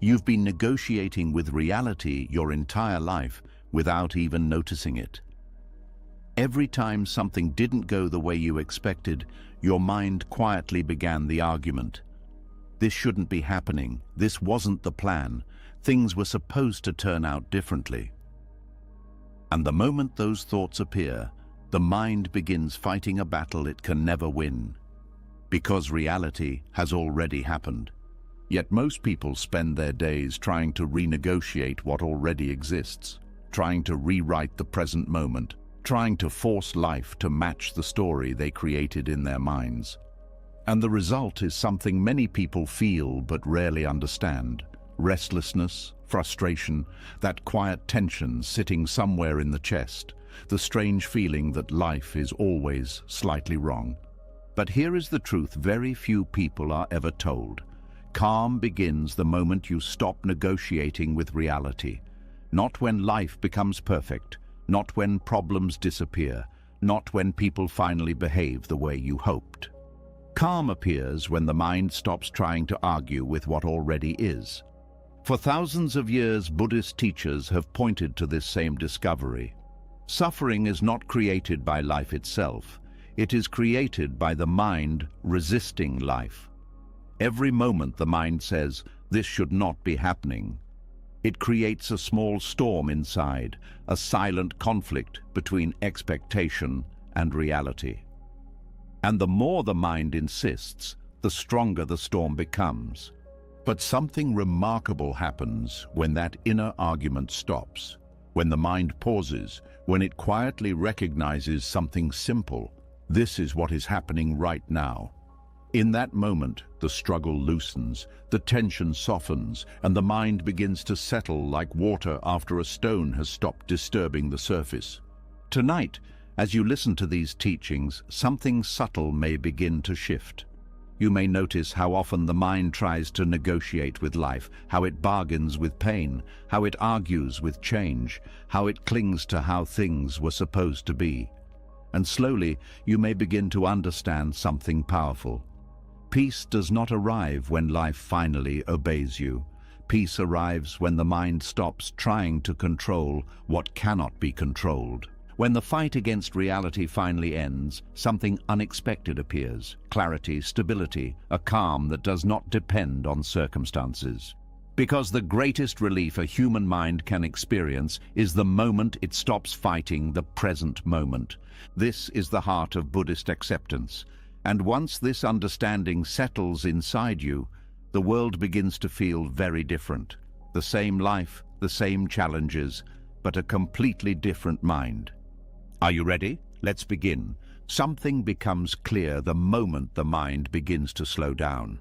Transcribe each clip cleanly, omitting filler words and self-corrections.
You've been negotiating with reality your entire life without even noticing it. Every time something didn't go the way you expected, your mind quietly began the argument. This shouldn't be happening. This wasn't the plan. Things were supposed to turn out differently. And the moment those thoughts appear, the mind begins fighting a battle it can never win. Because reality has already happened. Yet most people spend their days trying to renegotiate what already exists, trying to rewrite the present moment, trying to force life to match the story they created in their minds. And the result is something many people feel but rarely understand: restlessness, frustration, that quiet tension sitting somewhere in the chest, the strange feeling that life is always slightly wrong. But here is the truth very few people are ever told. Calm begins the moment you stop negotiating with reality. Not when life becomes perfect, not when problems disappear, not when people finally behave the way you hoped. Calm appears when the mind stops trying to argue with what already is. For thousands of years, Buddhist teachers have pointed to this same discovery. Suffering is not created by life itself. It is created by the mind resisting life. Every moment the mind says, "This should not be happening," it creates a small storm inside, a silent conflict between expectation and reality. And the more the mind insists, the stronger the storm becomes. But something remarkable happens when that inner argument stops, when the mind pauses, when it quietly recognizes something simple. This is what is happening right now. In that moment, the struggle loosens, the tension softens, and the mind begins to settle like water after a stone has stopped disturbing the surface. Tonight, as you listen to these teachings, something subtle may begin to shift. You may notice how often the mind tries to negotiate with life, how it bargains with pain, how it argues with change, how it clings to how things were supposed to be. And slowly, you may begin to understand something powerful. Peace does not arrive when life finally obeys you. Peace arrives when the mind stops trying to control what cannot be controlled. When the fight against reality finally ends, something unexpected appears: clarity, stability, a calm that does not depend on circumstances. Because the greatest relief a human mind can experience is the moment it stops fighting the present moment. This is the heart of Buddhist acceptance. And once this understanding settles inside you, the world begins to feel very different. The same life, the same challenges, but a completely different mind. Are you ready? Let's begin. Something becomes clear the moment the mind begins to slow down.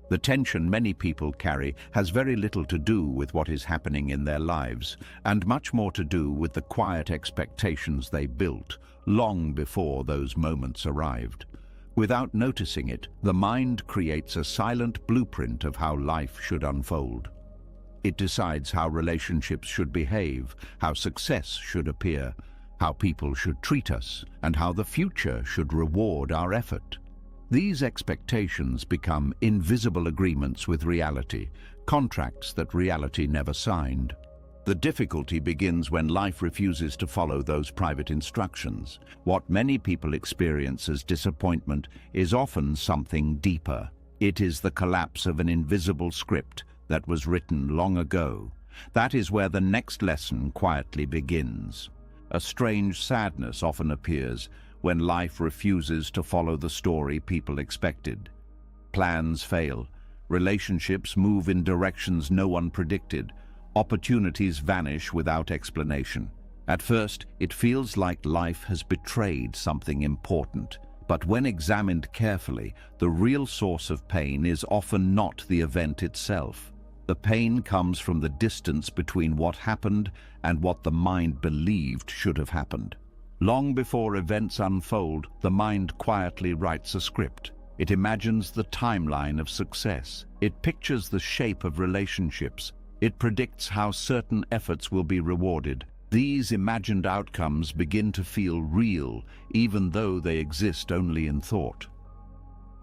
The tension many people carry has very little to do with what is happening in their lives, and much more to do with the quiet expectations they built long before those moments arrived. Without noticing it, the mind creates a silent blueprint of how life should unfold. It decides how relationships should behave, how success should appear, how people should treat us, and how the future should reward our effort. These expectations become invisible agreements with reality, contracts that reality never signed. The difficulty begins when life refuses to follow those private instructions. What many people experience as disappointment is often something deeper. It is the collapse of an invisible script that was written long ago. That is where the next lesson quietly begins. A strange sadness often appears when life refuses to follow the story people expected. Plans fail. Relationships move in directions no one predicted. Opportunities vanish without explanation. At first, it feels like life has betrayed something important. But when examined carefully, the real source of pain is often not the event itself. The pain comes from the distance between what happened and what the mind believed should have happened. Long before events unfold, the mind quietly writes a script. It imagines the timeline of success. It pictures the shape of relationships. It predicts how certain efforts will be rewarded. These imagined outcomes begin to feel real, even though they exist only in thought.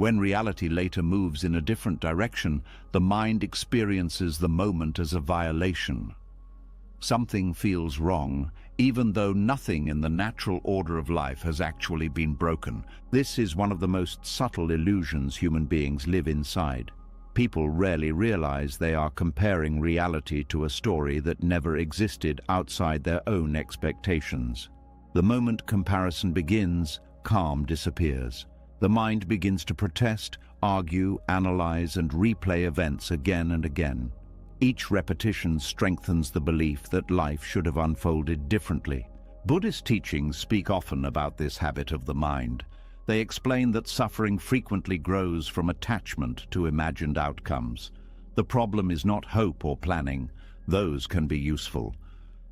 When reality later moves in a different direction, the mind experiences the moment as a violation. Something feels wrong, even though nothing in the natural order of life has actually been broken. This is one of the most subtle illusions human beings live inside. People rarely realize they are comparing reality to a story that never existed outside their own expectations. The moment comparison begins, calm disappears. The mind begins to protest, argue, analyze, and replay events again and again. Each repetition strengthens the belief that life should have unfolded differently. Buddhist teachings speak often about this habit of the mind. They explain that suffering frequently grows from attachment to imagined outcomes. The problem is not hope or planning. Those can be useful.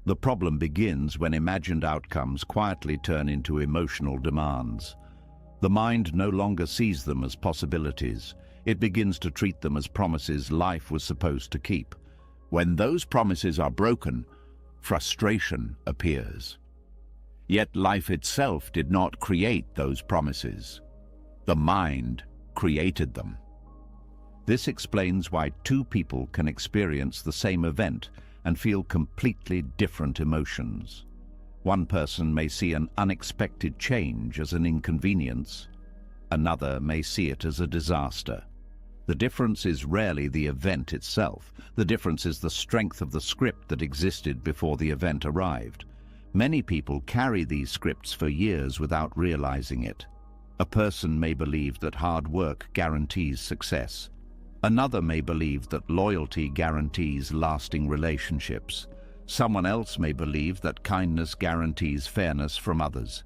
The problem begins when imagined outcomes quietly turn into emotional demands. The mind no longer sees them as possibilities. It begins to treat them as promises life was supposed to keep. When those promises are broken, frustration appears. Yet life itself did not create those promises. The mind created them. This explains why two people can experience the same event and feel completely different emotions. One person may see an unexpected change as an inconvenience. Another may see it as a disaster. The difference is rarely the event itself. The difference is the strength of the script that existed before the event arrived. Many people carry these scripts for years without realizing it. A person may believe that hard work guarantees success. Another may believe that loyalty guarantees lasting relationships. Someone else may believe that kindness guarantees fairness from others.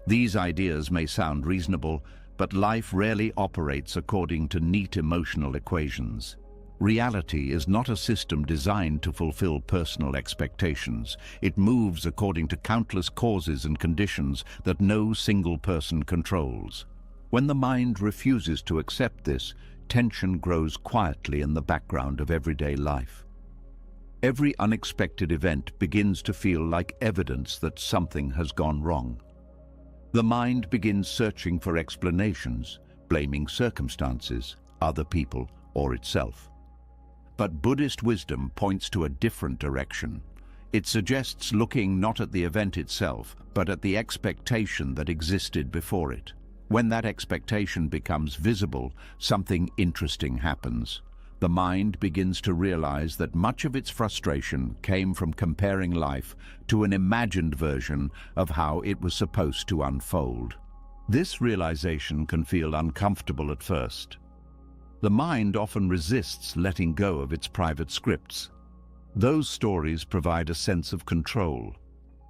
These ideas may sound reasonable, but life rarely operates according to neat emotional equations. Reality is not a system designed to fulfill personal expectations. It moves according to countless causes and conditions that no single person controls. When the mind refuses to accept this, tension grows quietly in the background of everyday life. Every unexpected event begins to feel like evidence that something has gone wrong. The mind begins searching for explanations, blaming circumstances, other people, or itself. But Buddhist wisdom points to a different direction. It suggests looking not at the event itself, but at the expectation that existed before it. When that expectation becomes visible, something interesting happens. The mind begins to realize that much of its frustration came from comparing life to an imagined version of how it was supposed to unfold. This realization can feel uncomfortable at first. The mind often resists letting go of its private scripts. Those stories provide a sense of control.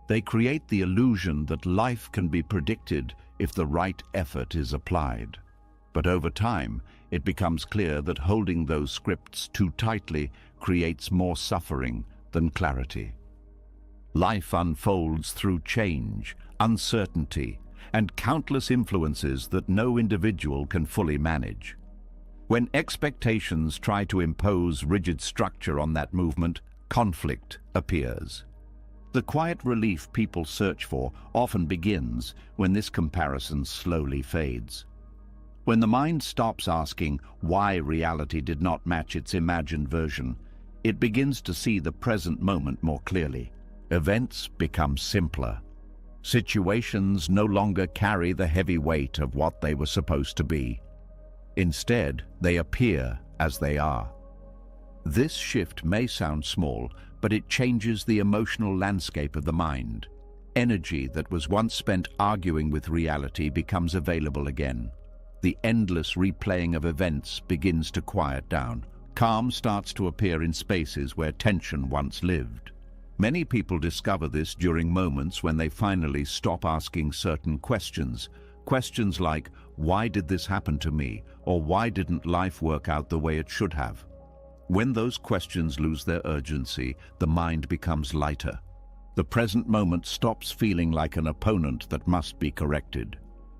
They create the illusion that life can be predicted if the right effort is applied. But over time, it becomes clear that holding those scripts too tightly creates more suffering than clarity. Life unfolds through change, uncertainty, and countless influences that no individual can fully manage. When expectations try to impose rigid structure on that movement, conflict appears. The quiet relief people search for often begins when this comparison slowly fades. When the mind stops asking why reality did not match its imagined version, it begins to see the present moment more clearly. Events become simpler. Situations no longer carry the heavy weight of what they were supposed to be. Instead, they appear as they are. This shift may sound small, but it changes the emotional landscape of the mind. Energy that was once spent arguing with reality becomes available again. The endless replaying of events begins to quiet down. Calm starts to appear in spaces where tension once lived. Many people discover this during moments when they finally stop asking certain questions. Questions like, why did this happen to me? Or why didn't life work out the way it should have? When those questions lose their urgency, the mind becomes lighter. The present moment stops feeling like an opponent that must be corrected.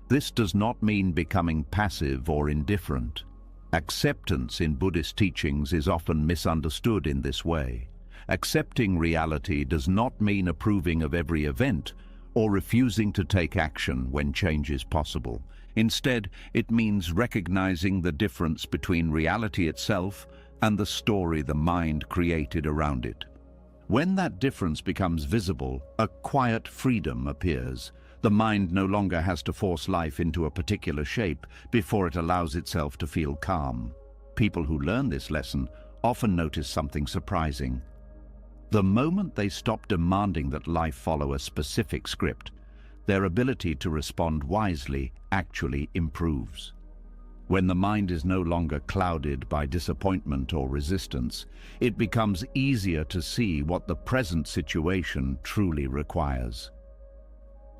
This does not mean becoming passive or indifferent. Acceptance in Buddhist teachings is often misunderstood in this way. Accepting reality does not mean approving of every event or refusing to take action when change is possible. Instead, it means recognizing the difference between reality itself and the story the mind created around it. When that difference becomes visible, a quiet freedom appears. The mind no longer has to force life into a particular shape before it allows itself to feel calm. People who learn this lesson often notice something surprising. The moment they stop demanding that life follow a specific script, their ability to respond wisely actually improves. When the mind is no longer clouded by disappointment or resistance, it becomes easier to see what the present situation truly requires.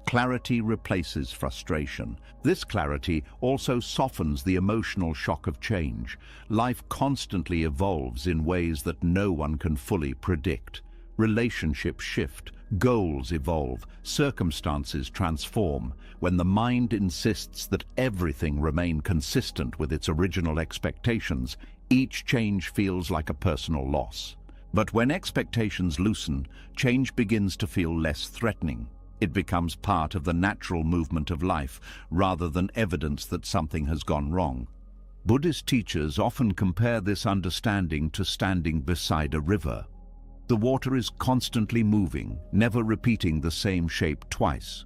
Clarity replaces frustration. This clarity also softens the emotional shock of change. Life constantly evolves in ways that no one can fully predict. Relationships shift, goals evolve, circumstances transform. When the mind insists that everything remain consistent with its original expectations, each change feels like a personal loss. But when expectations loosen, change begins to feel less threatening. It becomes part of the natural movement of life, rather than evidence that something has gone wrong. Buddhist teachers often compare this understanding to standing beside a river. The water is constantly moving, never repeating the same shape twice.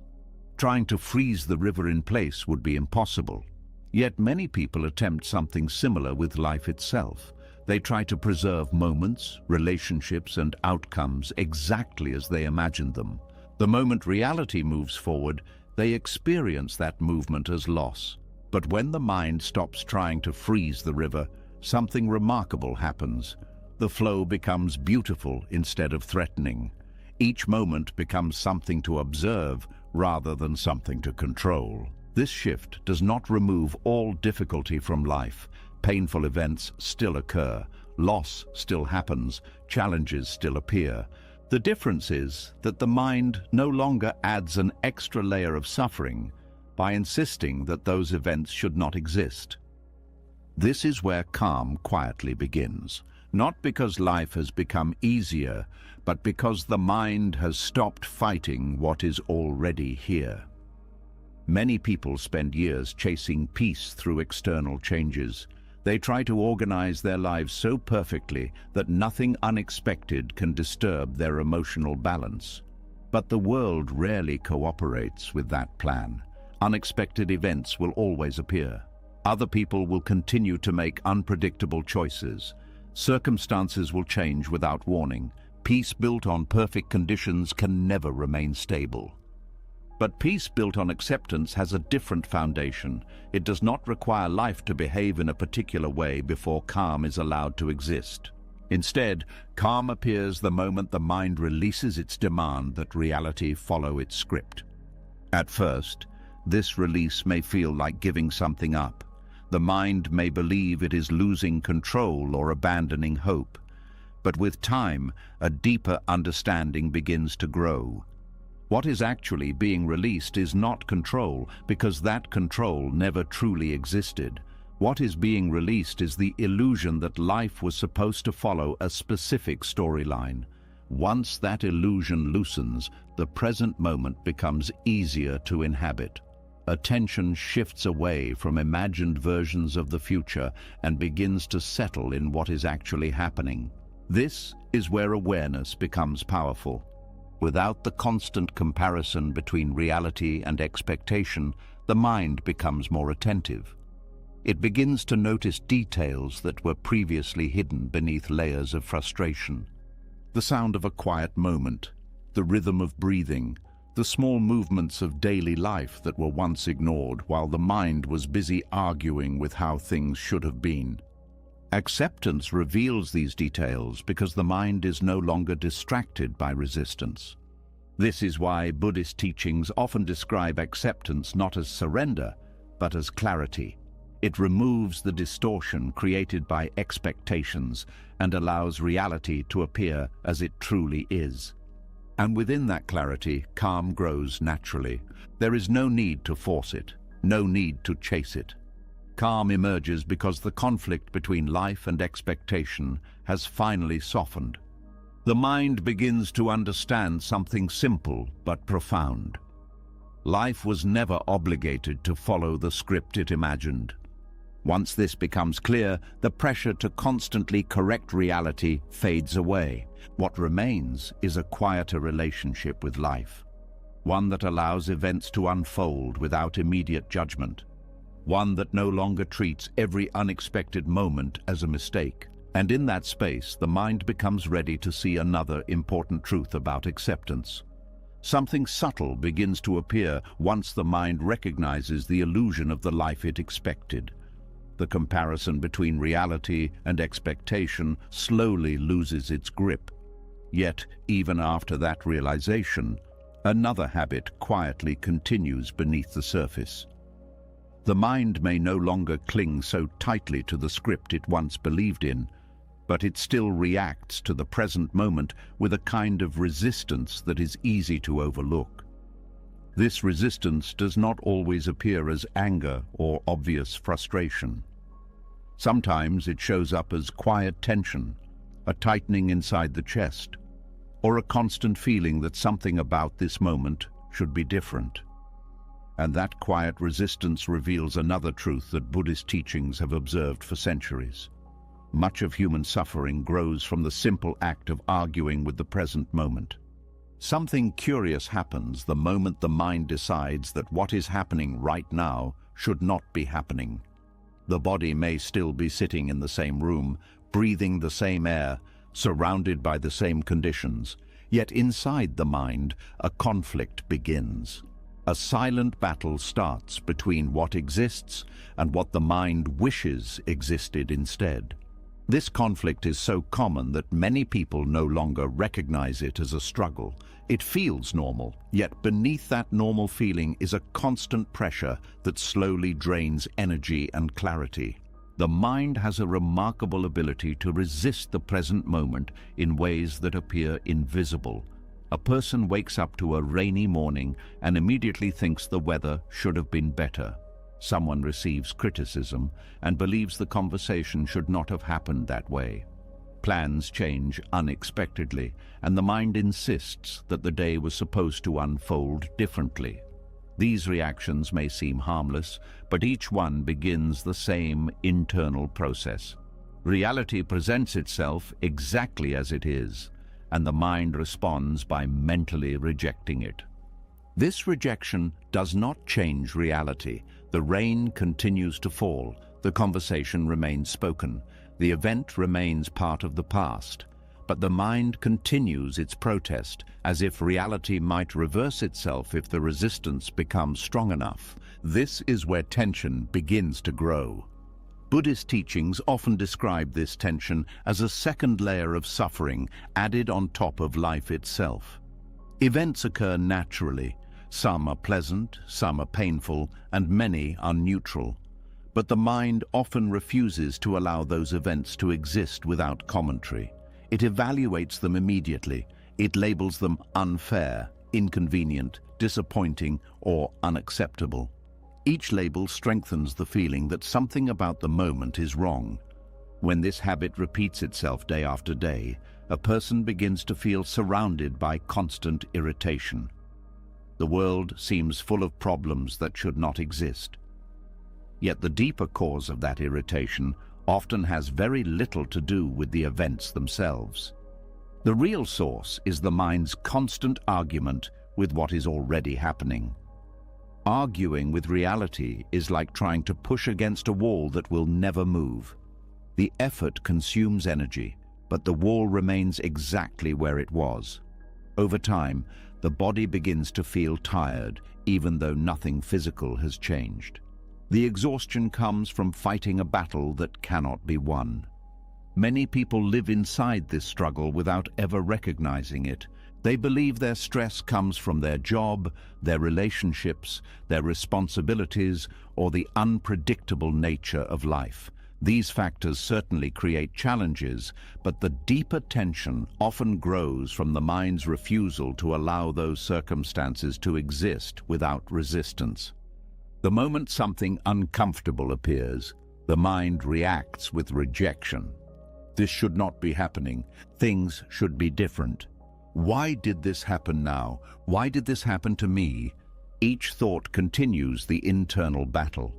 Trying to freeze the river in place would be impossible. Yet many people attempt something similar with life itself. They try to preserve moments, relationships, and outcomes exactly as they imagined them. The moment reality moves forward, they experience that movement as loss. But when the mind stops trying to freeze the river, something remarkable happens. The flow becomes beautiful instead of threatening. Each moment becomes something to observe rather than something to control. This shift does not remove all difficulty from life. Painful events still occur, loss still happens, challenges still appear. The difference is that the mind no longer adds an extra layer of suffering by insisting that those events should not exist. This is where calm quietly begins, not because life has become easier, but because the mind has stopped fighting what is already here. Many people spend years chasing peace through external changes. They try to organize their lives so perfectly that nothing unexpected can disturb their emotional balance. But the world rarely cooperates with that plan. Unexpected events will always appear. Other people will continue to make unpredictable choices. Circumstances will change without warning. Peace built on perfect conditions can never remain stable. But peace built on acceptance has a different foundation. It does not require life to behave in a particular way before calm is allowed to exist. Instead, calm appears the moment the mind releases its demand that reality follow its script. At first, this release may feel like giving something up. The mind may believe it is losing control or abandoning hope. But with time, a deeper understanding begins to grow. What is actually being released is not control, because that control never truly existed. What is being released is the illusion that life was supposed to follow a specific storyline. Once that illusion loosens, the present moment becomes easier to inhabit. Attention shifts away from imagined versions of the future and begins to settle in what is actually happening. This is where awareness becomes powerful. Without the constant comparison between reality and expectation, the mind becomes more attentive. It begins to notice details that were previously hidden beneath layers of frustration. The sound of a quiet moment, the rhythm of breathing, the small movements of daily life that were once ignored while the mind was busy arguing with how things should have been. Acceptance reveals these details because the mind is no longer distracted by resistance. This is why Buddhist teachings often describe acceptance not as surrender, but as clarity. It removes the distortion created by expectations and allows reality to appear as it truly is. And within that clarity, calm grows naturally. There is no need to force it, no need to chase it. Calm emerges because the conflict between life and expectation has finally softened. The mind begins to understand something simple but profound. Life was never obligated to follow the script it imagined. Once this becomes clear, the pressure to constantly correct reality fades away. What remains is a quieter relationship with life, one that allows events to unfold without immediate judgment, one that no longer treats every unexpected moment as a mistake. And in that space, the mind becomes ready to see another important truth about acceptance. Something subtle begins to appear once the mind recognizes the illusion of the life it expected. The comparison between reality and expectation slowly loses its grip. Yet, even after that realization, another habit quietly continues beneath the surface. The mind may no longer cling so tightly to the script it once believed in, but it still reacts to the present moment with a kind of resistance that is easy to overlook. This resistance does not always appear as anger or obvious frustration. Sometimes it shows up as quiet tension, a tightening inside the chest, or a constant feeling that something about this moment should be different. And that quiet resistance reveals another truth that Buddhist teachings have observed for centuries. Much of human suffering grows from the simple act of arguing with the present moment. Something curious happens the moment the mind decides that what is happening right now should not be happening. The body may still be sitting in the same room, breathing the same air, surrounded by the same conditions, yet inside the mind, a conflict begins. A silent battle starts between what exists and what the mind wishes existed instead. This conflict is so common that many people no longer recognize it as a struggle. It feels normal, yet beneath that normal feeling is a constant pressure that slowly drains energy and clarity. The mind has a remarkable ability to resist the present moment in ways that appear invisible. A person wakes up to a rainy morning and immediately thinks the weather should have been better. Someone receives criticism and believes the conversation should not have happened that way. Plans change unexpectedly, and the mind insists that the day was supposed to unfold differently. These reactions may seem harmless, but each one begins the same internal process. Reality presents itself exactly as it is, and the mind responds by mentally rejecting it. This rejection does not change reality. The rain continues to fall, the conversation remains spoken, the event remains part of the past, but the mind continues its protest as if reality might reverse itself if the resistance becomes strong enough. This is where tension begins to grow. Buddhist teachings often describe this tension as a second layer of suffering added on top of life itself. Events occur naturally. Some are pleasant, some are painful, and many are neutral. But the mind often refuses to allow those events to exist without commentary. It evaluates them immediately. It labels them unfair, inconvenient, disappointing, or unacceptable. Each label strengthens the feeling that something about the moment is wrong. When this habit repeats itself day after day, a person begins to feel surrounded by constant irritation. The world seems full of problems that should not exist. Yet the deeper cause of that irritation often has very little to do with the events themselves. The real source is the mind's constant argument with what is already happening. Arguing with reality is like trying to push against a wall that will never move. The effort consumes energy, but the wall remains exactly where it was. Over time, the body begins to feel tired, even though nothing physical has changed. The exhaustion comes from fighting a battle that cannot be won. Many people live inside this struggle without ever recognizing it. They believe their stress comes from their job, their relationships, their responsibilities, or the unpredictable nature of life. These factors certainly create challenges, but the deeper tension often grows from the mind's refusal to allow those circumstances to exist without resistance. The moment something uncomfortable appears, the mind reacts with rejection. This should not be happening. Things should be different. Why did this happen now? Why did this happen to me? Each thought continues the internal battle.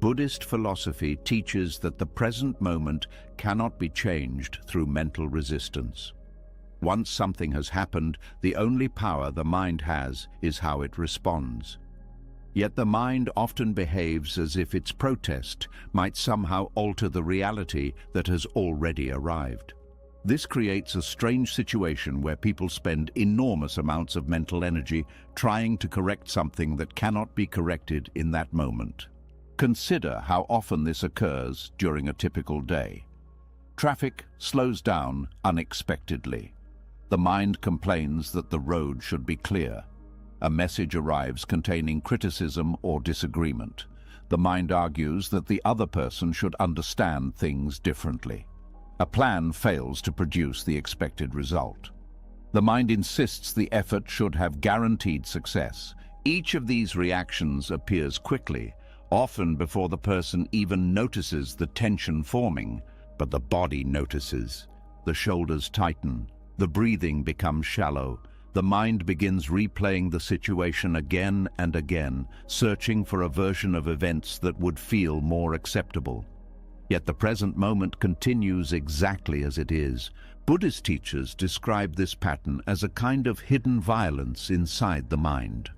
Buddhist philosophy teaches that the present moment cannot be changed through mental resistance. Once something has happened, the only power the mind has is how it responds. Yet the mind often behaves as if its protest might somehow alter the reality that has already arrived. This creates a strange situation where people spend enormous amounts of mental energy trying to correct something that cannot be corrected in that moment. Consider how often this occurs during a typical day. Traffic slows down unexpectedly. The mind complains that the road should be clear. A message arrives containing criticism or disagreement. The mind argues that the other person should understand things differently. A plan fails to produce the expected result. The mind insists the effort should have guaranteed success. Each of these reactions appears quickly, often before the person even notices the tension forming, but the body notices. The shoulders tighten, the breathing becomes shallow. The mind begins replaying the situation again and again, searching for a version of events that would feel more acceptable. Yet the present moment continues exactly as it is. Buddhist teachers describe this pattern as a kind of hidden violence inside the mind.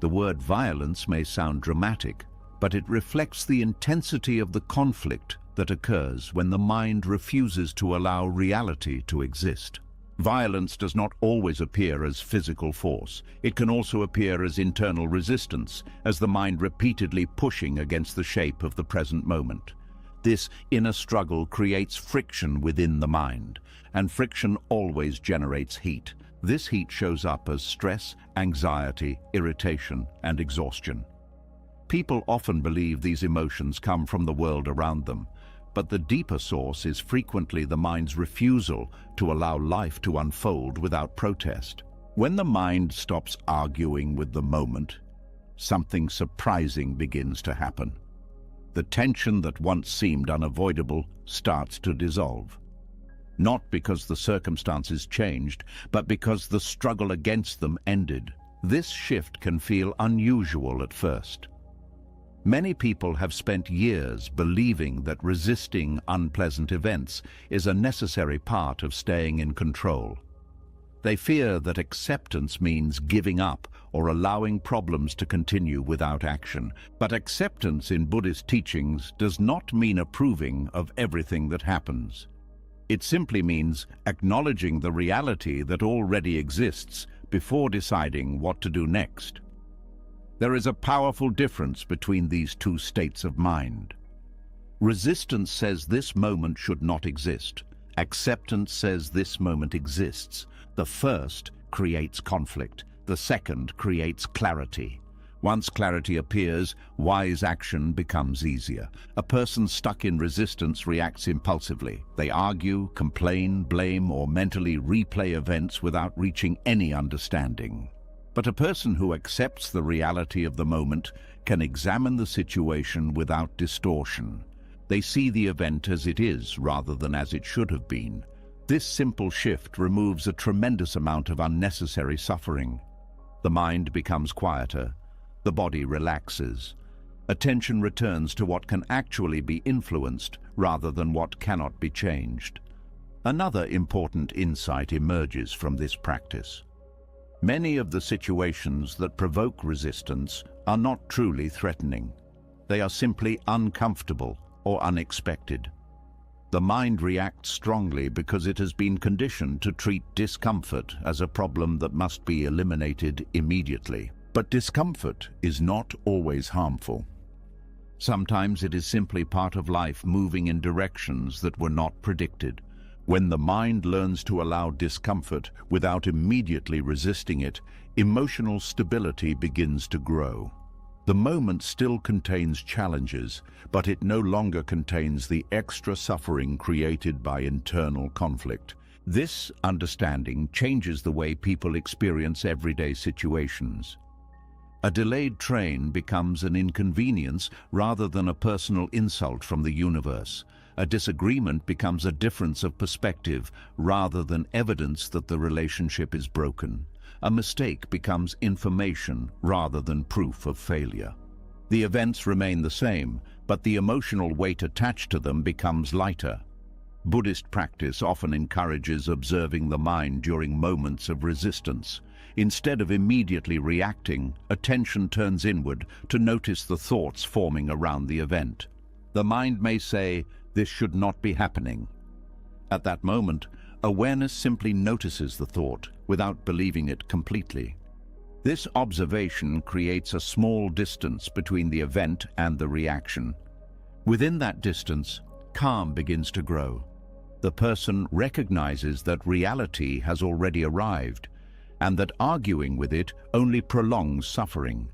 The word violence may sound dramatic, but it reflects the intensity of the conflict that occurs when the mind refuses to allow reality to exist. Violence does not always appear as physical force. It can also appear as internal resistance, as the mind repeatedly pushing against the shape of the present moment. This inner struggle creates friction within the mind, and friction always generates heat. This heat shows up as stress, anxiety, irritation, and exhaustion. People often believe these emotions come from the world around them, but the deeper source is frequently the mind's refusal to allow life to unfold without protest. When the mind stops arguing with the moment, something surprising begins to happen. The tension that once seemed unavoidable starts to dissolve. Not because the circumstances changed, but because the struggle against them ended. This shift can feel unusual at first. Many people have spent years believing that resisting unpleasant events is a necessary part of staying in control. They fear that acceptance means giving up or allowing problems to continue without action. But acceptance in Buddhist teachings does not mean approving of everything that happens. It simply means acknowledging the reality that already exists before deciding what to do next. There is a powerful difference between these two states of mind. Resistance says this moment should not exist. Acceptance says this moment exists. The first creates conflict. The second creates clarity. Once clarity appears, wise action becomes easier. A person stuck in resistance reacts impulsively. They argue, complain, blame, or mentally replay events without reaching any understanding. But a person who accepts the reality of the moment can examine the situation without distortion. They see the event as it is rather than as it should have been. This simple shift removes a tremendous amount of unnecessary suffering. The mind becomes quieter. The body relaxes. Attention returns to what can actually be influenced rather than what cannot be changed. Another important insight emerges from this practice. Many of the situations that provoke resistance are not truly threatening. They are simply uncomfortable or unexpected. The mind reacts strongly because it has been conditioned to treat discomfort as a problem that must be eliminated immediately. But discomfort is not always harmful. Sometimes it is simply part of life moving in directions that were not predicted. When the mind learns to allow discomfort without immediately resisting it, emotional stability begins to grow. The moment still contains challenges, but it no longer contains the extra suffering created by internal conflict. This understanding changes the way people experience everyday situations. A delayed train becomes an inconvenience rather than a personal insult from the universe. A disagreement becomes a difference of perspective rather than evidence that the relationship is broken. a mistake becomes information rather than proof of failure. The events remain the same, but the emotional weight attached to them becomes lighter. Buddhist practice often encourages observing the mind during moments of resistance. Instead of immediately reacting, attention turns inward to notice the thoughts forming around the event. The mind may say, "This should not be happening." At that moment, awareness simply notices the thought without believing it completely. This observation creates a small distance between the event and the reaction. Within that distance, calm begins to grow. The person recognizes that reality has already arrived, and that arguing with it only prolongs suffering.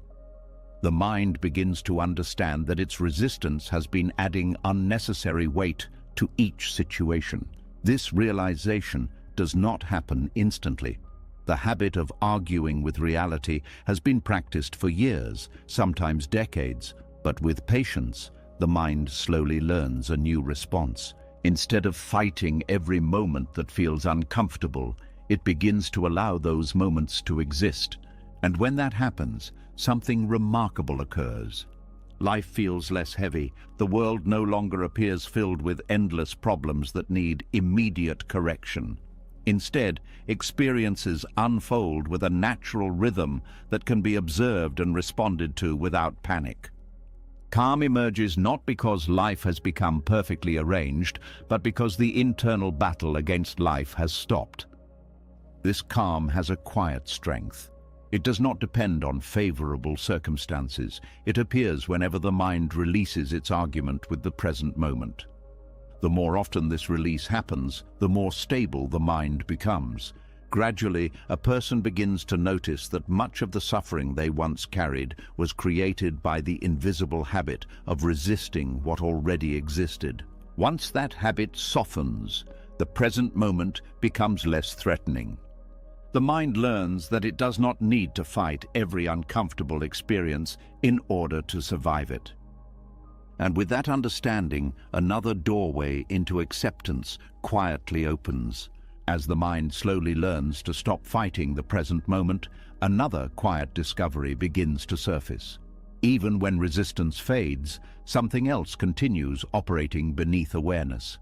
The mind begins to understand that its resistance has been adding unnecessary weight to each situation. This realization does not happen instantly. The habit of arguing with reality has been practiced for years, sometimes decades, but with patience, the mind slowly learns a new response. Instead of fighting every moment that feels uncomfortable, it begins to allow those moments to exist. And when that happens, something remarkable occurs. Life feels less heavy. The world no longer appears filled with endless problems that need immediate correction. Instead, experiences unfold with a natural rhythm that can be observed and responded to without panic. Calm emerges not because life has become perfectly arranged, but because the internal battle against life has stopped. This calm has a quiet strength. It does not depend on favorable circumstances. It appears whenever the mind releases its argument with the present moment. The more often this release happens, the more stable the mind becomes. Gradually, a person begins to notice that much of the suffering they once carried was created by the invisible habit of resisting what already existed. Once that habit softens, the present moment becomes less threatening. The mind learns that it does not need to fight every uncomfortable experience in order to survive it. And with that understanding, another doorway into acceptance quietly opens. As the mind slowly learns to stop fighting the present moment, another quiet discovery begins to surface. Even when resistance fades, something else continues operating beneath awareness.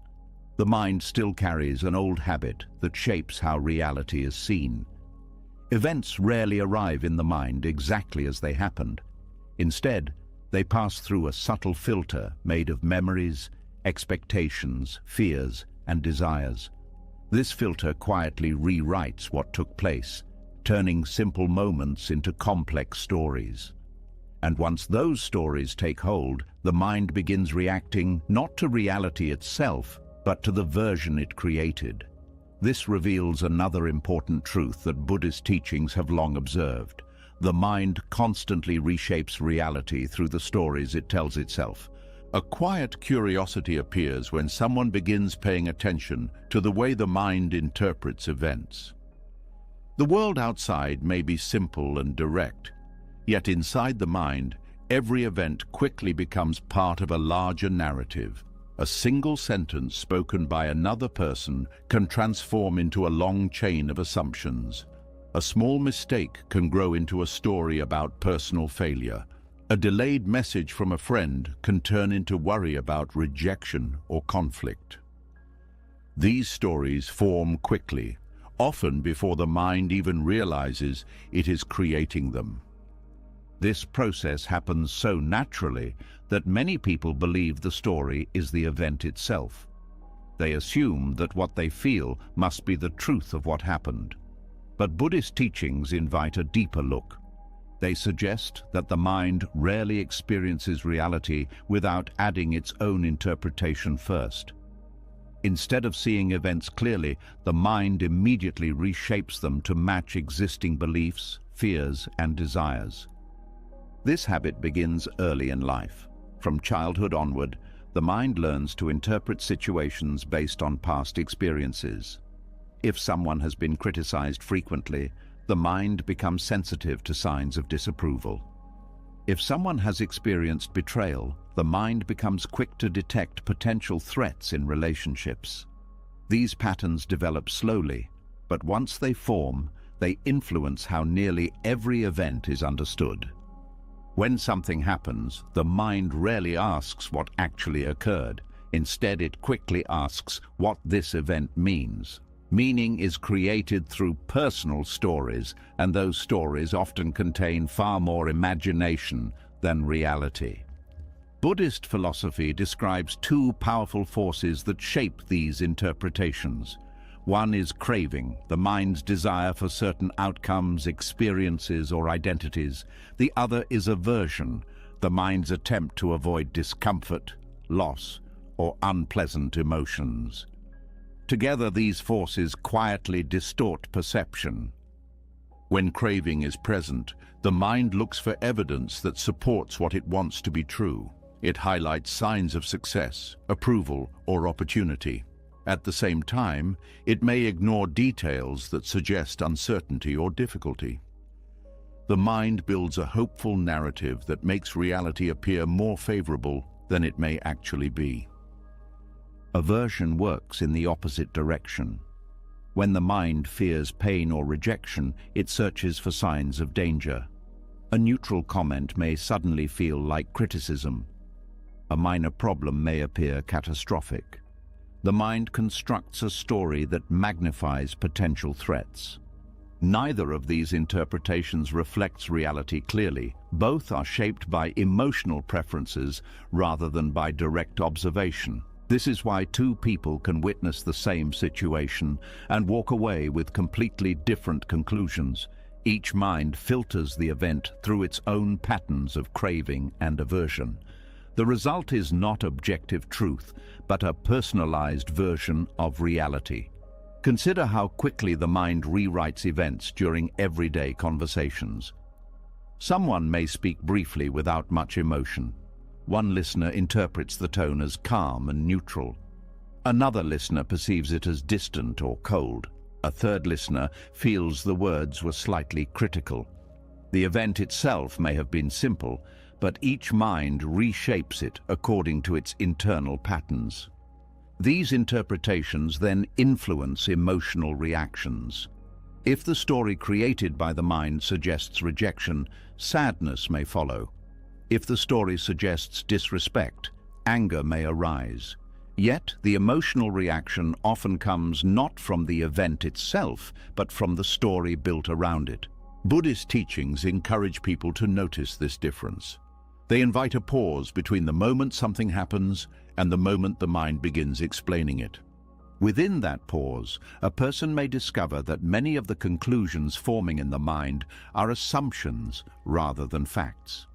The mind still carries an old habit that shapes how reality is seen. Events rarely arrive in the mind exactly as they happened. Instead, they pass through a subtle filter made of memories, expectations, fears, and desires. This filter quietly rewrites what took place, turning simple moments into complex stories. And once those stories take hold, the mind begins reacting not to reality itself, but to the version it created. This reveals another important truth that Buddhist teachings have long observed. The mind constantly reshapes reality through the stories it tells itself. A quiet curiosity appears when someone begins paying attention to the way the mind interprets events. The world outside may be simple and direct, yet inside the mind, every event quickly becomes part of a larger narrative. A single sentence spoken by another person can transform into a long chain of assumptions. A small mistake can grow into a story about personal failure. A delayed message from a friend can turn into worry about rejection or conflict. These stories form quickly, often before the mind even realizes it is creating them. This process happens so naturally that many people believe the story is the event itself. They assume that what they feel must be the truth of what happened. But Buddhist teachings invite a deeper look. They suggest that the mind rarely experiences reality without adding its own interpretation first. Instead of seeing events clearly, the mind immediately reshapes them to match existing beliefs, fears, and desires. This habit begins early in life. From childhood onward, the mind learns to interpret situations based on past experiences. If someone has been criticized frequently, the mind becomes sensitive to signs of disapproval. If someone has experienced betrayal, the mind becomes quick to detect potential threats in relationships. These patterns develop slowly, but once they form, they influence how nearly every event is understood. When something happens, the mind rarely asks what actually occurred. Instead, it quickly asks what this event means. Meaning is created through personal stories, and those stories often contain far more imagination than reality. Buddhist philosophy describes two powerful forces that shape these interpretations. One is craving, the mind's desire for certain outcomes, experiences, or identities. The other is aversion, the mind's attempt to avoid discomfort, loss, or unpleasant emotions. Together, these forces quietly distort perception. When craving is present, the mind looks for evidence that supports what it wants to be true. It highlights signs of success, approval, or opportunity. At the same time, it may ignore details that suggest uncertainty or difficulty. The mind builds a hopeful narrative that makes reality appear more favorable than it may actually be. Aversion works in the opposite direction. When the mind fears pain or rejection, it searches for signs of danger. A neutral comment may suddenly feel like criticism. A minor problem may appear catastrophic. The mind constructs a story that magnifies potential threats. Neither of these interpretations reflects reality clearly. Both are shaped by emotional preferences rather than by direct observation. This is why two people can witness the same situation and walk away with completely different conclusions. Each mind filters the event through its own patterns of craving and aversion. The result is not objective truth, but a personalized version of reality. Consider how quickly the mind rewrites events during everyday conversations. Someone may speak briefly without much emotion. One listener interprets the tone as calm and neutral. Another listener perceives it as distant or cold. A third listener feels the words were slightly critical. The event itself may have been simple, but each mind reshapes it according to its internal patterns. These interpretations then influence emotional reactions. If the story created by the mind suggests rejection, sadness may follow. If the story suggests disrespect, anger may arise. Yet, the emotional reaction often comes not from the event itself, but from the story built around it. Buddhist teachings encourage people to notice this difference. They invite a pause between the moment something happens and the moment the mind begins explaining it. Within that pause, a person may discover that many of the conclusions forming in the mind are assumptions rather than facts.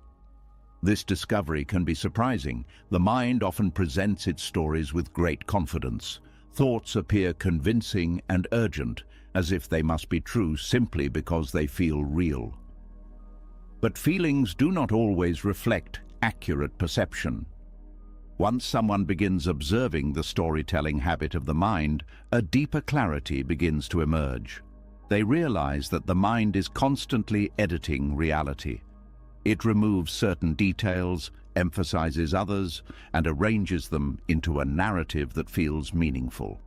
This discovery can be surprising. The mind often presents its stories with great confidence. Thoughts appear convincing and urgent, as if they must be true simply because they feel real. But feelings do not always reflect accurate perception. Once someone begins observing the storytelling habit of the mind, a deeper clarity begins to emerge. They realize that the mind is constantly editing reality. It removes certain details, emphasizes others, and arranges them into a narrative that feels meaningful.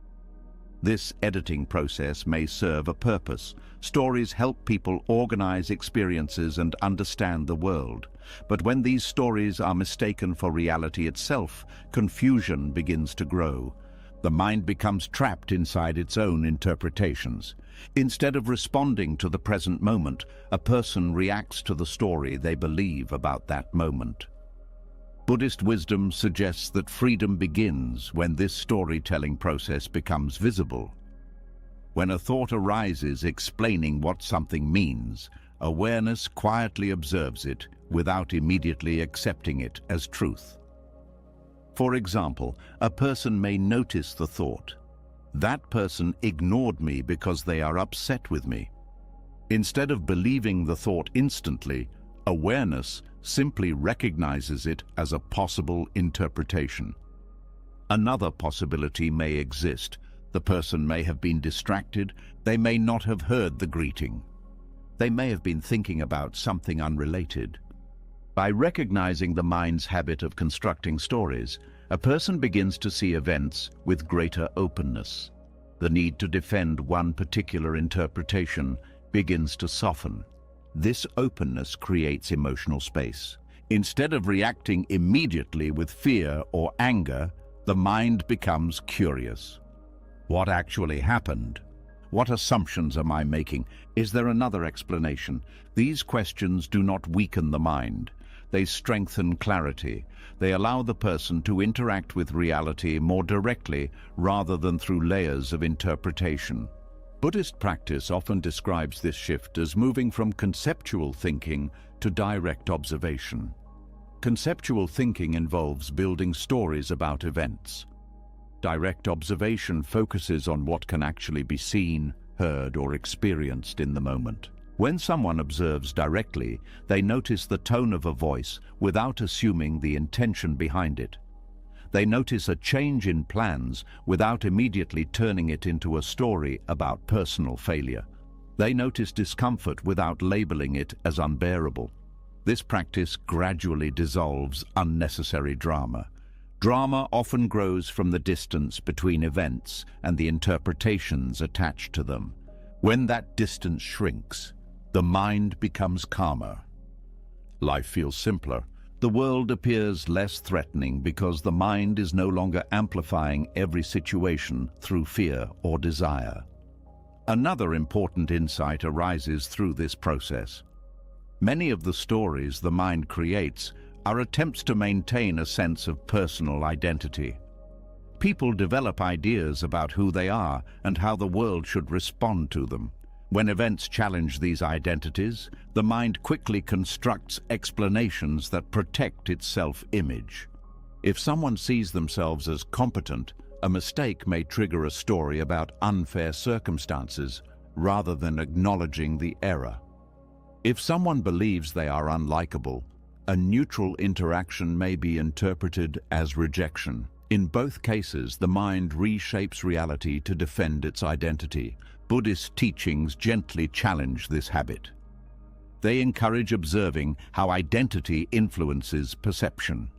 This editing process may serve a purpose. Stories help people organize experiences and understand the world. But when these stories are mistaken for reality itself, confusion begins to grow. The mind becomes trapped inside its own interpretations. Instead of responding to the present moment, a person reacts to the story they believe about that moment. Buddhist wisdom suggests that freedom begins when this storytelling process becomes visible. When a thought arises explaining what something means, awareness quietly observes it without immediately accepting it as truth. For example, a person may notice the thought, "That person ignored me because they are upset with me." Instead of believing the thought instantly, awareness simply recognizes it as a possible interpretation. Another possibility may exist. The person may have been distracted. They may not have heard the greeting. They may have been thinking about something unrelated. By recognizing the mind's habit of constructing stories, a person begins to see events with greater openness. The need to defend one particular interpretation begins to soften. This openness creates emotional space. Instead of reacting immediately with fear or anger, the mind becomes curious. What actually happened? What assumptions am I making? Is there another explanation? These questions do not weaken the mind. They strengthen clarity. They allow the person to interact with reality more directly rather than through layers of interpretation. Buddhist practice often describes this shift as moving from conceptual thinking to direct observation. Conceptual thinking involves building stories about events. Direct observation focuses on what can actually be seen, heard, or experienced in the moment. When someone observes directly, they notice the tone of a voice without assuming the intention behind it. They notice a change in plans without immediately turning it into a story about personal failure. They notice discomfort without labeling it as unbearable. This practice gradually dissolves unnecessary drama. Drama often grows from the distance between events and the interpretations attached to them. When that distance shrinks, the mind becomes calmer. Life feels simpler. The world appears less threatening because the mind is no longer amplifying every situation through fear or desire. Another important insight arises through this process. Many of the stories the mind creates are attempts to maintain a sense of personal identity. People develop ideas about who they are and how the world should respond to them. When events challenge these identities, the mind quickly constructs explanations that protect its self-image. If someone sees themselves as competent, a mistake may trigger a story about unfair circumstances rather than acknowledging the error. If someone believes they are unlikable, a neutral interaction may be interpreted as rejection. In both cases, the mind reshapes reality to defend its identity. Buddhist teachings gently challenge this habit. They encourage observing how identity influences perception.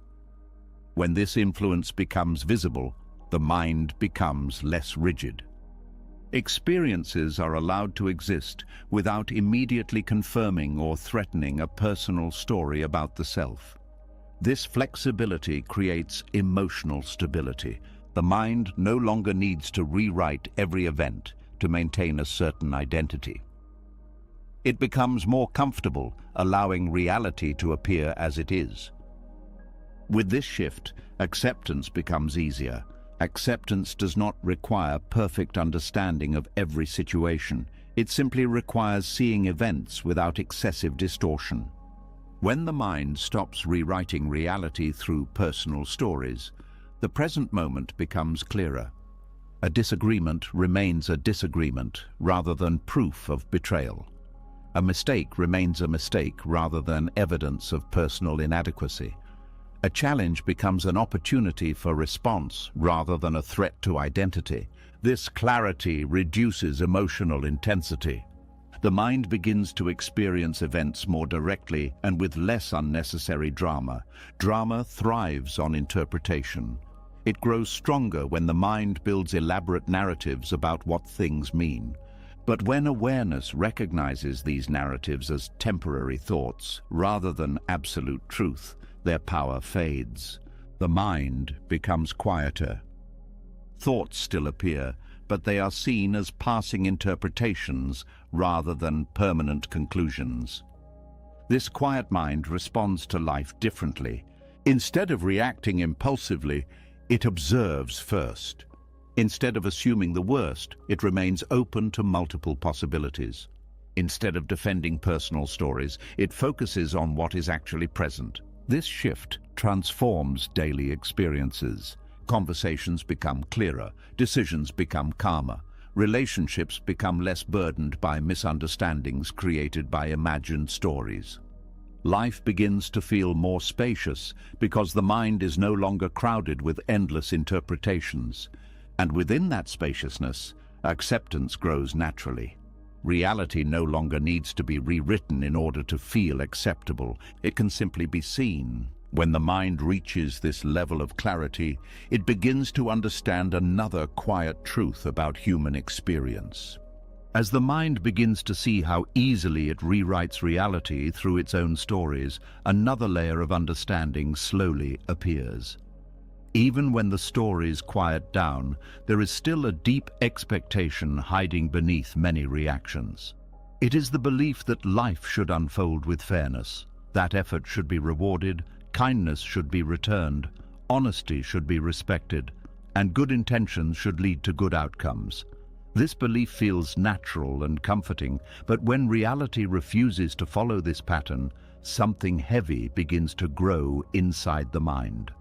When this influence becomes visible, the mind becomes less rigid. Experiences are allowed to exist without immediately confirming or threatening a personal story about the self. This flexibility creates emotional stability. The mind no longer needs to rewrite every event to maintain a certain identity. It becomes more comfortable, allowing reality to appear as it is. With this shift, acceptance becomes easier. Acceptance does not require perfect understanding of every situation. It simply requires seeing events without excessive distortion. When the mind stops rewriting reality through personal stories, the present moment becomes clearer. A disagreement remains a disagreement rather than proof of betrayal. A mistake remains a mistake rather than evidence of personal inadequacy. A challenge becomes an opportunity for response rather than a threat to identity. This clarity reduces emotional intensity. The mind begins to experience events more directly and with less unnecessary drama. Drama thrives on interpretation. It grows stronger when the mind builds elaborate narratives about what things mean. But when awareness recognizes these narratives as temporary thoughts rather than absolute truth, their power fades. The mind becomes quieter. Thoughts still appear, but they are seen as passing interpretations rather than permanent conclusions. This quiet mind responds to life differently. Instead of reacting impulsively, it observes first. Instead of assuming the worst, it remains open to multiple possibilities. Instead of defending personal stories, it focuses on what is actually present. This shift transforms daily experiences. Conversations become clearer, decisions become calmer, relationships become less burdened by misunderstandings created by imagined stories. Life begins to feel more spacious because the mind is no longer crowded with endless interpretations. And within that spaciousness, acceptance grows naturally. Reality no longer needs to be rewritten in order to feel acceptable. It can simply be seen. When the mind reaches this level of clarity, it begins to understand another quiet truth about human experience. As the mind begins to see how easily it rewrites reality through its own stories, another layer of understanding slowly appears. Even when the stories quiet down, there is still a deep expectation hiding beneath many reactions. It is the belief that life should unfold with fairness, that effort should be rewarded, kindness should be returned, honesty should be respected, and good intentions should lead to good outcomes. This belief feels natural and comforting, but when reality refuses to follow this pattern, something heavy begins to grow inside the mind.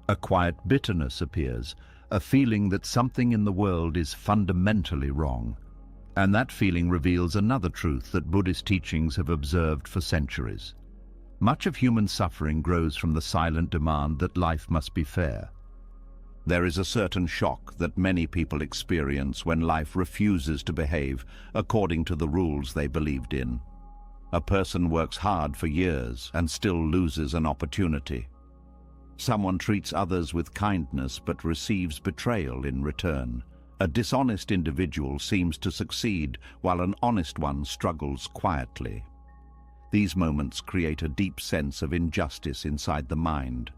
A quiet bitterness appears, a feeling that something in the world is fundamentally wrong. And that feeling reveals another truth that Buddhist teachings have observed for centuries. Much of human suffering grows from the silent demand that life must be fair. There is a certain shock that many people experience when life refuses to behave according to the rules they believed in. A person works hard for years and still loses an opportunity. Someone treats others with kindness but receives betrayal in return. A dishonest individual seems to succeed while an honest one struggles quietly. These moments create a deep sense of injustice inside the mind.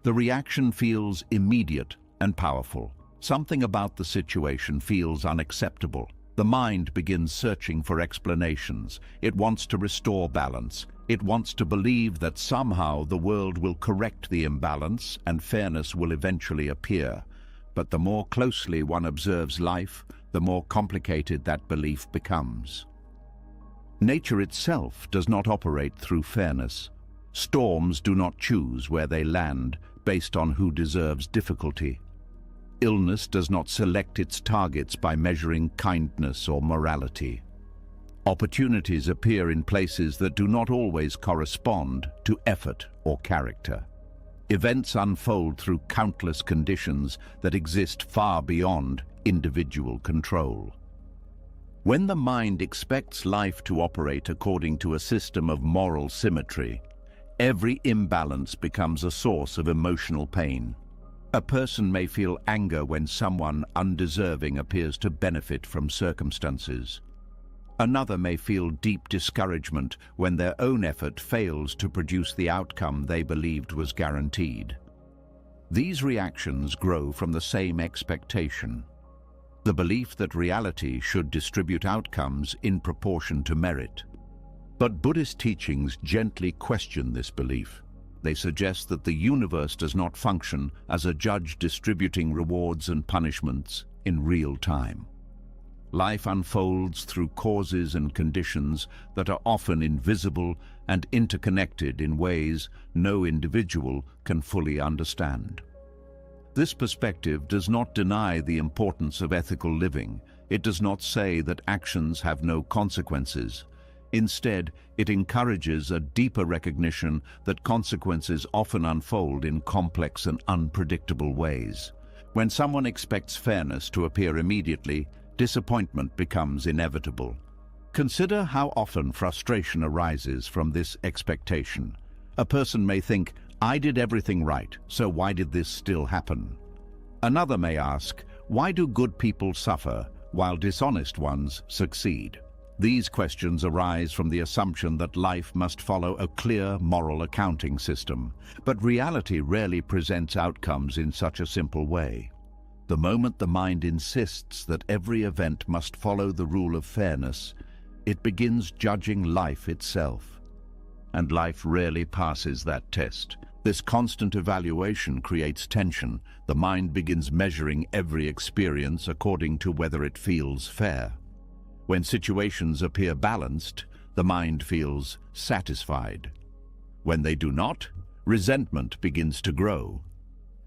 The reaction feels immediate and powerful. Something about the situation feels unacceptable. The mind begins searching for explanations. It wants to restore balance. It wants to believe that somehow the world will correct the imbalance and fairness will eventually appear. But the more closely one observes life, the more complicated that belief becomes. Nature itself does not operate through fairness. Storms do not choose where they land based on who deserves difficulty. Illness does not select its targets by measuring kindness or morality. Opportunities appear in places that do not always correspond to effort or character. Events unfold through countless conditions that exist far beyond individual control. When the mind expects life to operate according to a system of moral symmetry, every imbalance becomes a source of emotional pain. A person may feel anger when someone undeserving appears to benefit from circumstances. Another may feel deep discouragement when their own effort fails to produce the outcome they believed was guaranteed. These reactions grow from the same expectation, the belief that reality should distribute outcomes in proportion to merit. But Buddhist teachings gently question this belief. They suggest that the universe does not function as a judge distributing rewards and punishments in real time. Life unfolds through causes and conditions that are often invisible and interconnected in ways no individual can fully understand. This perspective does not deny the importance of ethical living. It does not say that actions have no consequences. Instead, it encourages a deeper recognition that consequences often unfold in complex and unpredictable ways. When someone expects fairness to appear immediately, disappointment becomes inevitable. Consider how often frustration arises from this expectation. A person may think, "I did everything right, so why did this still happen?" Another may ask, "Why do good people suffer while dishonest ones succeed?" These questions arise from the assumption that life must follow a clear moral accounting system, but reality rarely presents outcomes in such a simple way. The moment the mind insists that every event must follow the rule of fairness, it begins judging life itself. And life rarely passes that test. This constant evaluation creates tension. The mind begins measuring every experience according to whether it feels fair. When situations appear balanced, the mind feels satisfied. When they do not, resentment begins to grow.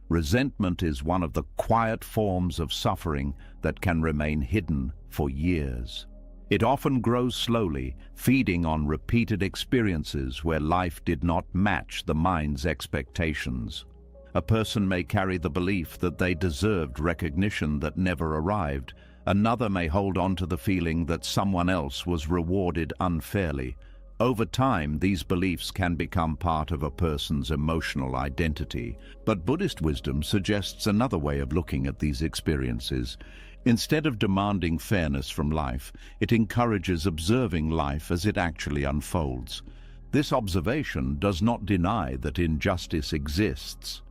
Resentment is one of the quiet forms of suffering that can remain hidden for years. It often grows slowly, feeding on repeated experiences where life did not match the mind's expectations. A person may carry the belief that they deserved recognition that never arrived. Another may hold on to the feeling that someone else was rewarded unfairly. Over time, these beliefs can become part of a person's emotional identity. But Buddhist wisdom suggests another way of looking at these experiences. Instead of demanding fairness from life, it encourages observing life as it actually unfolds. This observation does not deny that injustice exists.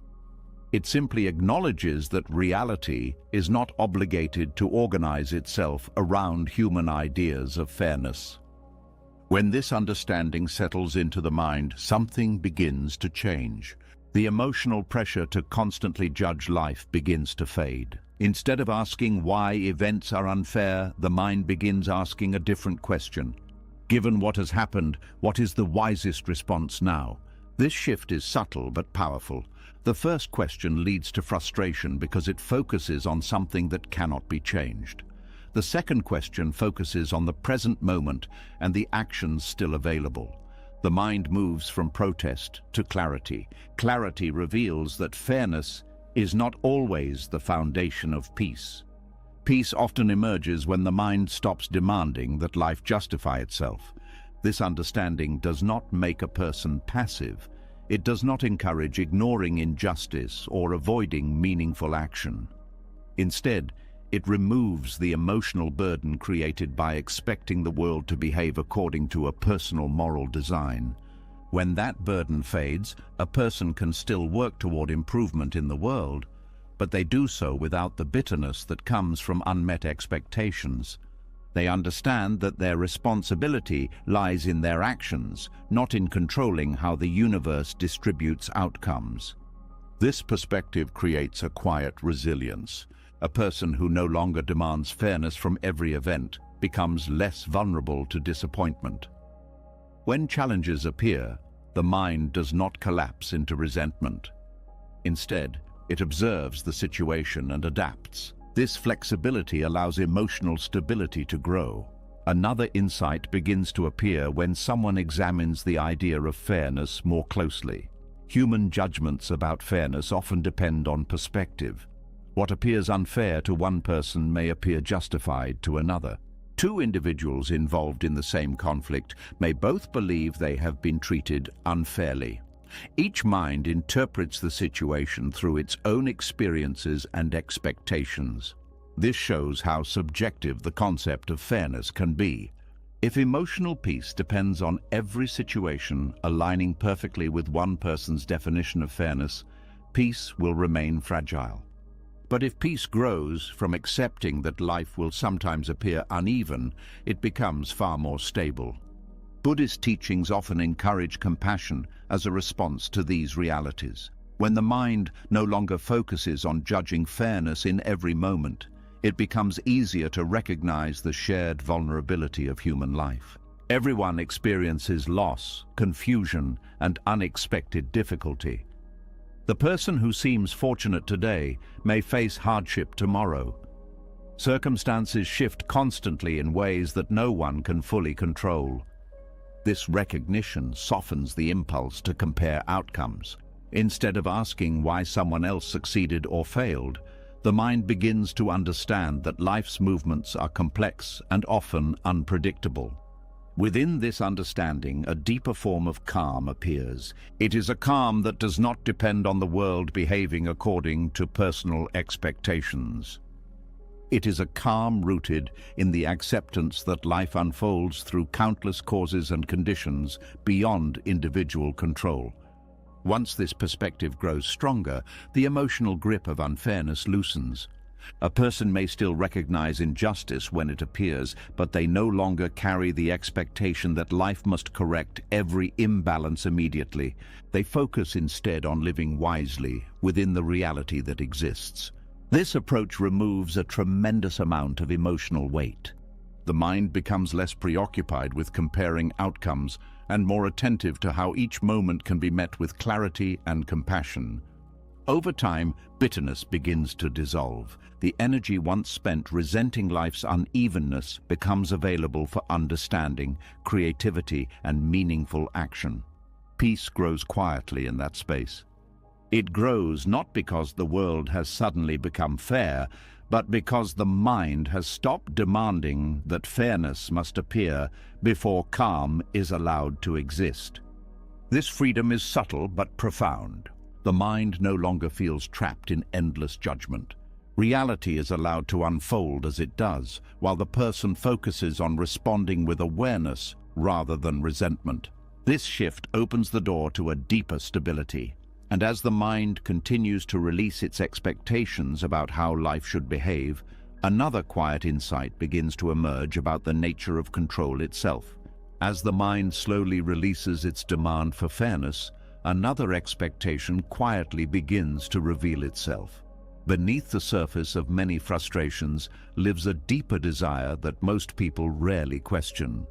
It simply acknowledges that reality is not obligated to organize itself around human ideas of fairness. When this understanding settles into the mind, something begins to change. The emotional pressure to constantly judge life begins to fade. Instead of asking why events are unfair, the mind begins asking a different question. Given what has happened, what is the wisest response now? This shift is subtle but powerful. The first question leads to frustration because it focuses on something that cannot be changed. The second question focuses on the present moment and the actions still available. The mind moves from protest to clarity. Clarity reveals that fairness is not always the foundation of peace. Peace often emerges when the mind stops demanding that life justify itself. This understanding does not make a person passive. It does not encourage ignoring injustice or avoiding meaningful action. Instead, it removes the emotional burden created by expecting the world to behave according to a personal moral design. When that burden fades, a person can still work toward improvement in the world, but they do so without the bitterness that comes from unmet expectations. They understand that their responsibility lies in their actions, not in controlling how the universe distributes outcomes. This perspective creates a quiet resilience. A person who no longer demands fairness from every event becomes less vulnerable to disappointment. When challenges appear, the mind does not collapse into resentment. Instead, it observes the situation and adapts. This flexibility allows emotional stability to grow. Another insight begins to appear when someone examines the idea of fairness more closely. Human judgments about fairness often depend on perspective. What appears unfair to one person may appear justified to another. Two individuals involved in the same conflict may both believe they have been treated unfairly. Each mind interprets the situation through its own experiences and expectations. This shows how subjective the concept of fairness can be. If emotional peace depends on every situation aligning perfectly with one person's definition of fairness, peace will remain fragile. But if peace grows from accepting that life will sometimes appear uneven, it becomes far more stable. Buddhist teachings often encourage compassion as a response to these realities. When the mind no longer focuses on judging fairness in every moment, it becomes easier to recognize the shared vulnerability of human life. Everyone experiences loss, confusion, and unexpected difficulty. The person who seems fortunate today may face hardship tomorrow. Circumstances shift constantly in ways that no one can fully control. This recognition softens the impulse to compare outcomes. Instead of asking why someone else succeeded or failed, the mind begins to understand that life's movements are complex and often unpredictable. Within this understanding, a deeper form of calm appears. It is a calm that does not depend on the world behaving according to personal expectations. It is a calm rooted in the acceptance that life unfolds through countless causes and conditions beyond individual control. Once this perspective grows stronger, the emotional grip of unfairness loosens. A person may still recognize injustice when it appears, but they no longer carry the expectation that life must correct every imbalance immediately. They focus instead on living wisely within the reality that exists. This approach removes a tremendous amount of emotional weight. The mind becomes less preoccupied with comparing outcomes and more attentive to how each moment can be met with clarity and compassion. Over time, bitterness begins to dissolve. The energy once spent resenting life's unevenness becomes available for understanding, creativity, and meaningful action. Peace grows quietly in that space. It grows not because the world has suddenly become fair, but because the mind has stopped demanding that fairness must appear before calm is allowed to exist. This freedom is subtle but profound. The mind no longer feels trapped in endless judgment. Reality is allowed to unfold as it does, while the person focuses on responding with awareness rather than resentment. This shift opens the door to a deeper stability. And as the mind continues to release its expectations about how life should behave, another quiet insight begins to emerge about the nature of control itself. As the mind slowly releases its demand for fairness, another expectation quietly begins to reveal itself. Beneath the surface of many frustrations lives a deeper desire that most people rarely question.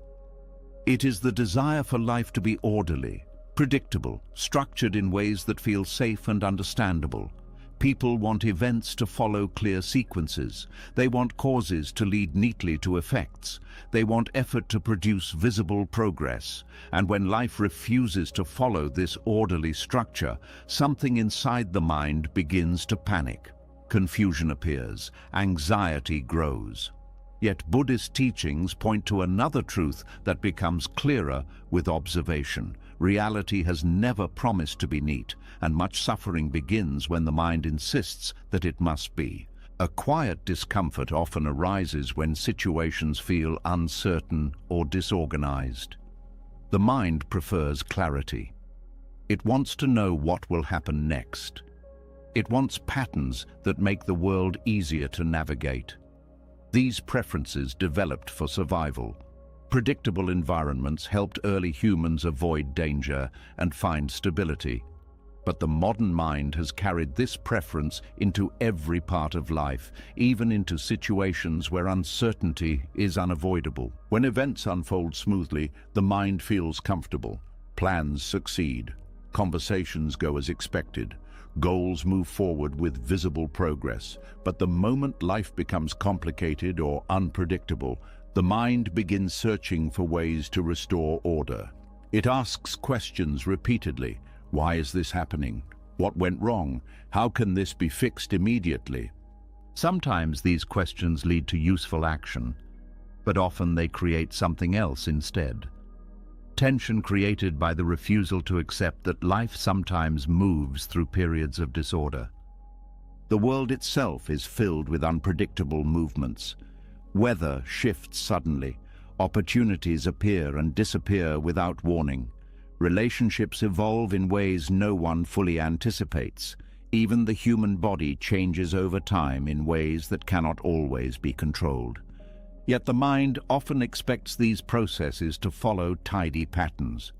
It is the desire for life to be orderly, predictable, structured in ways that feel safe and understandable. People want events to follow clear sequences. They want causes to lead neatly to effects. They want effort to produce visible progress. And when life refuses to follow this orderly structure, something inside the mind begins to panic. Confusion appears, anxiety grows. Yet Buddhist teachings point to another truth that becomes clearer with observation. Reality has never promised to be neat, and much suffering begins when the mind insists that it must be. A quiet discomfort often arises when situations feel uncertain or disorganized. The mind prefers clarity. It wants to know what will happen next. It wants patterns that make the world easier to navigate. These preferences developed for survival. Predictable environments helped early humans avoid danger and find stability. But the modern mind has carried this preference into every part of life, even into situations where uncertainty is unavoidable. When events unfold smoothly, the mind feels comfortable. Plans succeed. Conversations go as expected. Goals move forward with visible progress. But the moment life becomes complicated or unpredictable, the mind begins searching for ways to restore order. It asks questions repeatedly. Why is this happening? What went wrong? How can this be fixed immediately? Sometimes these questions lead to useful action, but often they create something else instead. Tension created by the refusal to accept that life sometimes moves through periods of disorder. The world itself is filled with unpredictable movements. Weather shifts suddenly. Opportunities appear and disappear without warning. Relationships evolve in ways no one fully anticipates. Even the human body changes over time in ways that cannot always be controlled. Yet the mind often expects these processes to follow tidy patterns.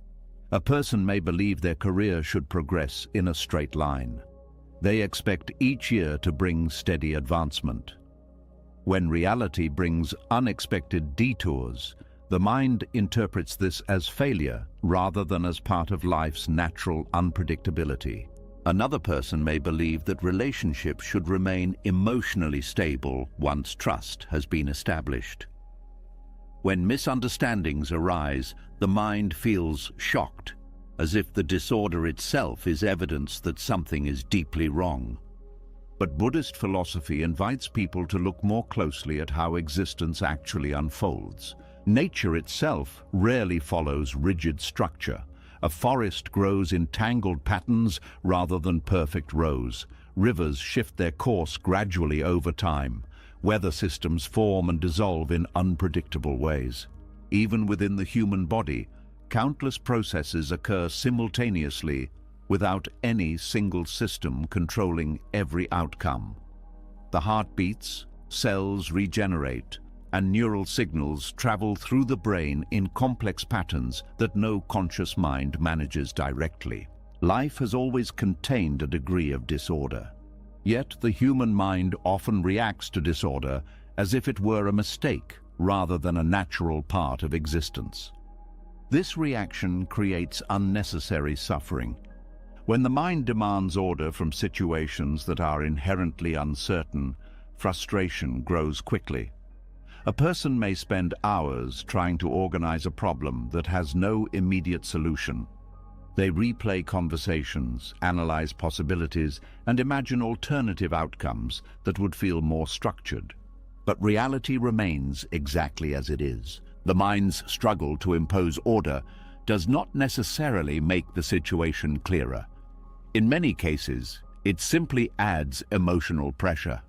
A person may believe their career should progress in a straight line. They expect each year to bring steady advancement. When reality brings unexpected detours, the mind interprets this as failure rather than as part of life's natural unpredictability. Another person may believe that relationships should remain emotionally stable once trust has been established. When misunderstandings arise, the mind feels shocked, as if the disorder itself is evidence that something is deeply wrong. But Buddhist philosophy invites people to look more closely at how existence actually unfolds. Nature itself rarely follows rigid structure. A forest grows in tangled patterns rather than perfect rows. Rivers shift their course gradually over time. Weather systems form and dissolve in unpredictable ways. Even within the human body, countless processes occur simultaneously without any single system controlling every outcome. The heart beats, cells regenerate, and neural signals travel through the brain in complex patterns that no conscious mind manages directly. Life has always contained a degree of disorder. Yet the human mind often reacts to disorder as if it were a mistake rather than a natural part of existence. This reaction creates unnecessary suffering. When the mind demands order from situations that are inherently uncertain, frustration grows quickly. A person may spend hours trying to organize a problem that has no immediate solution. They replay conversations, analyze possibilities, and imagine alternative outcomes that would feel more structured. But reality remains exactly as it is. The mind's struggle to impose order does not necessarily make the situation clearer. In many cases, it simply adds emotional pressure.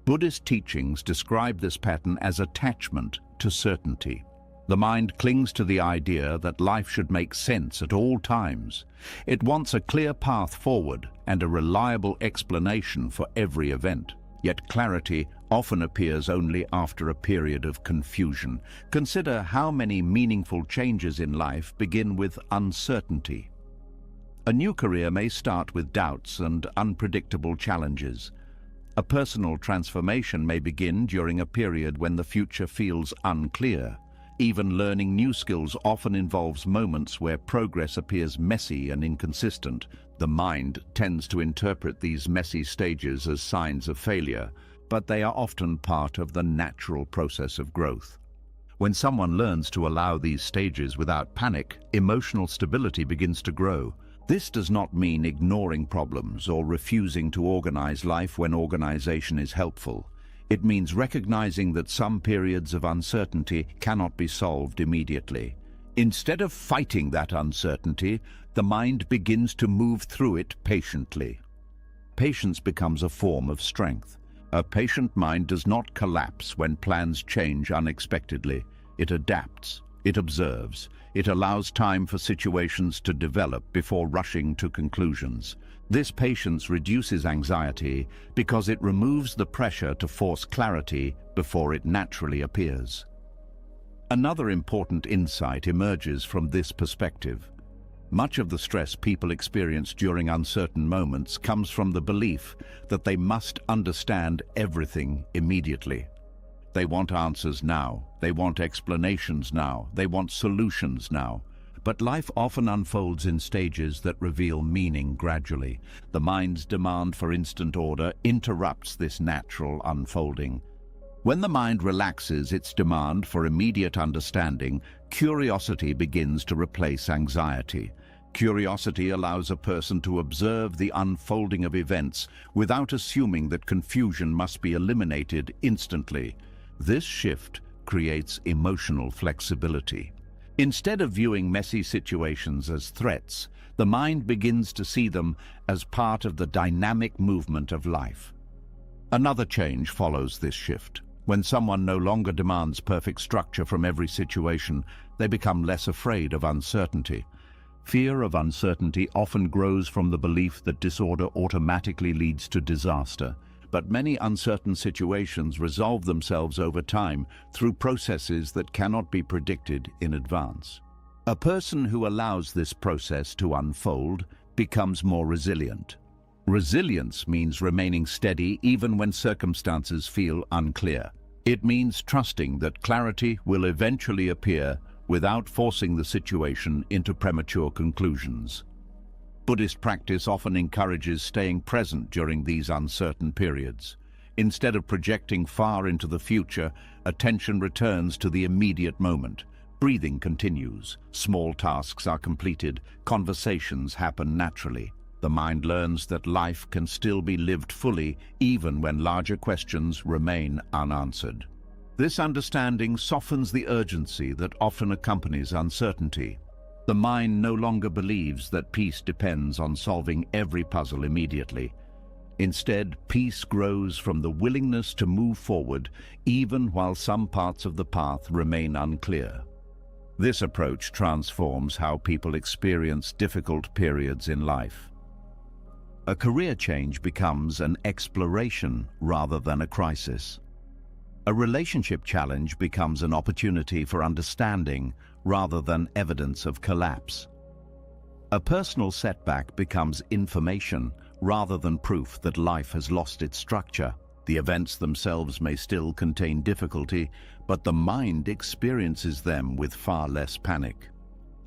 Buddhist teachings describe this pattern as attachment to certainty. The mind clings to the idea that life should make sense at all times. It wants a clear path forward and a reliable explanation for every event. Yet clarity often appears only after a period of confusion. Consider how many meaningful changes in life begin with uncertainty. A new career may start with doubts and unpredictable challenges. A personal transformation may begin during a period when the future feels unclear. Even learning new skills often involves moments where progress appears messy and inconsistent. The mind tends to interpret these messy stages as signs of failure, but they are often part of the natural process of growth. When someone learns to allow these stages without panic, emotional stability begins to grow. This does not mean ignoring problems or refusing to organize life when organization is helpful. It means recognizing that some periods of uncertainty cannot be solved immediately. Instead of fighting that uncertainty, the mind begins to move through it patiently. Patience becomes a form of strength. A patient mind does not collapse when plans change unexpectedly. It adapts, it observes, it allows time for situations to develop before rushing to conclusions. This patience reduces anxiety because it removes the pressure to force clarity before it naturally appears. Another important insight emerges from this perspective. Much of the stress people experience during uncertain moments comes from the belief that they must understand everything immediately. They want answers now, they want explanations now, they want solutions now. But life often unfolds in stages that reveal meaning gradually. The mind's demand for instant order interrupts this natural unfolding. When the mind relaxes its demand for immediate understanding, curiosity begins to replace anxiety. Curiosity allows a person to observe the unfolding of events without assuming that confusion must be eliminated instantly. This shift creates emotional flexibility. Instead of viewing messy situations as threats, the mind begins to see them as part of the dynamic movement of life. Another change follows this shift. When someone no longer demands perfect structure from every situation, they become less afraid of uncertainty. Fear of uncertainty often grows from the belief that disorder automatically leads to disaster. But many uncertain situations resolve themselves over time through processes that cannot be predicted in advance. A person who allows this process to unfold becomes more resilient. Resilience means remaining steady even when circumstances feel unclear. It means trusting that clarity will eventually appear without forcing the situation into premature conclusions. Buddhist practice often encourages staying present during these uncertain periods. Instead of projecting far into the future, attention returns to the immediate moment. Breathing continues, small tasks are completed, conversations happen naturally. The mind learns that life can still be lived fully even when larger questions remain unanswered. This understanding softens the urgency that often accompanies uncertainty. The mind no longer believes that peace depends on solving every puzzle immediately. Instead, peace grows from the willingness to move forward even while some parts of the path remain unclear. This approach transforms how people experience difficult periods in life. A career change becomes an exploration rather than a crisis. A relationship challenge becomes an opportunity for understanding rather than evidence of collapse. A personal setback becomes information rather than proof that life has lost its structure. The events themselves may still contain difficulty, but the mind experiences them with far less panic.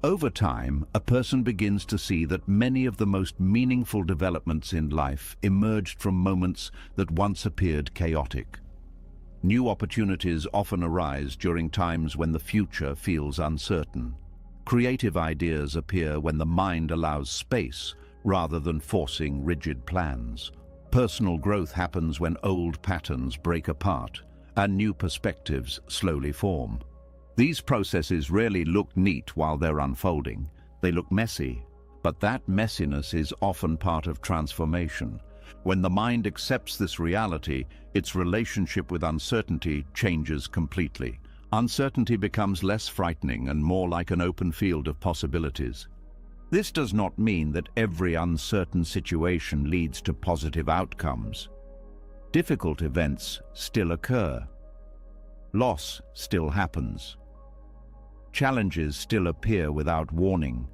Over time, a person begins to see that many of the most meaningful developments in life emerged from moments that once appeared chaotic. New opportunities often arise during times when the future feels uncertain. Creative ideas appear when the mind allows space rather than forcing rigid plans. Personal growth happens when old patterns break apart and new perspectives slowly form. These processes rarely look neat while they're unfolding. They look messy, but that messiness is often part of transformation. When the mind accepts this reality, its relationship with uncertainty changes completely. Uncertainty becomes less frightening and more like an open field of possibilities. This does not mean that every uncertain situation leads to positive outcomes. Difficult events still occur. Loss still happens. Challenges still appear without warning.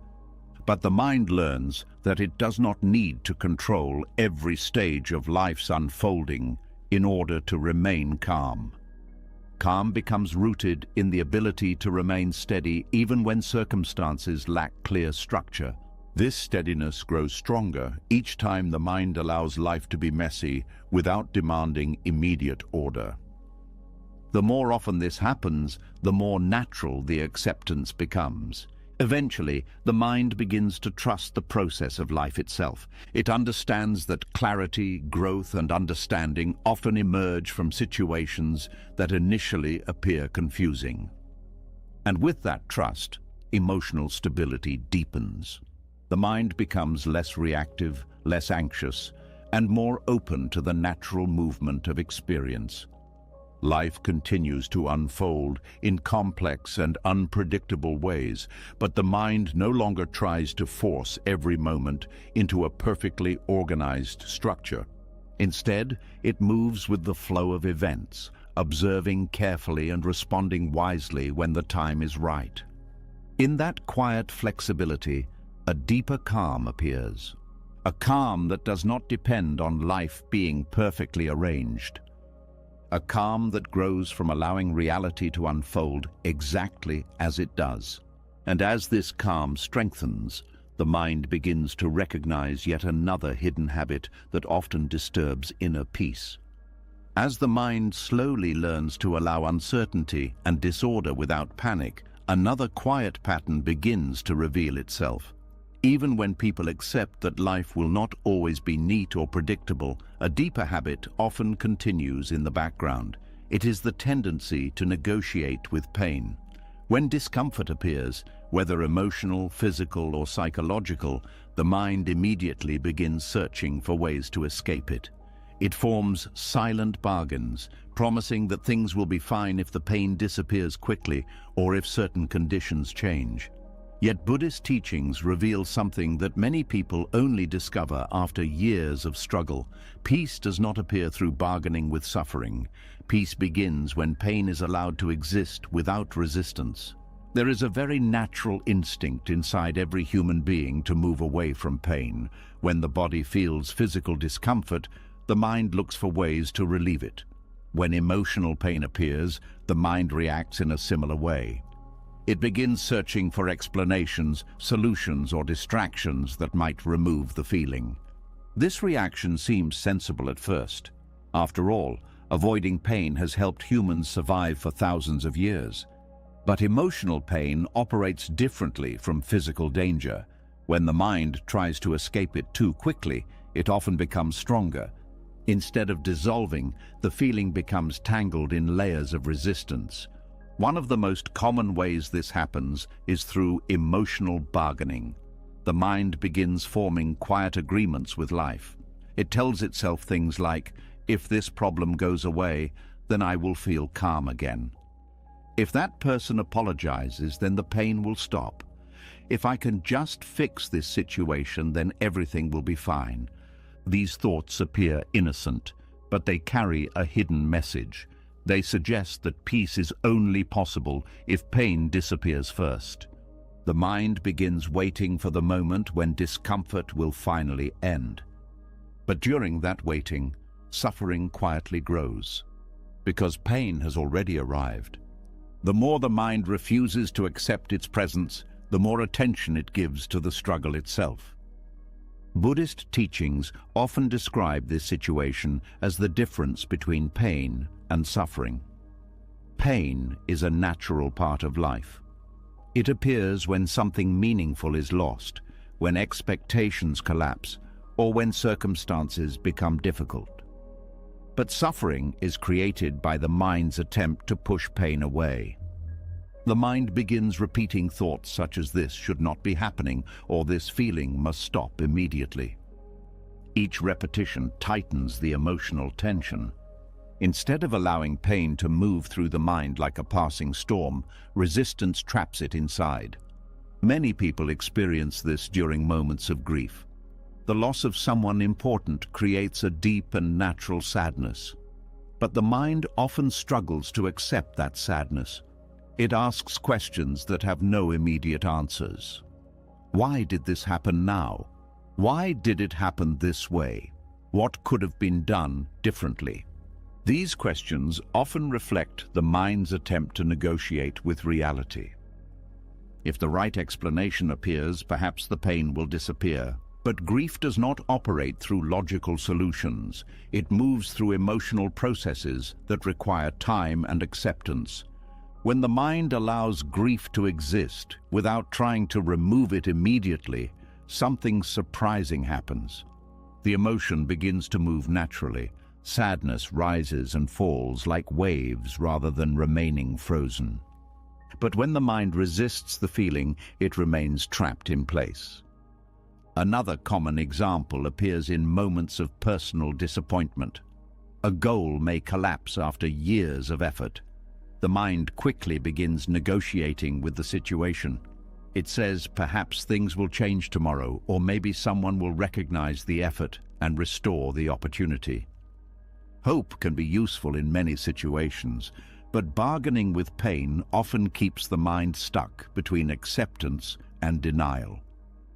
But the mind learns that it does not need to control every stage of life's unfolding in order to remain calm. Calm becomes rooted in the ability to remain steady even when circumstances lack clear structure. This steadiness grows stronger each time the mind allows life to be messy without demanding immediate order. The more often this happens, the more natural the acceptance becomes. Eventually, the mind begins to trust the process of life itself. It understands that clarity, growth, and understanding often emerge from situations that initially appear confusing. And with that trust, emotional stability deepens. The mind becomes less reactive, less anxious, and more open to the natural movement of experience. Life continues to unfold in complex and unpredictable ways, but the mind no longer tries to force every moment into a perfectly organized structure. Instead, it moves with the flow of events, observing carefully and responding wisely when the time is right. In that quiet flexibility, a deeper calm appears. A calm that does not depend on life being perfectly arranged. A calm that grows from allowing reality to unfold exactly as it does. And as this calm strengthens, the mind begins to recognize yet another hidden habit that often disturbs inner peace. As the mind slowly learns to allow uncertainty and disorder without panic, another quiet pattern begins to reveal itself. Even when people accept that life will not always be neat or predictable, a deeper habit often continues in the background. It is the tendency to negotiate with pain. When discomfort appears, whether emotional, physical, or psychological, the mind immediately begins searching for ways to escape it. It forms silent bargains, promising that things will be fine if the pain disappears quickly or if certain conditions change. Yet Buddhist teachings reveal something that many people only discover after years of struggle. Peace does not appear through bargaining with suffering. Peace begins when pain is allowed to exist without resistance. There is a very natural instinct inside every human being to move away from pain. When the body feels physical discomfort, the mind looks for ways to relieve it. When emotional pain appears, the mind reacts in a similar way. It begins searching for explanations, solutions, or distractions that might remove the feeling. This reaction seems sensible at first. After all, avoiding pain has helped humans survive for thousands of years. But emotional pain operates differently from physical danger. When the mind tries to escape it too quickly, it often becomes stronger. Instead of dissolving, the feeling becomes tangled in layers of resistance. One of the most common ways this happens is through emotional bargaining. The mind begins forming quiet agreements with life. It tells itself things like, if this problem goes away, then I will feel calm again. If that person apologizes, then the pain will stop. If I can just fix this situation, then everything will be fine. These thoughts appear innocent, but they carry a hidden message. They suggest that peace is only possible if pain disappears first. The mind begins waiting for the moment when discomfort will finally end. But during that waiting, suffering quietly grows, because pain has already arrived. The more the mind refuses to accept its presence, the more attention it gives to the struggle itself. Buddhist teachings often describe this situation as the difference between pain and suffering. Pain is a natural part of life. It appears when something meaningful is lost, when expectations collapse, or when circumstances become difficult. But suffering is created by the mind's attempt to push pain away. The mind begins repeating thoughts such as this should not be happening, or this feeling must stop immediately. Each repetition tightens the emotional tension. Instead of allowing pain to move through the mind like a passing storm, resistance traps it inside. Many people experience this during moments of grief. The loss of someone important creates a deep and natural sadness. But the mind often struggles to accept that sadness. It asks questions that have no immediate answers. Why did this happen now? Why did it happen this way? What could have been done differently? These questions often reflect the mind's attempt to negotiate with reality. If the right explanation appears, perhaps the pain will disappear. But grief does not operate through logical solutions. It moves through emotional processes that require time and acceptance. When the mind allows grief to exist without trying to remove it immediately, something surprising happens. The emotion begins to move naturally. Sadness rises and falls like waves rather than remaining frozen. But when the mind resists the feeling, it remains trapped in place. Another common example appears in moments of personal disappointment. A goal may collapse after years of effort. The mind quickly begins negotiating with the situation. It says perhaps things will change tomorrow, or maybe someone will recognize the effort and restore the opportunity. Hope can be useful in many situations, but bargaining with pain often keeps the mind stuck between acceptance and denial.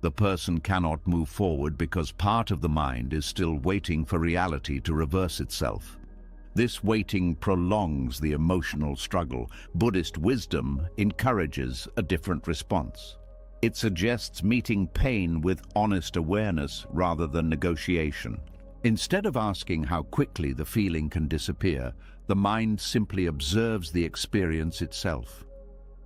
The person cannot move forward because part of the mind is still waiting for reality to reverse itself. This waiting prolongs the emotional struggle. Buddhist wisdom encourages a different response. It suggests meeting pain with honest awareness rather than negotiation. Instead of asking how quickly the feeling can disappear, the mind simply observes the experience itself.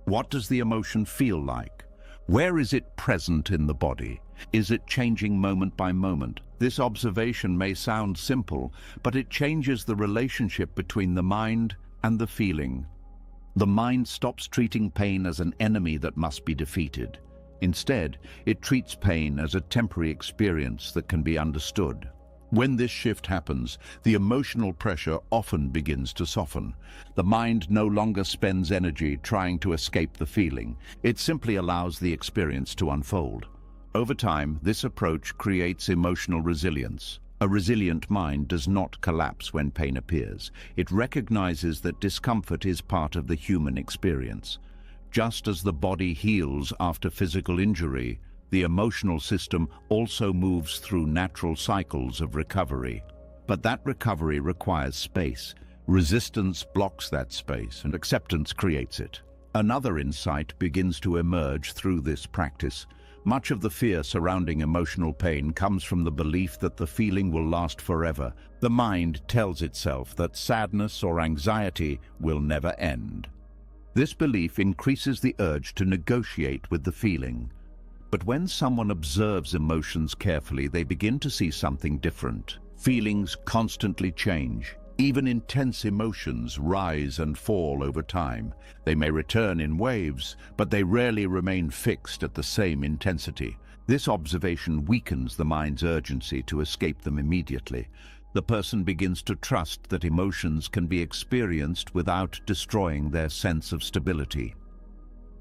What does the emotion feel like? Where is it present in the body? Is it changing moment by moment? This observation may sound simple, but it changes the relationship between the mind and the feeling. The mind stops treating pain as an enemy that must be defeated. Instead, it treats pain as a temporary experience that can be understood. When this shift happens, the emotional pressure often begins to soften. The mind no longer spends energy trying to escape the feeling. It simply allows the experience to unfold. Over time, this approach creates emotional resilience. A resilient mind does not collapse when pain appears. It recognizes that discomfort is part of the human experience. Just as the body heals after physical injury, the emotional system also moves through natural cycles of recovery. But that recovery requires space. Resistance blocks that space, and acceptance creates it. Another insight begins to emerge through this practice. Much of the fear surrounding emotional pain comes from the belief that the feeling will last forever. The mind tells itself that sadness or anxiety will never end. This belief increases the urge to negotiate with the feeling. But when someone observes emotions carefully, they begin to see something different. Feelings constantly change. Even intense emotions rise and fall over time. They may return in waves, but they rarely remain fixed at the same intensity. This observation weakens the mind's urgency to escape them immediately. The person begins to trust that emotions can be experienced without destroying their sense of stability.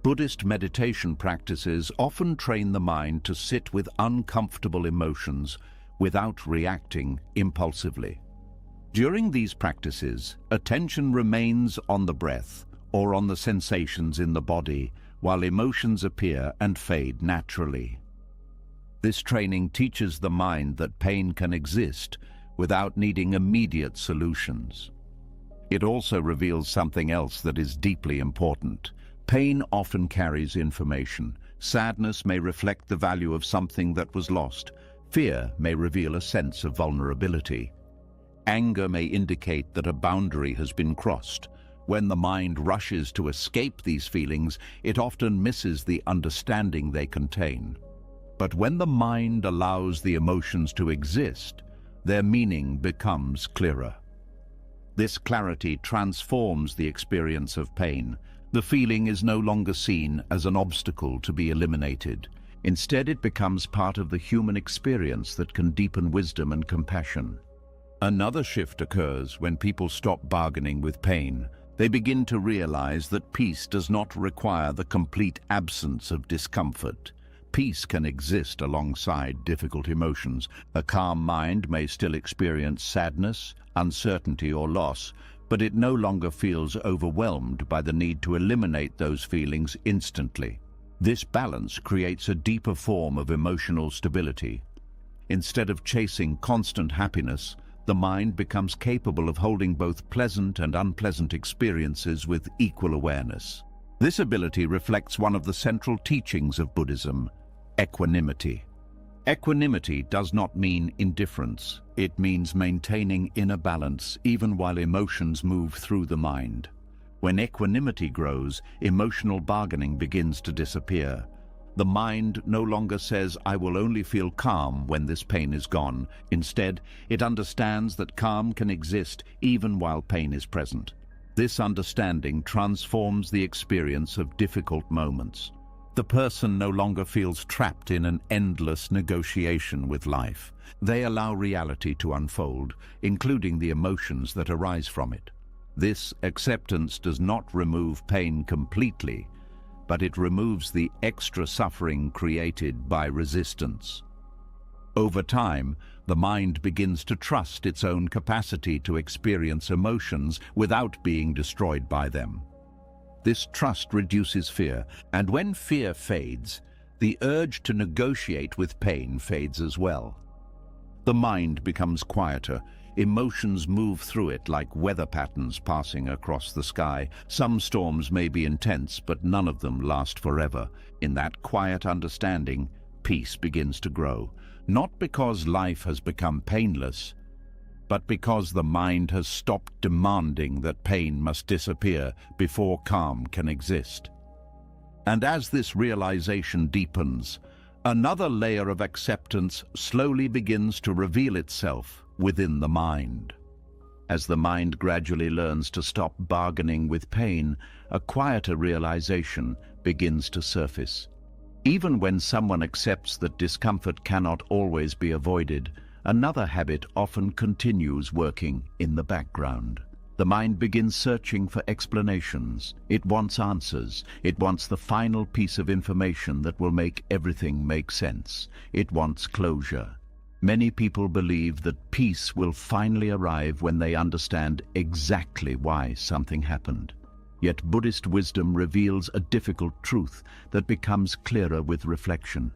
Buddhist meditation practices often train the mind to sit with uncomfortable emotions without reacting impulsively. During these practices, attention remains on the breath or on the sensations in the body, while emotions appear and fade naturally. This training teaches the mind that pain can exist without needing immediate solutions. It also reveals something else that is deeply important. Pain often carries information. Sadness may reflect the value of something that was lost. Fear may reveal a sense of vulnerability. Anger may indicate that a boundary has been crossed. When the mind rushes to escape these feelings, it often misses the understanding they contain. But when the mind allows the emotions to exist, their meaning becomes clearer. This clarity transforms the experience of pain. The feeling is no longer seen as an obstacle to be eliminated. Instead, it becomes part of the human experience that can deepen wisdom and compassion. Another shift occurs when people stop bargaining with pain. They begin to realize that peace does not require the complete absence of discomfort. Peace can exist alongside difficult emotions. A calm mind may still experience sadness, uncertainty, or loss, but it no longer feels overwhelmed by the need to eliminate those feelings instantly. This balance creates a deeper form of emotional stability. Instead of chasing constant happiness, the mind becomes capable of holding both pleasant and unpleasant experiences with equal awareness. This ability reflects one of the central teachings of Buddhism: equanimity. Equanimity does not mean indifference. It means maintaining inner balance even while emotions move through the mind. When equanimity grows, emotional bargaining begins to disappear. The mind no longer says, "I will only feel calm when this pain is gone." Instead, it understands that calm can exist even while pain is present. This understanding transforms the experience of difficult moments. The person no longer feels trapped in an endless negotiation with life. They allow reality to unfold, including the emotions that arise from it. This acceptance does not remove pain completely, but it removes the extra suffering created by resistance. Over time, the mind begins to trust its own capacity to experience emotions without being destroyed by them. This trust reduces fear, and when fear fades, the urge to negotiate with pain fades as well. The mind becomes quieter. Emotions move through it like weather patterns passing across the sky. Some storms may be intense, but none of them last forever. In that quiet understanding, peace begins to grow, not because life has become painless, but because the mind has stopped demanding that pain must disappear before calm can exist. And as this realization deepens, another layer of acceptance slowly begins to reveal itself within the mind. As the mind gradually learns to stop bargaining with pain, a quieter realization begins to surface. Even when someone accepts that discomfort cannot always be avoided, another habit often continues working in the background. The mind begins searching for explanations. It wants answers. It wants the final piece of information that will make everything make sense. It wants closure. Many people believe that peace will finally arrive when they understand exactly why something happened. Yet Buddhist wisdom reveals a difficult truth that becomes clearer with reflection.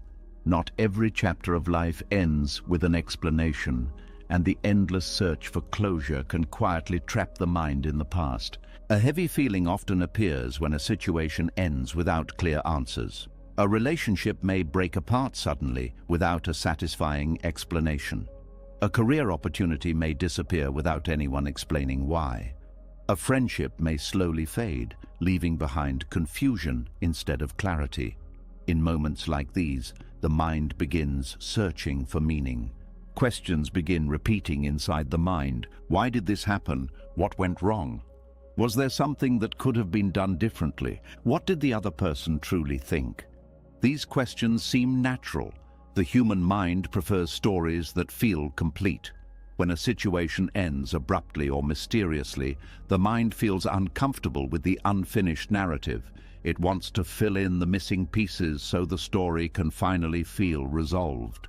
Not every chapter of life ends with an explanation, and the endless search for closure can quietly trap the mind in the past. A heavy feeling often appears when a situation ends without clear answers. A relationship may break apart suddenly without a satisfying explanation. A career opportunity may disappear without anyone explaining why. A friendship may slowly fade, leaving behind confusion instead of clarity. In moments like these, the mind begins searching for meaning. Questions begin repeating inside the mind. Why did this happen? What went wrong? Was there something that could have been done differently? What did the other person truly think? These questions seem natural. The human mind prefers stories that feel complete. When a situation ends abruptly or mysteriously, the mind feels uncomfortable with the unfinished narrative. It wants to fill in the missing pieces so the story can finally feel resolved.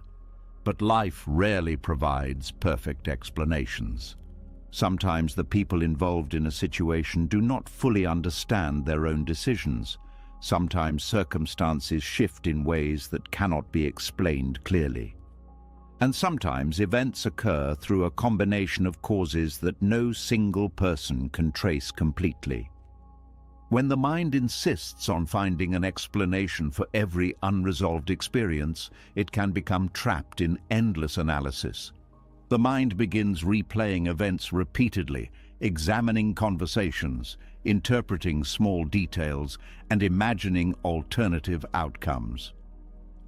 But life rarely provides perfect explanations. Sometimes the people involved in a situation do not fully understand their own decisions. Sometimes circumstances shift in ways that cannot be explained clearly. And sometimes events occur through a combination of causes that no single person can trace completely. When the mind insists on finding an explanation for every unresolved experience, it can become trapped in endless analysis. The mind begins replaying events repeatedly, examining conversations, interpreting small details, and imagining alternative outcomes.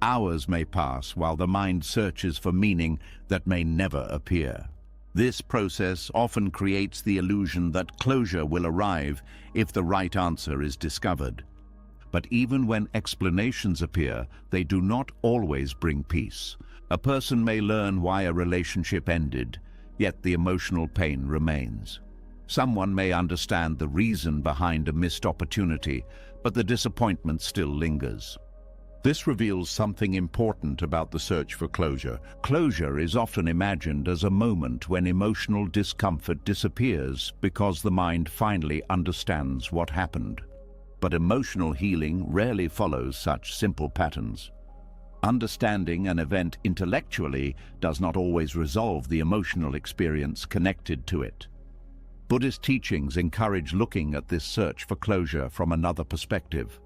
Hours may pass while the mind searches for meaning that may never appear. This process often creates the illusion that closure will arrive if the right answer is discovered. But even when explanations appear, they do not always bring peace. A person may learn why a relationship ended, yet the emotional pain remains. Someone may understand the reason behind a missed opportunity, but the disappointment still lingers. This reveals something important about the search for closure. Closure is often imagined as a moment when emotional discomfort disappears because the mind finally understands what happened. But emotional healing rarely follows such simple patterns. Understanding an event intellectually does not always resolve the emotional experience connected to it. Buddhist teachings encourage looking at this search for closure from another perspective.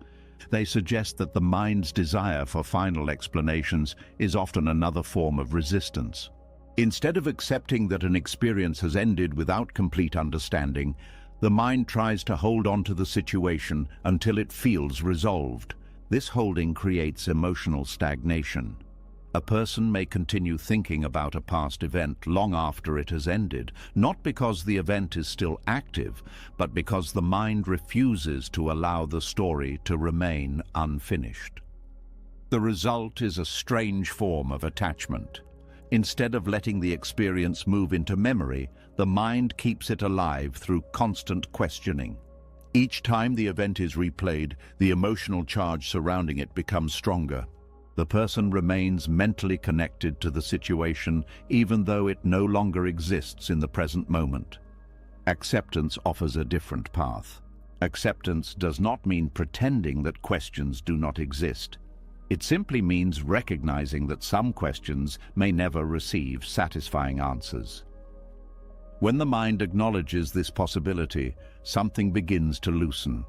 They suggest that the mind's desire for final explanations is often another form of resistance. Instead of accepting that an experience has ended without complete understanding, the mind tries to hold on to the situation until it feels resolved. This holding creates emotional stagnation. A person may continue thinking about a past event long after it has ended, not because the event is still active, but because the mind refuses to allow the story to remain unfinished. The result is a strange form of attachment. Instead of letting the experience move into memory, the mind keeps it alive through constant questioning. Each time the event is replayed, the emotional charge surrounding it becomes stronger. The person remains mentally connected to the situation even though it no longer exists in the present moment. Acceptance offers a different path. Acceptance does not mean pretending that questions do not exist. It simply means recognizing that some questions may never receive satisfying answers. When the mind acknowledges this possibility, something begins to loosen.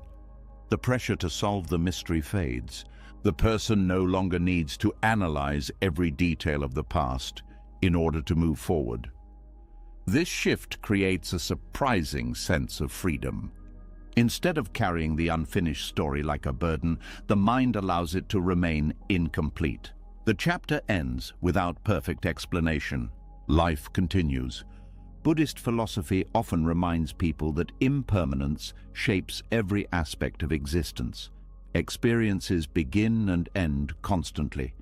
The pressure to solve the mystery fades. The person no longer needs to analyze every detail of the past in order to move forward. This shift creates a surprising sense of freedom. Instead of carrying the unfinished story like a burden, the mind allows it to remain incomplete. The chapter ends without perfect explanation. Life continues. Buddhist philosophy often reminds people that impermanence shapes every aspect of existence. Experiences begin and end constantly.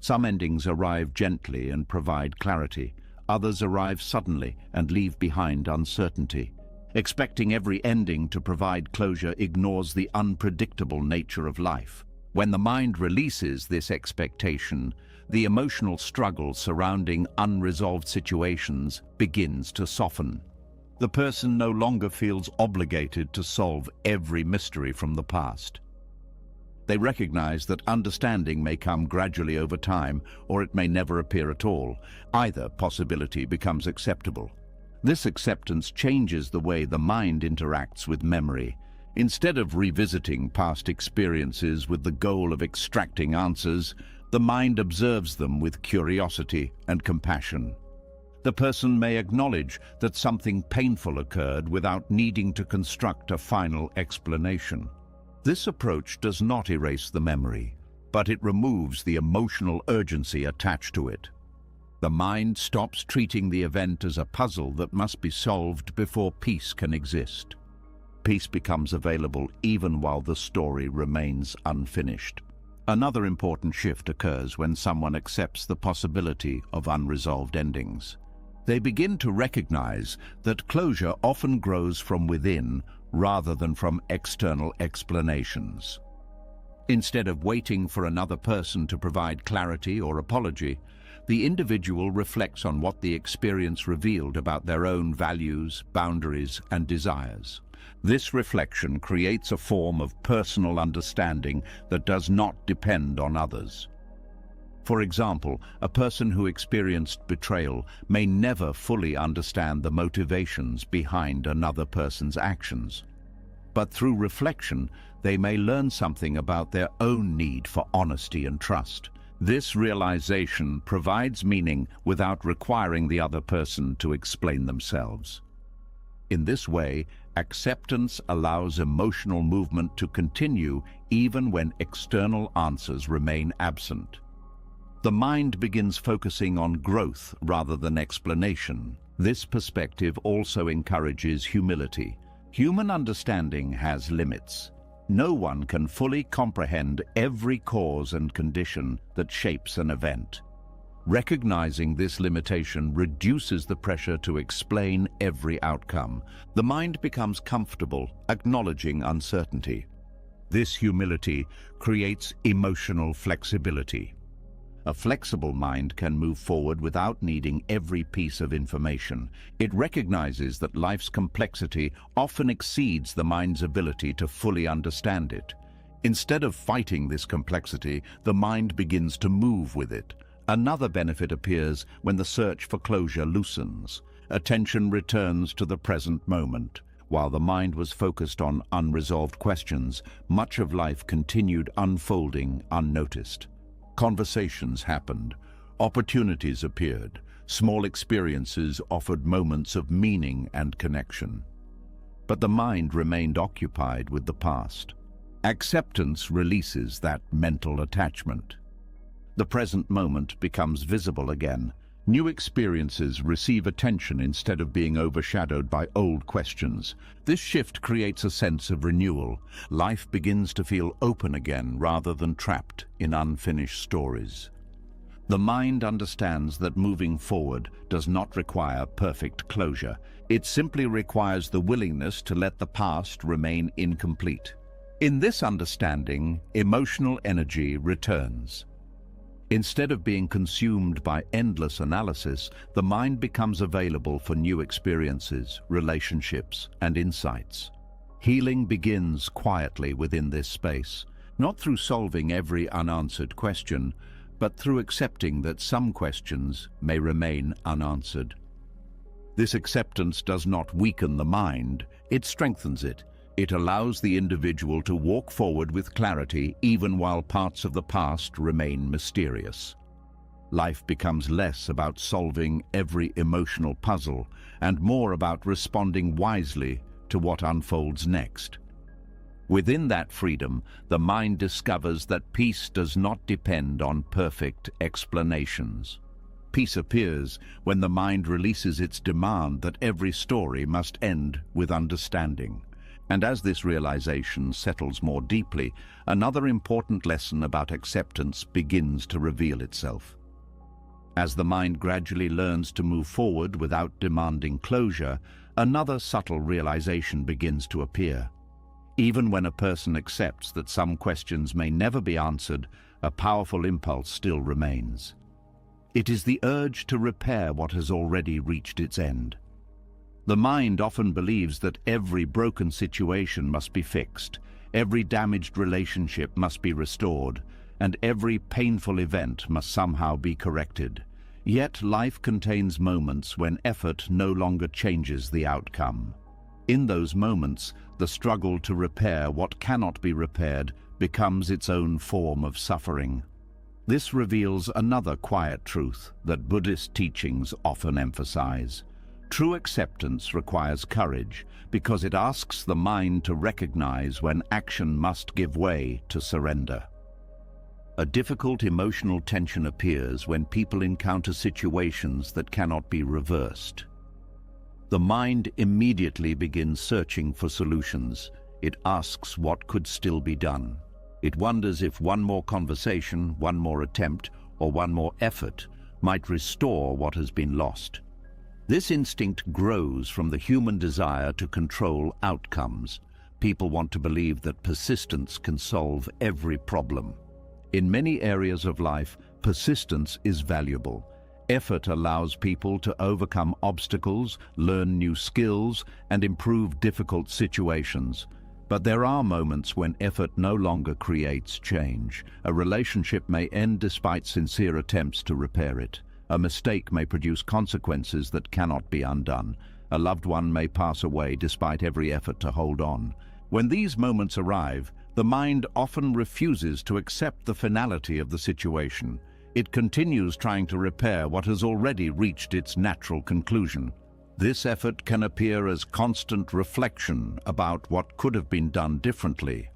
Some endings arrive gently and provide clarity. Others arrive suddenly and leave behind uncertainty. Expecting every ending to provide closure ignores the unpredictable nature of life. When the mind releases this expectation, the emotional struggle surrounding unresolved situations begins to soften. The person no longer feels obligated to solve every mystery from the past. They recognize that understanding may come gradually over time, or it may never appear at all. Either possibility becomes acceptable. This acceptance changes the way the mind interacts with memory. Instead of revisiting past experiences with the goal of extracting answers, the mind observes them with curiosity and compassion. The person may acknowledge that something painful occurred without needing to construct a final explanation. This approach does not erase the memory, but it removes the emotional urgency attached to it. The mind stops treating the event as a puzzle that must be solved before peace can exist. Peace becomes available even while the story remains unfinished. Another important shift occurs when someone accepts the possibility of unresolved endings. They begin to recognize that closure often grows from within rather than from external explanations. Instead of waiting for another person to provide clarity or apology, the individual reflects on what the experience revealed about their own values, boundaries, and desires. This reflection creates a form of personal understanding that does not depend on others. For example, a person who experienced betrayal may never fully understand the motivations behind another person's actions. But through reflection, they may learn something about their own need for honesty and trust. This realization provides meaning without requiring the other person to explain themselves. In this way, acceptance allows emotional movement to continue even when external answers remain absent. The mind begins focusing on growth rather than explanation. This perspective also encourages humility. Human understanding has limits. No one can fully comprehend every cause and condition that shapes an event. Recognizing this limitation reduces the pressure to explain every outcome. The mind becomes comfortable, acknowledging uncertainty. This humility creates emotional flexibility. A flexible mind can move forward without needing every piece of information. It recognizes that life's complexity often exceeds the mind's ability to fully understand it. Instead of fighting this complexity, the mind begins to move with it. Another benefit appears when the search for closure loosens. Attention returns to the present moment. While the mind was focused on unresolved questions, much of life continued unfolding unnoticed. Conversations happened, opportunities appeared, small experiences offered moments of meaning and connection. But the mind remained occupied with the past. Acceptance releases that mental attachment. The present moment becomes visible again. New experiences receive attention instead of being overshadowed by old questions. This shift creates a sense of renewal. Life begins to feel open again rather than trapped in unfinished stories. The mind understands that moving forward does not require perfect closure. It simply requires the willingness to let the past remain incomplete. In this understanding, emotional energy returns. Instead of being consumed by endless analysis, the mind becomes available for new experiences, relationships, and insights. Healing begins quietly within this space, not through solving every unanswered question, but through accepting that some questions may remain unanswered. This acceptance does not weaken the mind, it strengthens it. It allows the individual to walk forward with clarity even while parts of the past remain mysterious. Life becomes less about solving every emotional puzzle and more about responding wisely to what unfolds next. Within that freedom, the mind discovers that peace does not depend on perfect explanations. Peace appears when the mind releases its demand that every story must end with understanding. And as this realization settles more deeply, another important lesson about acceptance begins to reveal itself. As the mind gradually learns to move forward without demanding closure, another subtle realization begins to appear. Even when a person accepts that some questions may never be answered, a powerful impulse still remains. It is the urge to repair what has already reached its end. The mind often believes that every broken situation must be fixed, every damaged relationship must be restored, and every painful event must somehow be corrected. Yet life contains moments when effort no longer changes the outcome. In those moments, the struggle to repair what cannot be repaired becomes its own form of suffering. This reveals another quiet truth that Buddhist teachings often emphasize. True acceptance requires courage because it asks the mind to recognize when action must give way to surrender. A difficult emotional tension appears when people encounter situations that cannot be reversed. The mind immediately begins searching for solutions. It asks what could still be done. It wonders if one more conversation, one more attempt, or one more effort might restore what has been lost. This instinct grows from the human desire to control outcomes. People want to believe that persistence can solve every problem. In many areas of life, persistence is valuable. Effort allows people to overcome obstacles, learn new skills, and improve difficult situations. But there are moments when effort no longer creates change. A relationship may end despite sincere attempts to repair it. A mistake may produce consequences that cannot be undone. A loved one may pass away despite every effort to hold on. When these moments arrive, the mind often refuses to accept the finality of the situation. It continues trying to repair what has already reached its natural conclusion. This effort can appear as constant reflection about what could have been done differently.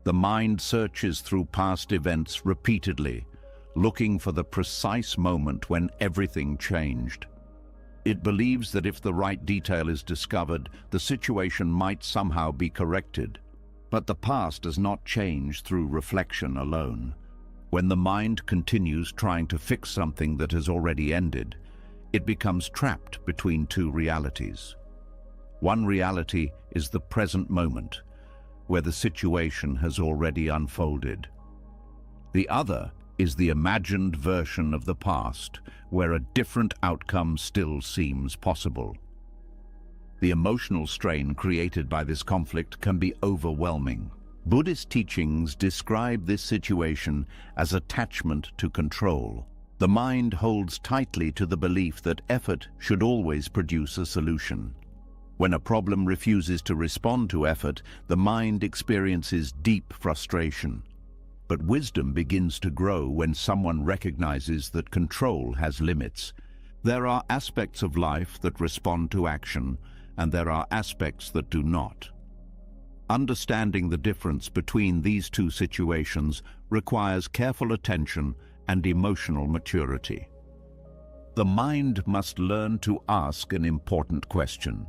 The mind searches through past events repeatedly, looking for the precise moment when everything changed. It believes that if the right detail is discovered, the situation might somehow be corrected. But the past does not change through reflection alone. When the mind continues trying to fix something that has already ended, it becomes trapped between two realities. One reality is the present moment, where the situation has already unfolded. The other is the imagined version of the past, where a different outcome still seems possible. The emotional strain created by this conflict can be overwhelming. Buddhist teachings describe this situation as attachment to control. The mind holds tightly to the belief that effort should always produce a solution. When a problem refuses to respond to effort, the mind experiences deep frustration. But wisdom begins to grow when someone recognizes that control has limits. There are aspects of life that respond to action, and there are aspects that do not. Understanding the difference between these two situations requires careful attention and emotional maturity. The mind must learn to ask an important question.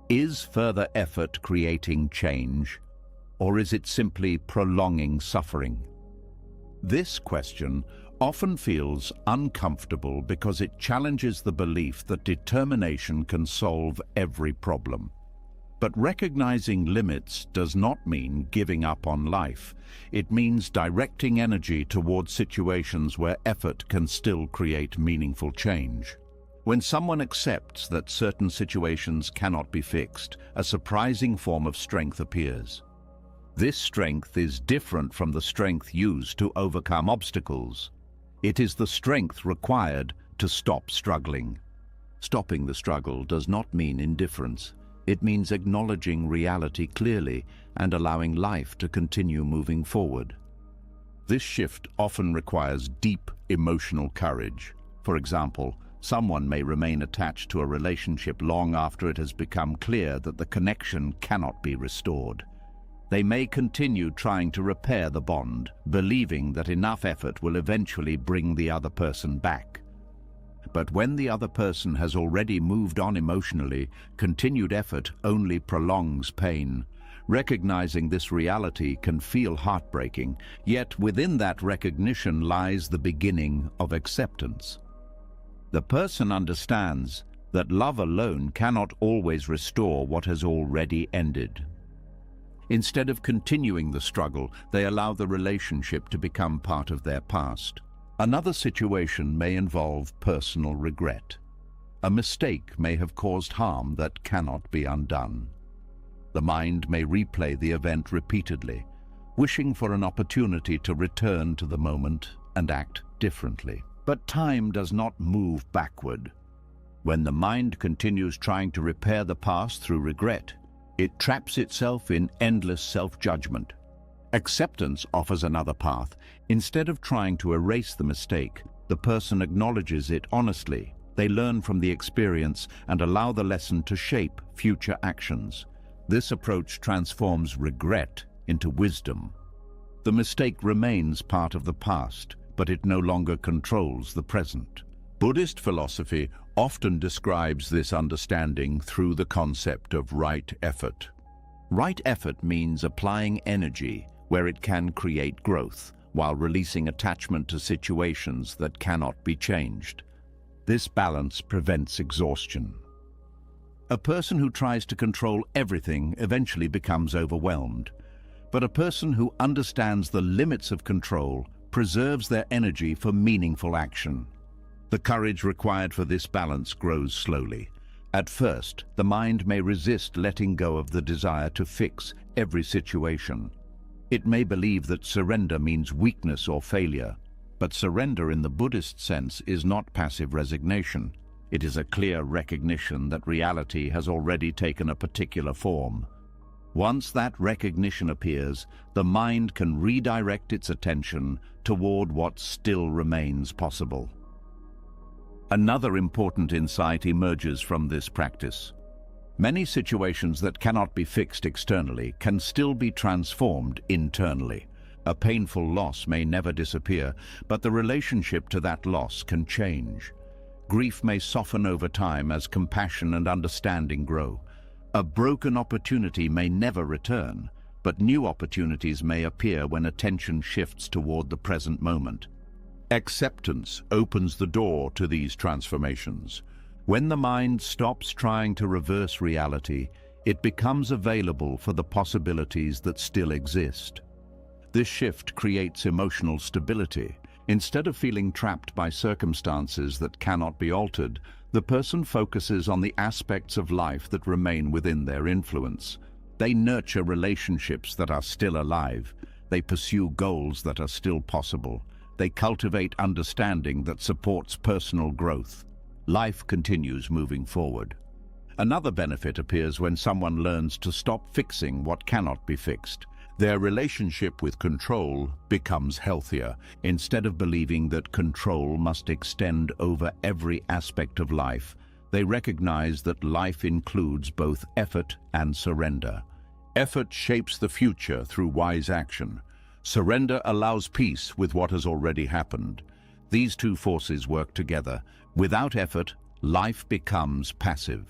Is further effort creating change, or is it simply prolonging suffering? This question often feels uncomfortable because it challenges the belief that determination can solve every problem. But recognizing limits does not mean giving up on life. It means directing energy towards situations where effort can still create meaningful change. When someone accepts that certain situations cannot be fixed, a surprising form of strength appears. This strength is different from the strength used to overcome obstacles. It is the strength required to stop struggling. Stopping the struggle does not mean indifference. It means acknowledging reality clearly and allowing life to continue moving forward. This shift often requires deep emotional courage. For example, someone may remain attached to a relationship long after it has become clear that the connection cannot be restored. They may continue trying to repair the bond, believing that enough effort will eventually bring the other person back. But when the other person has already moved on emotionally, continued effort only prolongs pain. Recognizing this reality can feel heartbreaking, yet within that recognition lies the beginning of acceptance. The person understands that love alone cannot always restore what has already ended. Instead of continuing the struggle, they allow the relationship to become part of their past. Another situation may involve personal regret. A mistake may have caused harm that cannot be undone. The mind may replay the event repeatedly, wishing for an opportunity to return to the moment and act differently. But time does not move backward. When the mind continues trying to repair the past through regret, it traps itself in endless self-judgment. Acceptance offers another path. Instead of trying to erase the mistake, the person acknowledges it honestly. They learn from the experience and allow the lesson to shape future actions. This approach transforms regret into wisdom. The mistake remains part of the past, but it no longer controls the present. Buddhist philosophy often describes this understanding through the concept of right effort. Right effort means applying energy where it can create growth, while releasing attachment to situations that cannot be changed. This balance prevents exhaustion. A person who tries to control everything eventually becomes overwhelmed, but a person who understands the limits of control preserves their energy for meaningful action. The courage required for this balance grows slowly. At first, the mind may resist letting go of the desire to fix every situation. It may believe that surrender means weakness or failure, but surrender in the Buddhist sense is not passive resignation. It is a clear recognition that reality has already taken a particular form. Once that recognition appears, the mind can redirect its attention toward what still remains possible. Another important insight emerges from this practice. Many situations that cannot be fixed externally can still be transformed internally. A painful loss may never disappear, but the relationship to that loss can change. Grief may soften over time as compassion and understanding grow. A broken opportunity may never return, but new opportunities may appear when attention shifts toward the present moment. Acceptance opens the door to these transformations. When the mind stops trying to reverse reality, it becomes available for the possibilities that still exist. This shift creates emotional stability. Instead of feeling trapped by circumstances that cannot be altered, the person focuses on the aspects of life that remain within their influence. They nurture relationships that are still alive. They pursue goals that are still possible. They cultivate understanding that supports personal growth. Life continues moving forward. Another benefit appears when someone learns to stop fixing what cannot be fixed. Their relationship with control becomes healthier. Instead of believing that control must extend over every aspect of life, they recognize that life includes both effort and surrender. Effort shapes the future through wise action. Surrender allows peace with what has already happened. These two forces work together. Without effort, life becomes passive.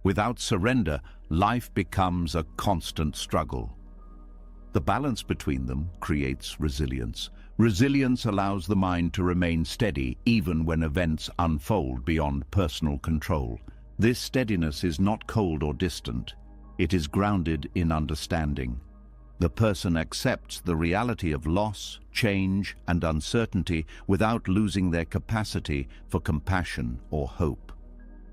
Without surrender, life becomes a constant struggle. The balance between them creates resilience. Resilience allows the mind to remain steady even when events unfold beyond personal control. This steadiness is not cold or distant. It is grounded in understanding. The person accepts the reality of loss, change, and uncertainty without losing their capacity for compassion or hope.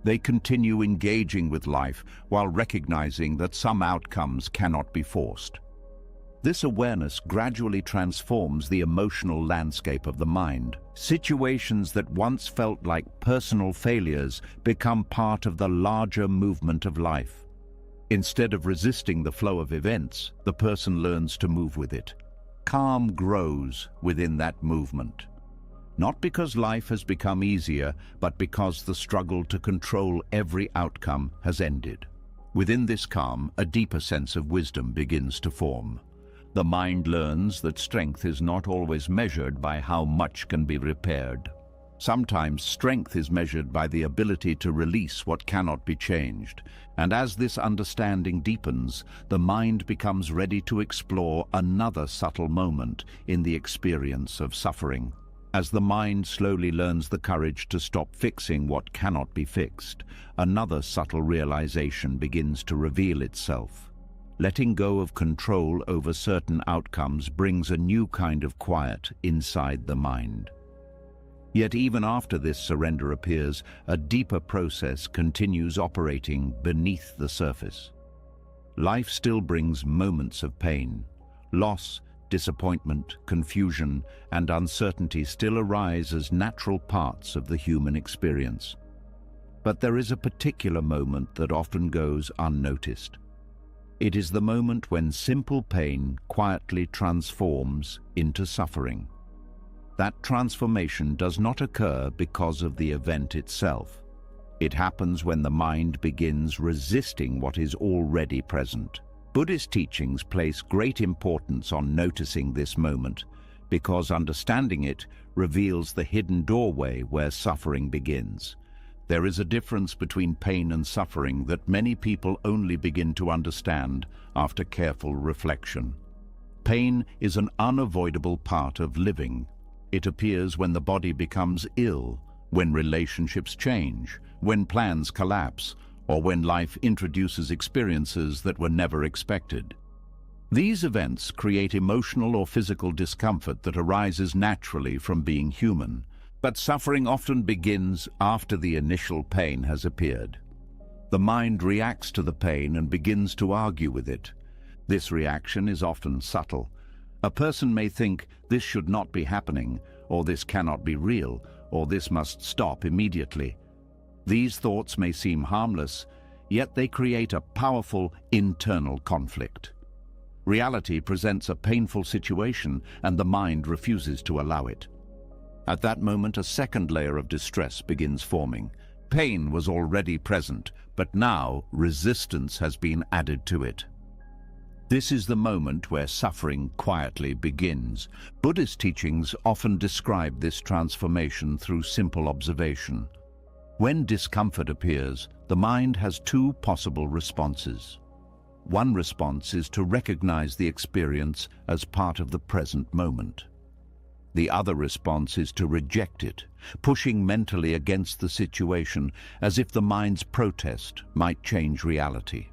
They continue engaging with life while recognizing that some outcomes cannot be forced. This awareness gradually transforms the emotional landscape of the mind. Situations that once felt like personal failures become part of the larger movement of life. Instead of resisting the flow of events, the person learns to move with it. Calm grows within that movement. Not because life has become easier, but because the struggle to control every outcome has ended. Within this calm, a deeper sense of wisdom begins to form. The mind learns that strength is not always measured by how much can be repaired. Sometimes strength is measured by the ability to release what cannot be changed. And as this understanding deepens, the mind becomes ready to explore another subtle moment in the experience of suffering. As the mind slowly learns the courage to stop fixing what cannot be fixed, another subtle realization begins to reveal itself. Letting go of control over certain outcomes brings a new kind of quiet inside the mind. Yet even after this surrender appears, a deeper process continues operating beneath the surface. Life still brings moments of pain. Loss, disappointment, confusion, and uncertainty still arise as natural parts of the human experience. But there is a particular moment that often goes unnoticed. It is the moment when simple pain quietly transforms into suffering. That transformation does not occur because of the event itself. It happens when the mind begins resisting what is already present. Buddhist teachings place great importance on noticing this moment because understanding it reveals the hidden doorway where suffering begins. There is a difference between pain and suffering that many people only begin to understand after careful reflection. Pain is an unavoidable part of living. It appears when the body becomes ill, when relationships change, when plans collapse, or when life introduces experiences that were never expected. These events create emotional or physical discomfort that arises naturally from being human. But suffering often begins after the initial pain has appeared. The mind reacts to the pain and begins to argue with it. This reaction is often subtle. A person may think, this should not be happening, or this cannot be real, or this must stop immediately. These thoughts may seem harmless, yet they create a powerful internal conflict. Reality presents a painful situation, and the mind refuses to allow it. At that moment, a second layer of distress begins forming. Pain was already present, but now resistance has been added to it. This is the moment where suffering quietly begins. Buddhist teachings often describe this transformation through simple observation. When discomfort appears, the mind has two possible responses. One response is to recognize the experience as part of the present moment. The other response is to reject it, pushing mentally against the situation as if the mind's protest might change reality.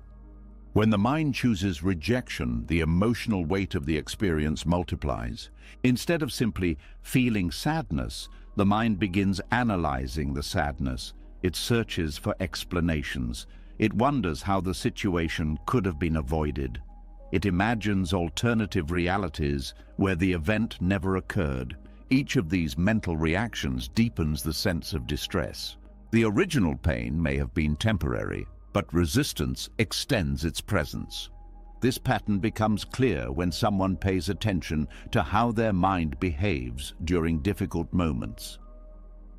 When the mind chooses rejection, the emotional weight of the experience multiplies. Instead of simply feeling sadness, the mind begins analyzing the sadness. It searches for explanations. It wonders how the situation could have been avoided. It imagines alternative realities where the event never occurred. Each of these mental reactions deepens the sense of distress. The original pain may have been temporary, but resistance extends its presence. This pattern becomes clear when someone pays attention to how their mind behaves during difficult moments.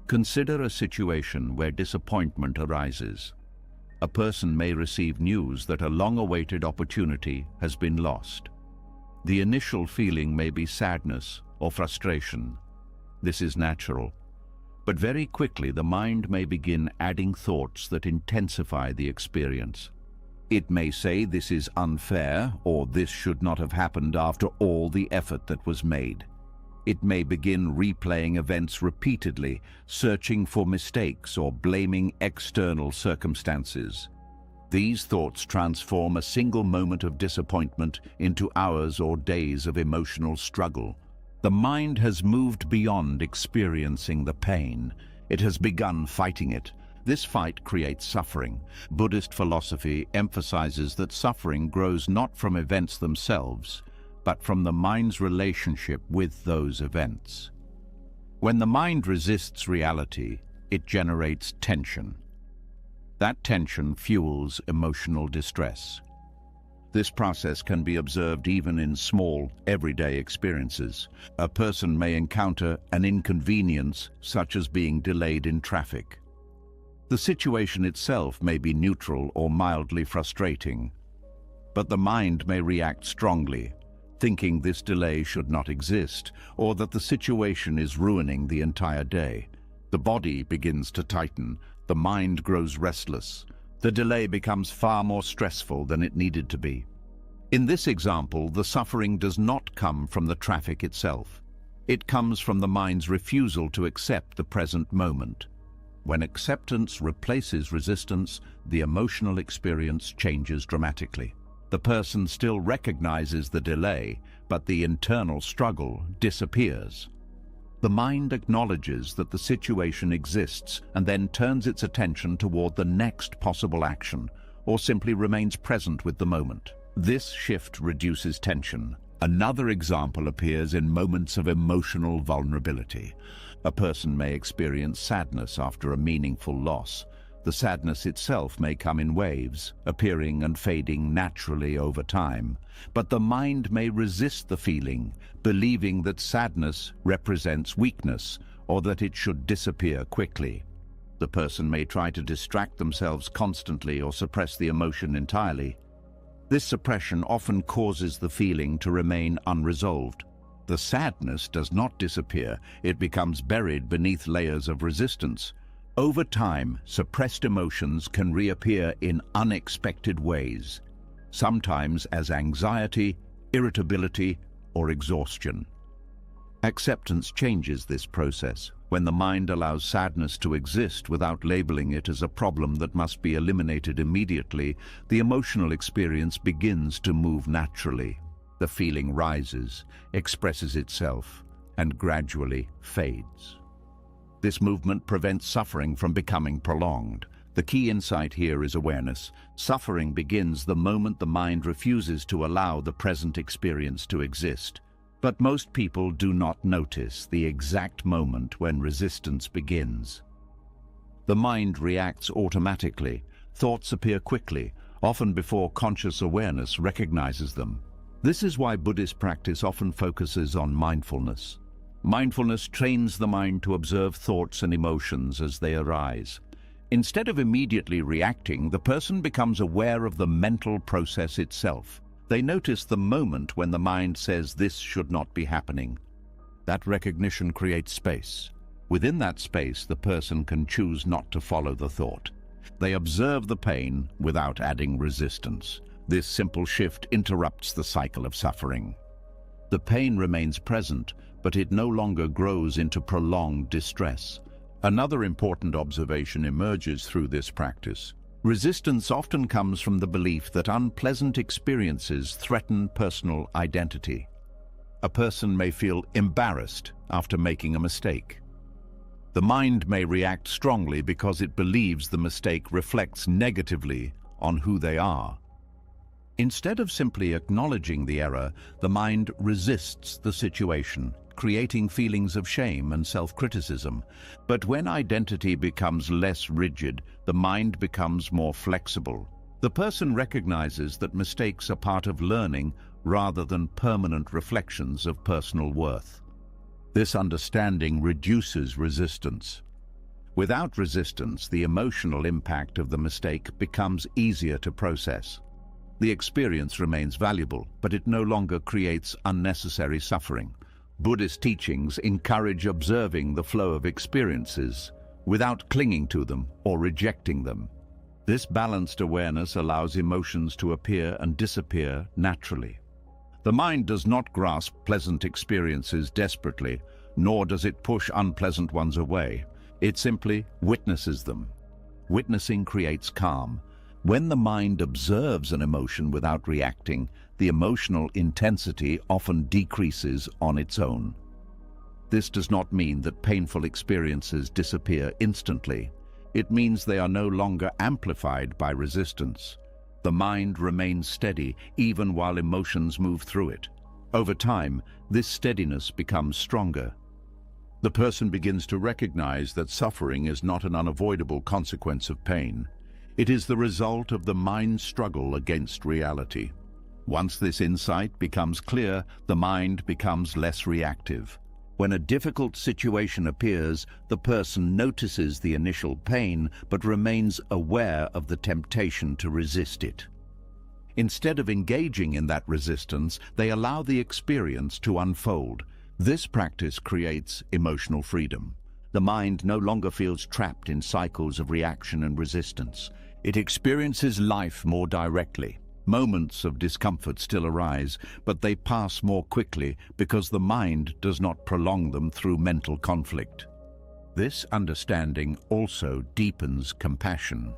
Consider a situation where disappointment arises. A person may receive news that a long-awaited opportunity has been lost. The initial feeling may be sadness or frustration. This is natural. But very quickly the mind may begin adding thoughts that intensify the experience. It may say this is unfair or this should not have happened after all the effort that was made. It may begin replaying events repeatedly, searching for mistakes or blaming external circumstances. These thoughts transform a single moment of disappointment into hours or days of emotional struggle. The mind has moved beyond experiencing the pain. It has begun fighting it. This fight creates suffering. Buddhist philosophy emphasizes that suffering grows not from events themselves, but from the mind's relationship with those events. When the mind resists reality, it generates tension. That tension fuels emotional distress. This process can be observed even in small, everyday experiences. A person may encounter an inconvenience, such as being delayed in traffic. The situation itself may be neutral or mildly frustrating, but the mind may react strongly, thinking this delay should not exist, or that the situation is ruining the entire day. The body begins to tighten, the mind grows restless. The delay becomes far more stressful than it needed to be. In this example, the suffering does not come from the traffic itself. It comes from the mind's refusal to accept the present moment. When acceptance replaces resistance, the emotional experience changes dramatically. The person still recognizes the delay, but the internal struggle disappears. The mind acknowledges that the situation exists and then turns its attention toward the next possible action, or simply remains present with the moment. This shift reduces tension. Another example appears in moments of emotional vulnerability. A person may experience sadness after a meaningful loss. The sadness itself may come in waves, appearing and fading naturally over time. But the mind may resist the feeling, believing that sadness represents weakness or that it should disappear quickly. The person may try to distract themselves constantly or suppress the emotion entirely. This suppression often causes the feeling to remain unresolved. The sadness does not disappear, it becomes buried beneath layers of resistance. Over time, suppressed emotions can reappear in unexpected ways, sometimes as anxiety, irritability, or exhaustion. Acceptance changes this process. When the mind allows sadness to exist without labeling it as a problem that must be eliminated immediately, the emotional experience begins to move naturally. The feeling rises, expresses itself, and gradually fades. This movement prevents suffering from becoming prolonged. The key insight here is awareness. Suffering begins the moment the mind refuses to allow the present experience to exist. But most people do not notice the exact moment when resistance begins. The mind reacts automatically. Thoughts appear quickly, often before conscious awareness recognizes them. This is why Buddhist practice often focuses on mindfulness. Mindfulness trains the mind to observe thoughts and emotions as they arise. Instead of immediately reacting, the person becomes aware of the mental process itself. They notice the moment when the mind says this should not be happening. That recognition creates space. Within that space, the person can choose not to follow the thought. They observe the pain without adding resistance. This simple shift interrupts the cycle of suffering. The pain remains present, but it no longer grows into prolonged distress. Another important observation emerges through this practice. Resistance often comes from the belief that unpleasant experiences threaten personal identity. A person may feel embarrassed after making a mistake. The mind may react strongly because it believes the mistake reflects negatively on who they are. Instead of simply acknowledging the error, the mind resists the situation, creating feelings of shame and self-criticism. But when identity becomes less rigid, the mind becomes more flexible. The person recognizes that mistakes are part of learning rather than permanent reflections of personal worth. This understanding reduces resistance. Without resistance, the emotional impact of the mistake becomes easier to process. The experience remains valuable, but it no longer creates unnecessary suffering. Buddhist teachings encourage observing the flow of experiences without clinging to them or rejecting them. This balanced awareness allows emotions to appear and disappear naturally. The mind does not grasp pleasant experiences desperately, nor does it push unpleasant ones away. It simply witnesses them. Witnessing creates calm. When the mind observes an emotion without reacting, the emotional intensity often decreases on its own. This does not mean that painful experiences disappear instantly. It means they are no longer amplified by resistance. The mind remains steady even while emotions move through it. Over time, this steadiness becomes stronger. The person begins to recognize that suffering is not an unavoidable consequence of pain. It is the result of the mind's struggle against reality. Once this insight becomes clear, the mind becomes less reactive. When a difficult situation appears, the person notices the initial pain but remains aware of the temptation to resist it. Instead of engaging in that resistance, they allow the experience to unfold. This practice creates emotional freedom. The mind no longer feels trapped in cycles of reaction and resistance. It experiences life more directly. Moments of discomfort still arise, but they pass more quickly because the mind does not prolong them through mental conflict. This understanding also deepens compassion.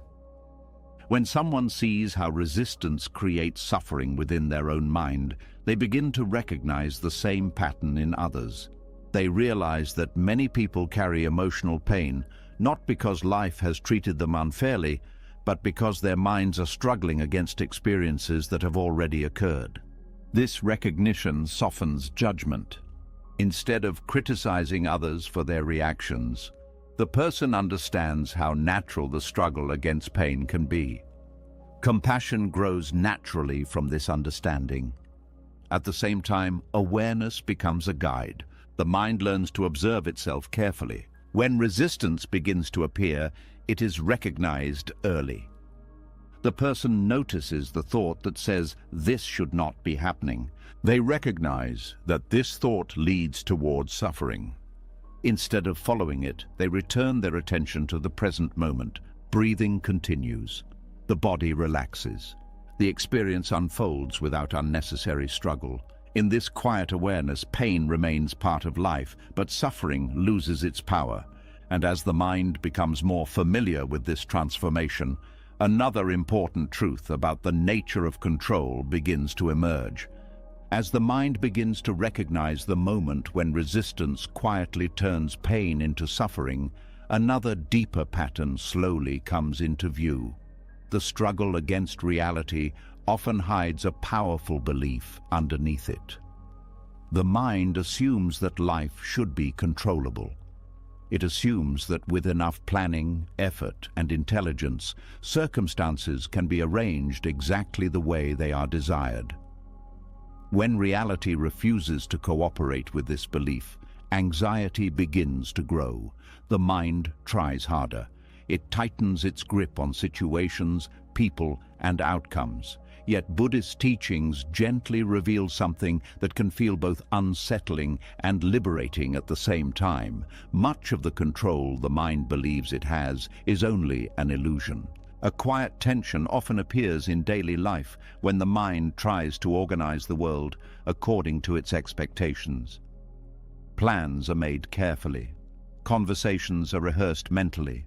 When someone sees how resistance creates suffering within their own mind, they begin to recognize the same pattern in others. They realize that many people carry emotional pain, not because life has treated them unfairly, but because their minds are struggling against experiences that have already occurred. This recognition softens judgment. Instead of criticizing others for their reactions, the person understands how natural the struggle against pain can be. Compassion grows naturally from this understanding. At the same time, awareness becomes a guide. The mind learns to observe itself carefully. When resistance begins to appear, it is recognized early. The person notices the thought that says, "This should not be happening." They recognize that this thought leads towards suffering. Instead of following it, they return their attention to the present moment. Breathing continues. The body relaxes. The experience unfolds without unnecessary struggle. In this quiet awareness, pain remains part of life, but suffering loses its power. And as the mind becomes more familiar with this transformation, another important truth about the nature of control begins to emerge. As the mind begins to recognize the moment when resistance quietly turns pain into suffering, another deeper pattern slowly comes into view. The struggle against reality often hides a powerful belief underneath it. The mind assumes that life should be controllable. It assumes that with enough planning, effort, and intelligence, circumstances can be arranged exactly the way they are desired. When reality refuses to cooperate with this belief, anxiety begins to grow. The mind tries harder. It tightens its grip on situations, people, and outcomes. Yet Buddhist teachings gently reveal something that can feel both unsettling and liberating at the same time. Much of the control the mind believes it has is only an illusion. A quiet tension often appears in daily life when the mind tries to organize the world according to its expectations. Plans are made carefully. Conversations are rehearsed mentally.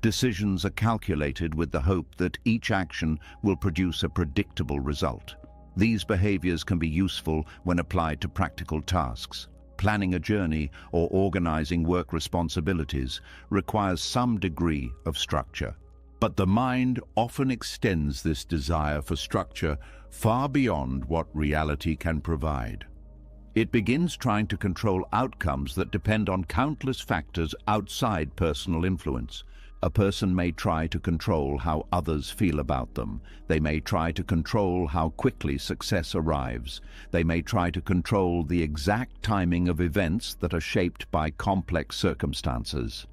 Decisions are calculated with the hope that each action will produce a predictable result. These behaviors can be useful when applied to practical tasks. Planning a journey or organizing work responsibilities requires some degree of structure. But the mind often extends this desire for structure far beyond what reality can provide. It begins trying to control outcomes that depend on countless factors outside personal influence. A person may try to control how others feel about them. They may try to control how quickly success arrives. They may try to control the exact timing of events that are shaped by complex circumstances.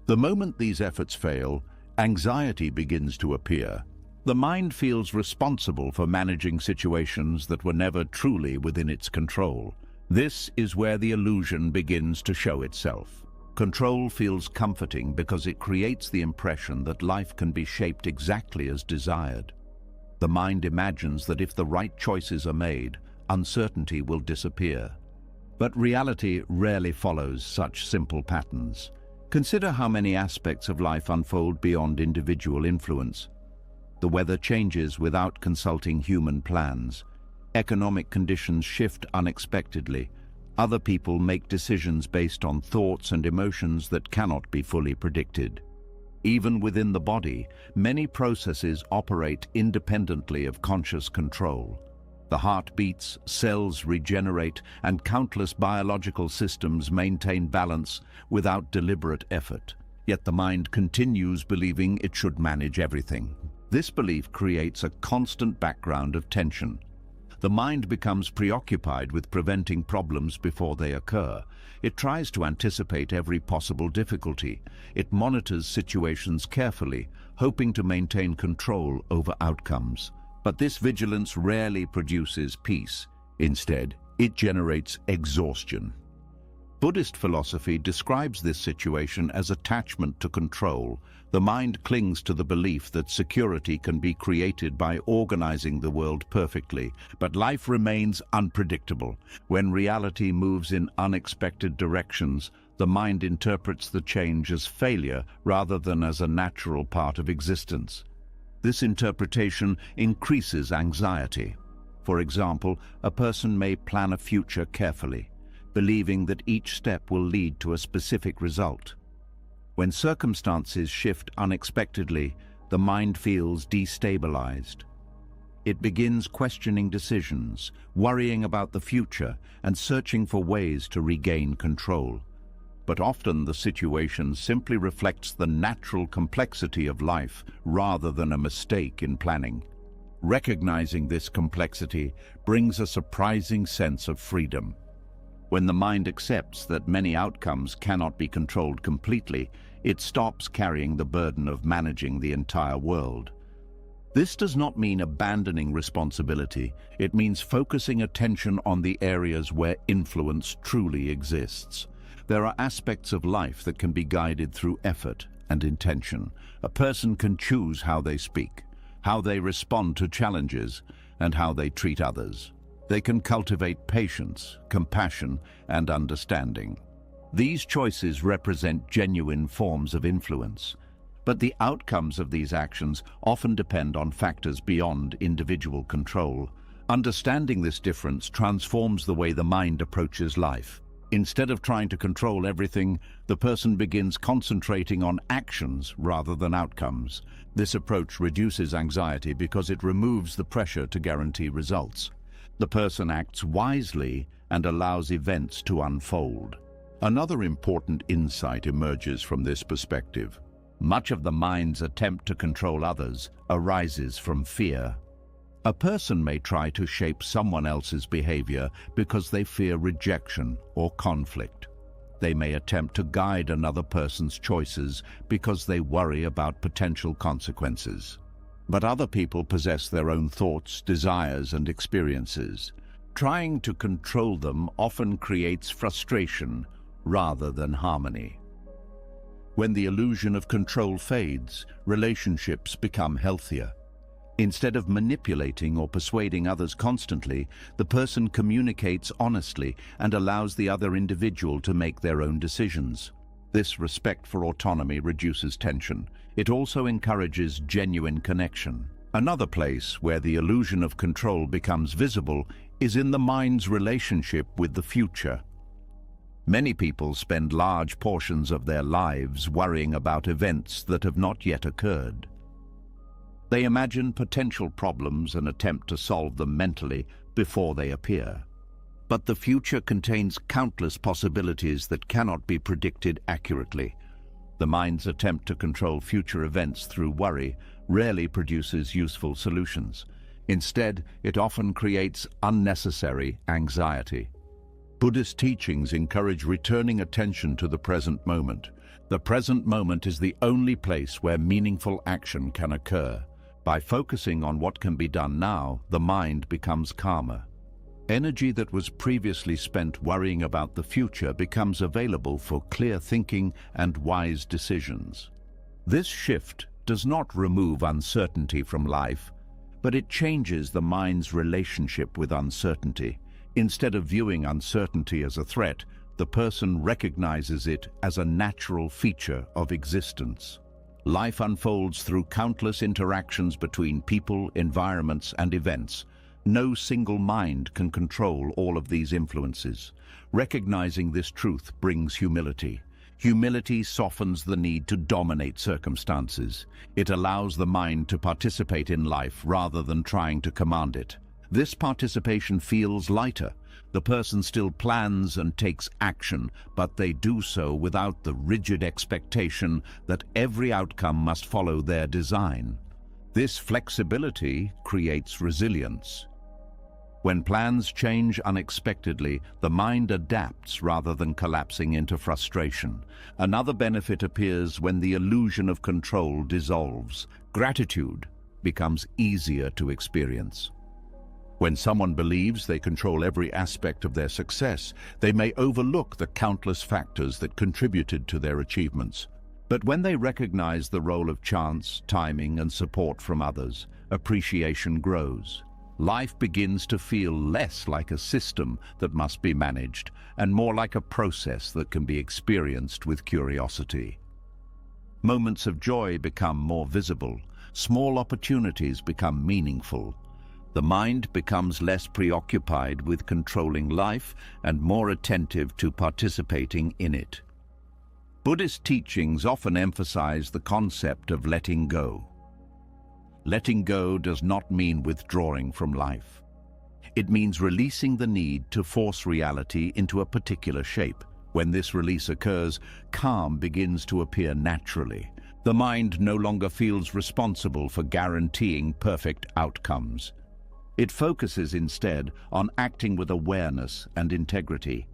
The moment these efforts fail, anxiety begins to appear. The mind feels responsible for managing situations that were never truly within its control. This is where the illusion begins to show itself. Control feels comforting because it creates the impression that life can be shaped exactly as desired. The mind imagines that if the right choices are made, uncertainty will disappear. But reality rarely follows such simple patterns. Consider how many aspects of life unfold beyond individual influence. The weather changes without consulting human plans. Economic conditions shift unexpectedly. Other people make decisions based on thoughts and emotions that cannot be fully predicted. Even within the body, many processes operate independently of conscious control. The heart beats, cells regenerate, and countless biological systems maintain balance without deliberate effort. Yet the mind continues believing it should manage everything. This belief creates a constant background of tension. The mind becomes preoccupied with preventing problems before they occur. It tries to anticipate every possible difficulty. It monitors situations carefully, hoping to maintain control over outcomes. But this vigilance rarely produces peace. Instead, it generates exhaustion. Buddhist philosophy describes this situation as attachment to control. The mind clings to the belief that security can be created by organizing the world perfectly, but life remains unpredictable. When reality moves in unexpected directions, the mind interprets the change as failure rather than as a natural part of existence. This interpretation increases anxiety. For example, a person may plan a future carefully, believing that each step will lead to a specific result. When circumstances shift unexpectedly, the mind feels destabilized. It begins questioning decisions, worrying about the future, and searching for ways to regain control. But often the situation simply reflects the natural complexity of life rather than a mistake in planning. Recognizing this complexity brings a surprising sense of freedom. When the mind accepts that many outcomes cannot be controlled completely, it stops carrying the burden of managing the entire world. This does not mean abandoning responsibility. It means focusing attention on the areas where influence truly exists. There are aspects of life that can be guided through effort and intention. A person can choose how they speak, how they respond to challenges, and how they treat others. They can cultivate patience, compassion, and understanding. These choices represent genuine forms of influence, but the outcomes of these actions often depend on factors beyond individual control. Understanding this difference transforms the way the mind approaches life. Instead of trying to control everything, the person begins concentrating on actions rather than outcomes. This approach reduces anxiety because it removes the pressure to guarantee results. The person acts wisely and allows events to unfold. Another important insight emerges from this perspective. Much of the mind's attempt to control others arises from fear. A person may try to shape someone else's behavior because they fear rejection or conflict. They may attempt to guide another person's choices because they worry about potential consequences. But other people possess their own thoughts, desires, and experiences. Trying to control them often creates frustration rather than harmony. When the illusion of control fades, relationships become healthier. Instead of manipulating or persuading others constantly, the person communicates honestly and allows the other individual to make their own decisions. This respect for autonomy reduces tension. It also encourages genuine connection. Another place where the illusion of control becomes visible is in the mind's relationship with the future. Many people spend large portions of their lives worrying about events that have not yet occurred. They imagine potential problems and attempt to solve them mentally before they appear. But the future contains countless possibilities that cannot be predicted accurately. The mind's attempt to control future events through worry rarely produces useful solutions. Instead, it often creates unnecessary anxiety. Buddhist teachings encourage returning attention to the present moment. The present moment is the only place where meaningful action can occur. By focusing on what can be done now, the mind becomes calmer. Energy that was previously spent worrying about the future becomes available for clear thinking and wise decisions. This shift does not remove uncertainty from life, but it changes the mind's relationship with uncertainty. Instead of viewing uncertainty as a threat, the person recognizes it as a natural feature of existence. Life unfolds through countless interactions between people, environments, and events. No single mind can control all of these influences. Recognizing this truth brings humility. Humility softens the need to dominate circumstances. It allows the mind to participate in life rather than trying to command it. This participation feels lighter. The person still plans and takes action, but they do so without the rigid expectation that every outcome must follow their design. This flexibility creates resilience. When plans change unexpectedly, the mind adapts rather than collapsing into frustration. Another benefit appears when the illusion of control dissolves. Gratitude becomes easier to experience. When someone believes they control every aspect of their success, they may overlook the countless factors that contributed to their achievements. But when they recognize the role of chance, timing, and support from others, appreciation grows. Life begins to feel less like a system that must be managed and more like a process that can be experienced with curiosity. Moments of joy become more visible. Small opportunities become meaningful. The mind becomes less preoccupied with controlling life and more attentive to participating in it. Buddhist teachings often emphasize the concept of letting go. Letting go does not mean withdrawing from life. It means releasing the need to force reality into a particular shape. When this release occurs, calm begins to appear naturally. The mind no longer feels responsible for guaranteeing perfect outcomes. It focuses instead on acting with awareness and integrity.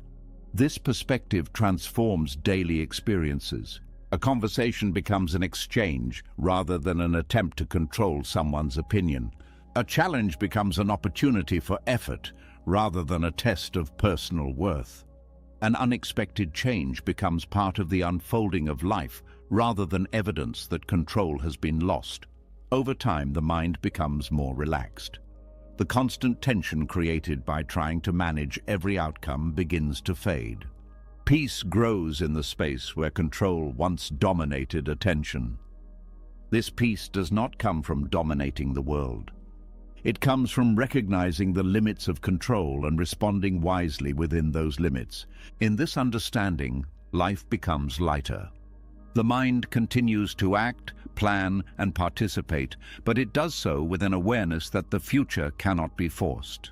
This perspective transforms daily experiences. A conversation becomes an exchange rather than an attempt to control someone's opinion. A challenge becomes an opportunity for effort rather than a test of personal worth. An unexpected change becomes part of the unfolding of life rather than evidence that control has been lost. Over time, the mind becomes more relaxed. The constant tension created by trying to manage every outcome begins to fade. Peace grows in the space where control once dominated attention. This peace does not come from dominating the world. It comes from recognizing the limits of control and responding wisely within those limits. In this understanding, life becomes lighter. The mind continues to act, plan, and participate, but it does so with an awareness that the future cannot be forced.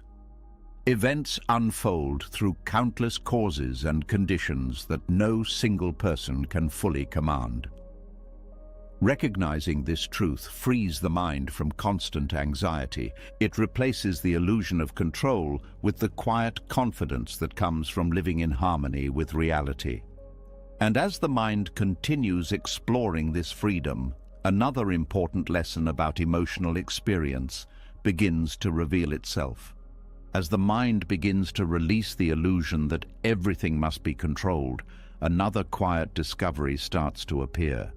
Events unfold through countless causes and conditions that no single person can fully command. Recognizing this truth frees the mind from constant anxiety. It replaces the illusion of control with the quiet confidence that comes from living in harmony with reality. And as the mind continues exploring this freedom, another important lesson about emotional experience begins to reveal itself. As the mind begins to release the illusion that everything must be controlled, another quiet discovery starts to appear.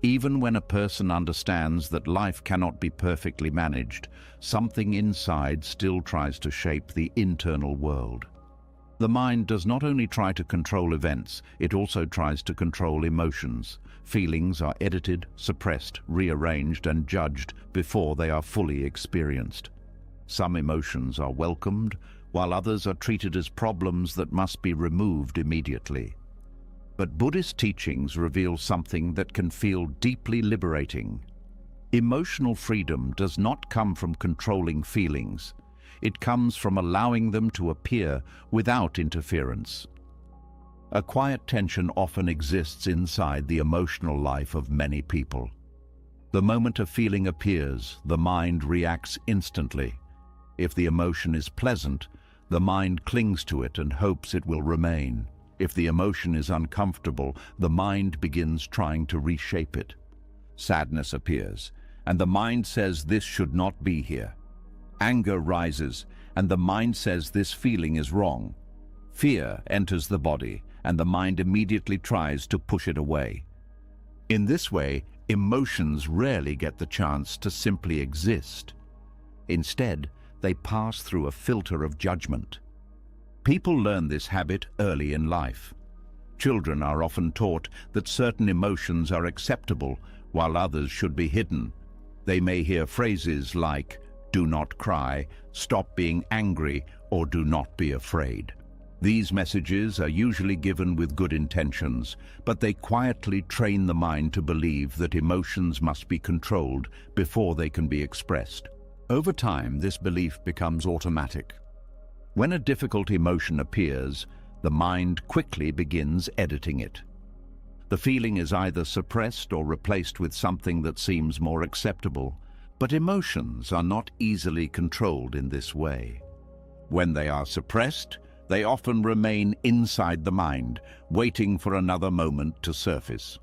Even when a person understands that life cannot be perfectly managed, something inside still tries to shape the internal world. The mind does not only try to control events, it also tries to control emotions. Feelings are edited, suppressed, rearranged, and judged before they are fully experienced. Some emotions are welcomed, while others are treated as problems that must be removed immediately. But Buddhist teachings reveal something that can feel deeply liberating. Emotional freedom does not come from controlling feelings. It comes from allowing them to appear without interference. A quiet tension often exists inside the emotional life of many people. The moment a feeling appears, the mind reacts instantly. If the emotion is pleasant, the mind clings to it and hopes it will remain. If the emotion is uncomfortable, the mind begins trying to reshape it. Sadness appears, and the mind says this should not be here. Anger rises, and the mind says this feeling is wrong. Fear enters the body, and the mind immediately tries to push it away. In this way, emotions rarely get the chance to simply exist. Instead, they pass through a filter of judgment. People learn this habit early in life. Children are often taught that certain emotions are acceptable, while others should be hidden. They may hear phrases like, "Do not cry," "Stop being angry," or "Do not be afraid." These messages are usually given with good intentions, but they quietly train the mind to believe that emotions must be controlled before they can be expressed. Over time, this belief becomes automatic. When a difficult emotion appears, the mind quickly begins editing it. The feeling is either suppressed or replaced with something that seems more acceptable, but emotions are not easily controlled in this way. When they are suppressed, they often remain inside the mind, waiting for another moment to surface.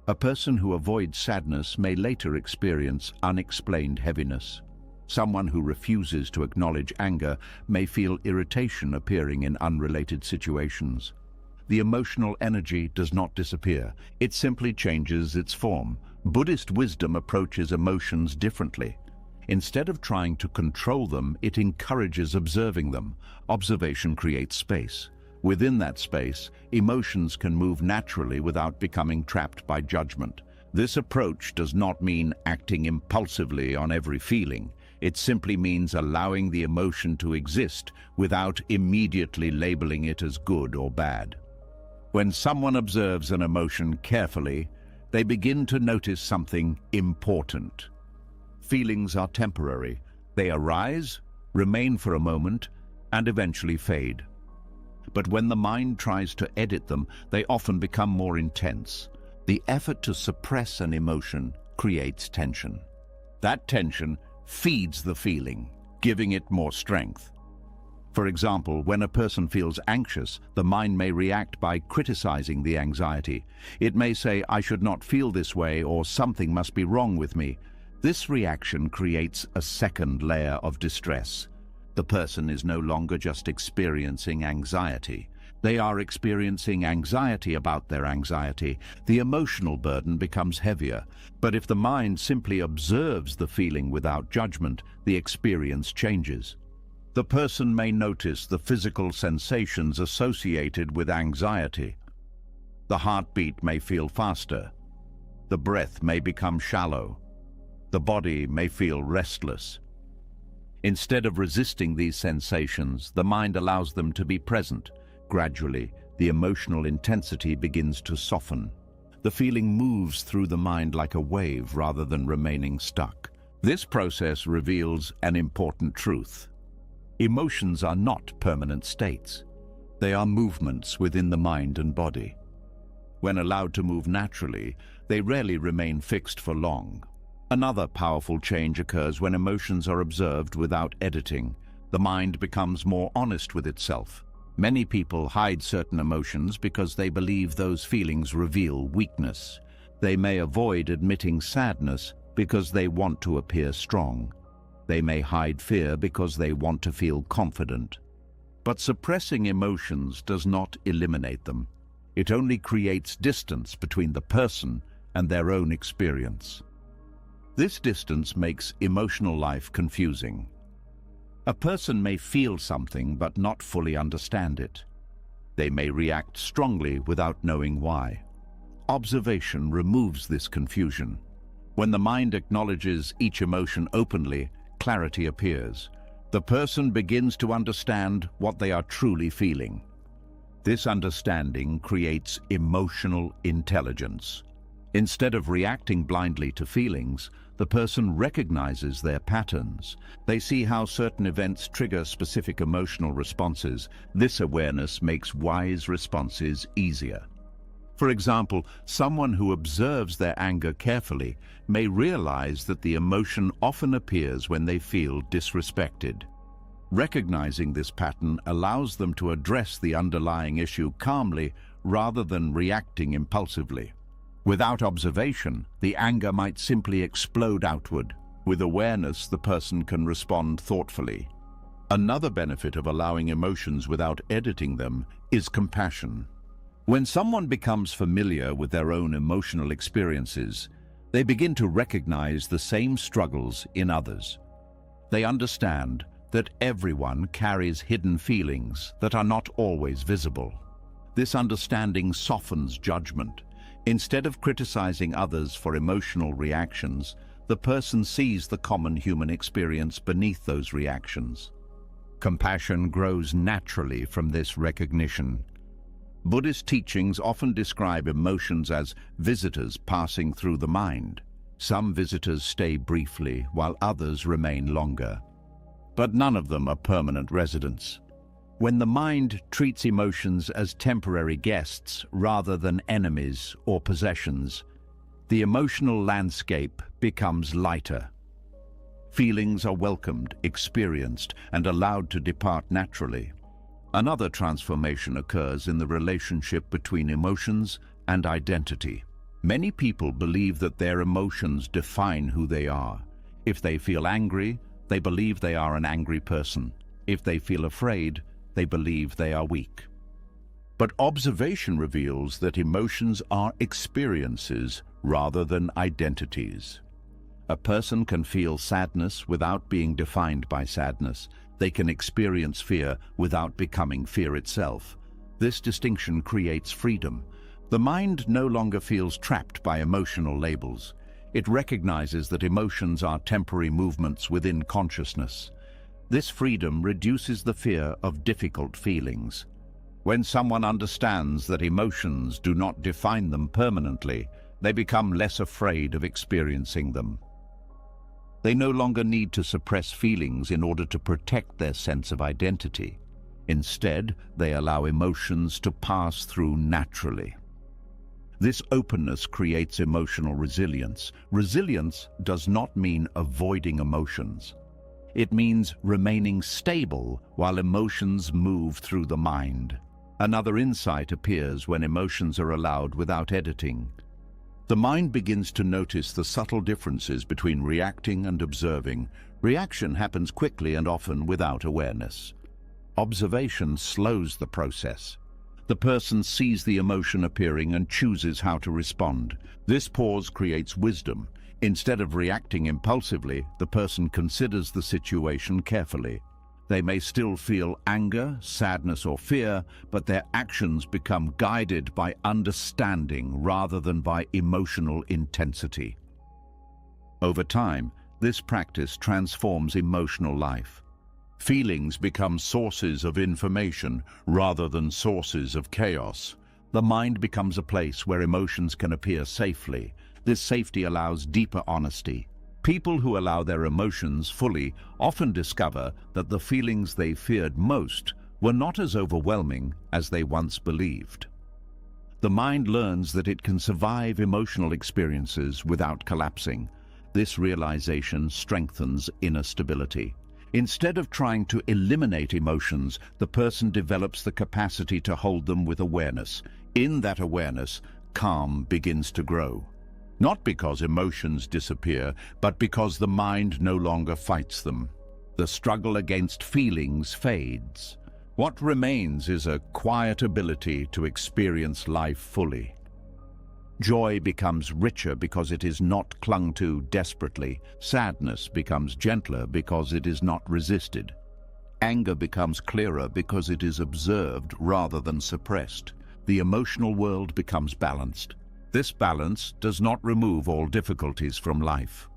A person who avoids sadness may later experience unexplained heaviness. Someone who refuses to acknowledge anger may feel irritation appearing in unrelated situations. The emotional energy does not disappear, it simply changes its form. Buddhist wisdom approaches emotions differently. Instead of trying to control them, it encourages observing them. Observation creates space. Within that space, emotions can move naturally without becoming trapped by judgment. This approach does not mean acting impulsively on every feeling. It simply means allowing the emotion to exist without immediately labeling it as good or bad. When someone observes an emotion carefully, they begin to notice something important. Feelings are temporary. They arise, remain for a moment, and eventually fade. But when the mind tries to edit them, they often become more intense. The effort to suppress an emotion creates tension. That tension feeds the feeling, giving it more strength. For example, when a person feels anxious, the mind may react by criticizing the anxiety. It may say, "I should not feel this way," or "Something must be wrong with me." This reaction creates a second layer of distress. The person is no longer just experiencing anxiety. They are experiencing anxiety about their anxiety. The emotional burden becomes heavier. But if the mind simply observes the feeling without judgment, the experience changes. The person may notice the physical sensations associated with anxiety. The heartbeat may feel faster. The breath may become shallow. The body may feel restless. Instead of resisting these sensations, the mind allows them to be present. Gradually, the emotional intensity begins to soften. The feeling moves through the mind like a wave rather than remaining stuck. This process reveals an important truth. Emotions are not permanent states. They are movements within the mind and body. When allowed to move naturally, they rarely remain fixed for long. Another powerful change occurs when emotions are observed without editing. The mind becomes more honest with itself. Many people hide certain emotions because they believe those feelings reveal weakness. They may avoid admitting sadness because they want to appear strong. They may hide fear because they want to feel confident. But suppressing emotions does not eliminate them. It only creates distance between the person and their own experience. This distance makes emotional life confusing. A person may feel something but not fully understand it. They may react strongly without knowing why. Observation removes this confusion. When the mind acknowledges each emotion openly, clarity appears. The person begins to understand what they are truly feeling. This understanding creates emotional intelligence. Instead of reacting blindly to feelings, the person recognizes their patterns. They see how certain events trigger specific emotional responses. This awareness makes wise responses easier. For example, someone who observes their anger carefully may realize that the emotion often appears when they feel disrespected. Recognizing this pattern allows them to address the underlying issue calmly rather than reacting impulsively. Without observation, the anger might simply explode outward. With awareness, the person can respond thoughtfully. Another benefit of allowing emotions without editing them is compassion. When someone becomes familiar with their own emotional experiences, they begin to recognize the same struggles in others. They understand that everyone carries hidden feelings that are not always visible. This understanding softens judgment. Instead of criticizing others for emotional reactions, the person sees the common human experience beneath those reactions. Compassion grows naturally from this recognition. Buddhist teachings often describe emotions as visitors passing through the mind. Some visitors stay briefly, while others remain longer. But none of them are permanent residents. When the mind treats emotions as temporary guests rather than enemies or possessions, the emotional landscape becomes lighter. Feelings are welcomed, experienced, and allowed to depart naturally. Another transformation occurs in the relationship between emotions and identity. Many people believe that their emotions define who they are. If they feel angry, they believe they are an angry person. If they feel afraid, they believe they are weak. But observation reveals that emotions are experiences rather than identities. A person can feel sadness without being defined by sadness. They can experience fear without becoming fear itself. This distinction creates freedom. The mind no longer feels trapped by emotional labels. It recognizes that emotions are temporary movements within consciousness. This freedom reduces the fear of difficult feelings. When someone understands that emotions do not define them permanently, they become less afraid of experiencing them. They no longer need to suppress feelings in order to protect their sense of identity. Instead, they allow emotions to pass through naturally. This openness creates emotional resilience. Resilience does not mean avoiding emotions. It means remaining stable while emotions move through the mind. Another insight appears when emotions are allowed without editing. The mind begins to notice the subtle differences between reacting and observing. Reaction happens quickly and often without awareness. Observation slows the process. The person sees the emotion appearing and chooses how to respond. This pause creates wisdom. Instead of reacting impulsively, the person considers the situation carefully. They may still feel anger, sadness, or fear, but their actions become guided by understanding rather than by emotional intensity. Over time, this practice transforms emotional life. Feelings become sources of information rather than sources of chaos. The mind becomes a place where emotions can appear safely. This safety allows deeper honesty. People who allow their emotions fully often discover that the feelings they feared most were not as overwhelming as they once believed. The mind learns that it can survive emotional experiences without collapsing. This realization strengthens inner stability. Instead of trying to eliminate emotions, the person develops the capacity to hold them with awareness. In that awareness, calm begins to grow. Not because emotions disappear, but because the mind no longer fights them. The struggle against feelings fades. What remains is a quiet ability to experience life fully. Joy becomes richer because it is not clung to desperately. Sadness becomes gentler because it is not resisted. Anger becomes clearer because it is observed rather than suppressed. The emotional world becomes balanced. This balance does not remove all difficulties from life,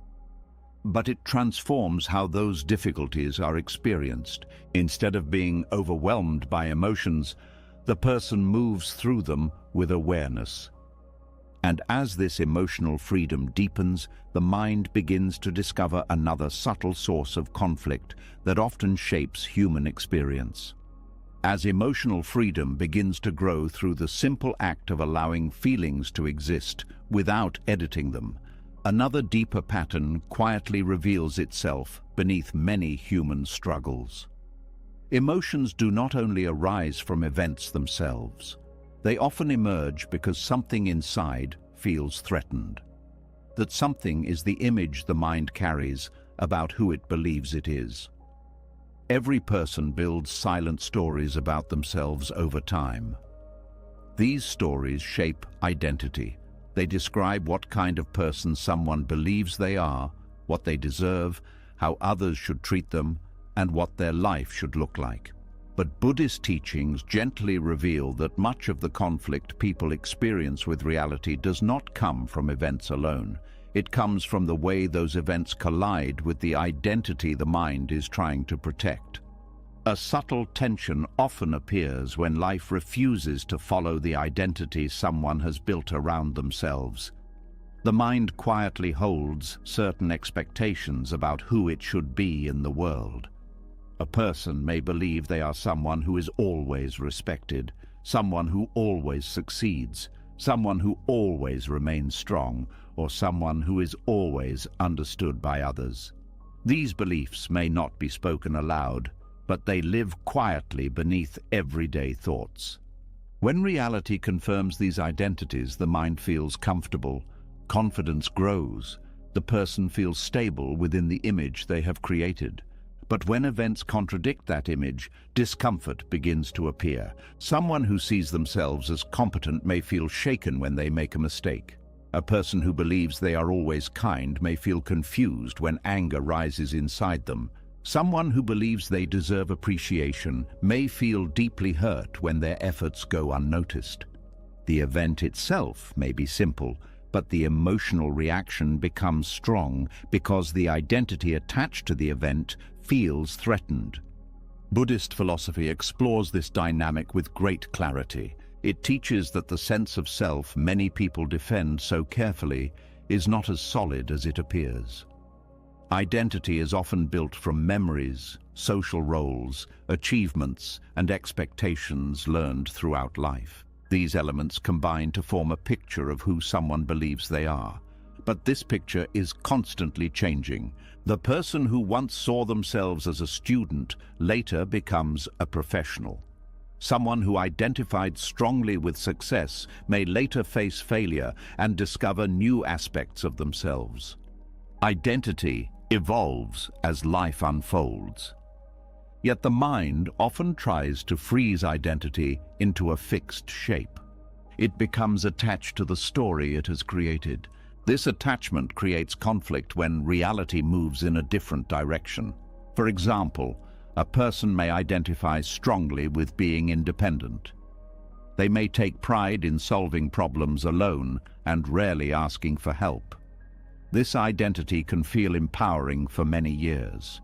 but it transforms how those difficulties are experienced. Instead of being overwhelmed by emotions, the person moves through them with awareness. And as this emotional freedom deepens, the mind begins to discover another subtle source of conflict that often shapes human experience. As emotional freedom begins to grow through the simple act of allowing feelings to exist without editing them, another deeper pattern quietly reveals itself beneath many human struggles. Emotions do not only arise from events themselves. They often emerge because something inside feels threatened. That something is the image the mind carries about who it believes it is. Every person builds silent stories about themselves over time. These stories shape identity. They describe what kind of person someone believes they are, what they deserve, how others should treat them, and what their life should look like. But Buddhist teachings gently reveal that much of the conflict people experience with reality does not come from events alone. It comes from the way those events collide with the identity the mind is trying to protect. A subtle tension often appears when life refuses to follow the identity someone has built around themselves. The mind quietly holds certain expectations about who it should be in the world. A person may believe they are someone who is always respected, someone who always succeeds, someone who always remains strong, or someone who is always understood by others. These beliefs may not be spoken aloud, but they live quietly beneath everyday thoughts. When reality confirms these identities, the mind feels comfortable, confidence grows, the person feels stable within the image they have created. But when events contradict that image, discomfort begins to appear. Someone who sees themselves as competent may feel shaken when they make a mistake. A person who believes they are always kind may feel confused when anger rises inside them. Someone who believes they deserve appreciation may feel deeply hurt when their efforts go unnoticed. The event itself may be simple, but the emotional reaction becomes strong because the identity attached to the event feels threatened. Buddhist philosophy explores this dynamic with great clarity. It teaches that the sense of self many people defend so carefully is not as solid as it appears. Identity is often built from memories, social roles, achievements, and expectations learned throughout life. These elements combine to form a picture of who someone believes they are. But this picture is constantly changing. The person who once saw themselves as a student later becomes a professional. Someone who identified strongly with success may later face failure and discover new aspects of themselves. Identity evolves as life unfolds. Yet the mind often tries to freeze identity into a fixed shape. It becomes attached to the story it has created. This attachment creates conflict when reality moves in a different direction. For example, a person may identify strongly with being independent. They may take pride in solving problems alone and rarely asking for help. This identity can feel empowering for many years,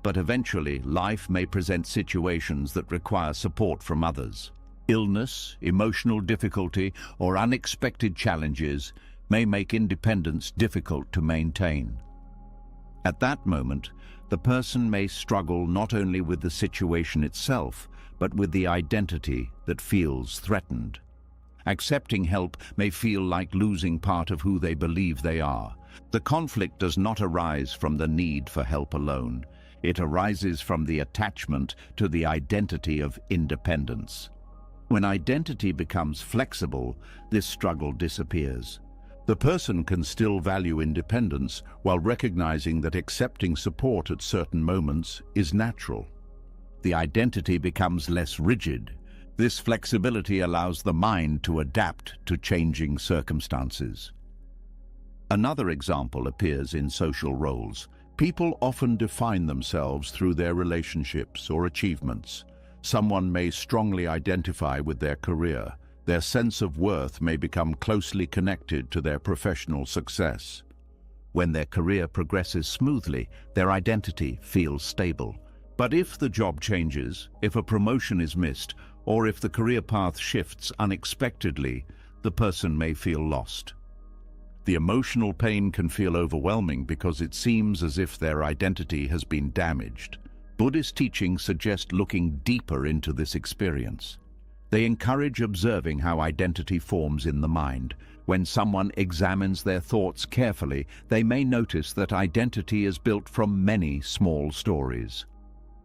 but eventually life may present situations that require support from others. Illness, emotional difficulty, or unexpected challenges may make independence difficult to maintain. At that moment, the person may struggle not only with the situation itself, but with the identity that feels threatened. Accepting help may feel like losing part of who they believe they are. The conflict does not arise from the need for help alone. It arises from the attachment to the identity of independence. When identity becomes flexible, this struggle disappears. The person can still value independence while recognizing that accepting support at certain moments is natural. the identity becomes less rigid. This flexibility allows the mind to adapt to changing circumstances. Another example appears in social roles. People often define themselves through their relationships or achievements. Someone may strongly identify with their career. Their sense of worth may become closely connected to their professional success. When their career progresses smoothly, their identity feels stable. But if the job changes, if a promotion is missed, or if the career path shifts unexpectedly, the person may feel lost. The emotional pain can feel overwhelming because it seems as if their identity has been damaged. Buddhist teachings suggest looking deeper into this experience. They encourage observing how identity forms in the mind. When someone examines their thoughts carefully, they may notice that identity is built from many small stories.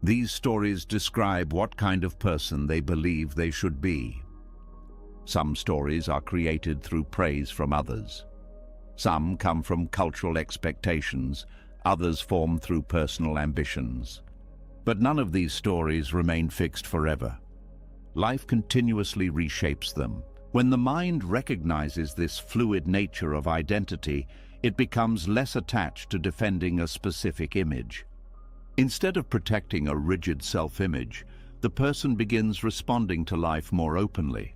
These stories describe what kind of person they believe they should be. Some stories are created through praise from others. Some come from cultural expectations, others form through personal ambitions. But none of these stories remain fixed forever. Life continuously reshapes them. When the mind recognizes this fluid nature of identity, it becomes less attached to defending a specific image. Instead of protecting a rigid self-image, the person begins responding to life more openly.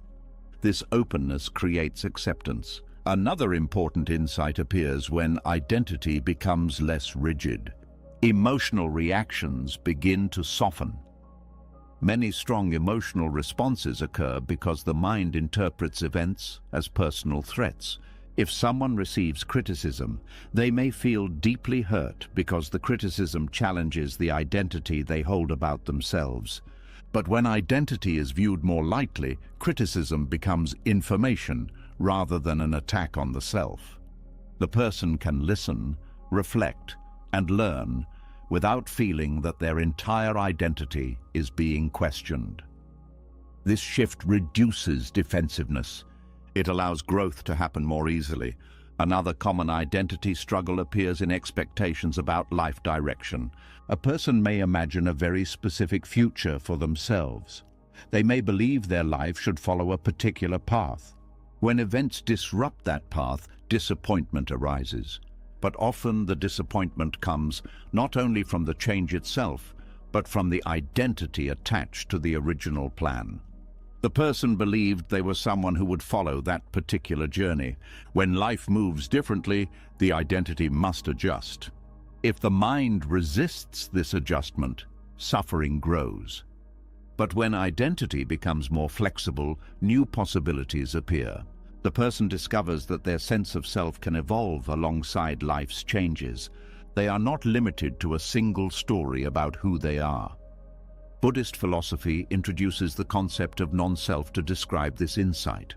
This openness creates acceptance. Another important insight appears when identity becomes less rigid. Emotional reactions begin to soften. Many strong emotional responses occur because the mind interprets events as personal threats. If someone receives criticism, they may feel deeply hurt because the criticism challenges the identity they hold about themselves. But when identity is viewed more lightly, criticism becomes information rather than an attack on the self. The person can listen, reflect, and learn without feeling that their entire identity is being questioned. This shift reduces defensiveness. It allows growth to happen more easily. Another common identity struggle appears in expectations about life direction. A person may imagine a very specific future for themselves. They may believe their life should follow a particular path. When events disrupt that path, disappointment arises. But often the disappointment comes not only from the change itself, but from the identity attached to the original plan. The person believed they were someone who would follow that particular journey. When life moves differently, the identity must adjust. If the mind resists this adjustment, suffering grows. But when identity becomes more flexible, new possibilities appear. The person discovers that their sense of self can evolve alongside life's changes. They are not limited to a single story about who they are. Buddhist philosophy introduces the concept of non-self to describe this insight.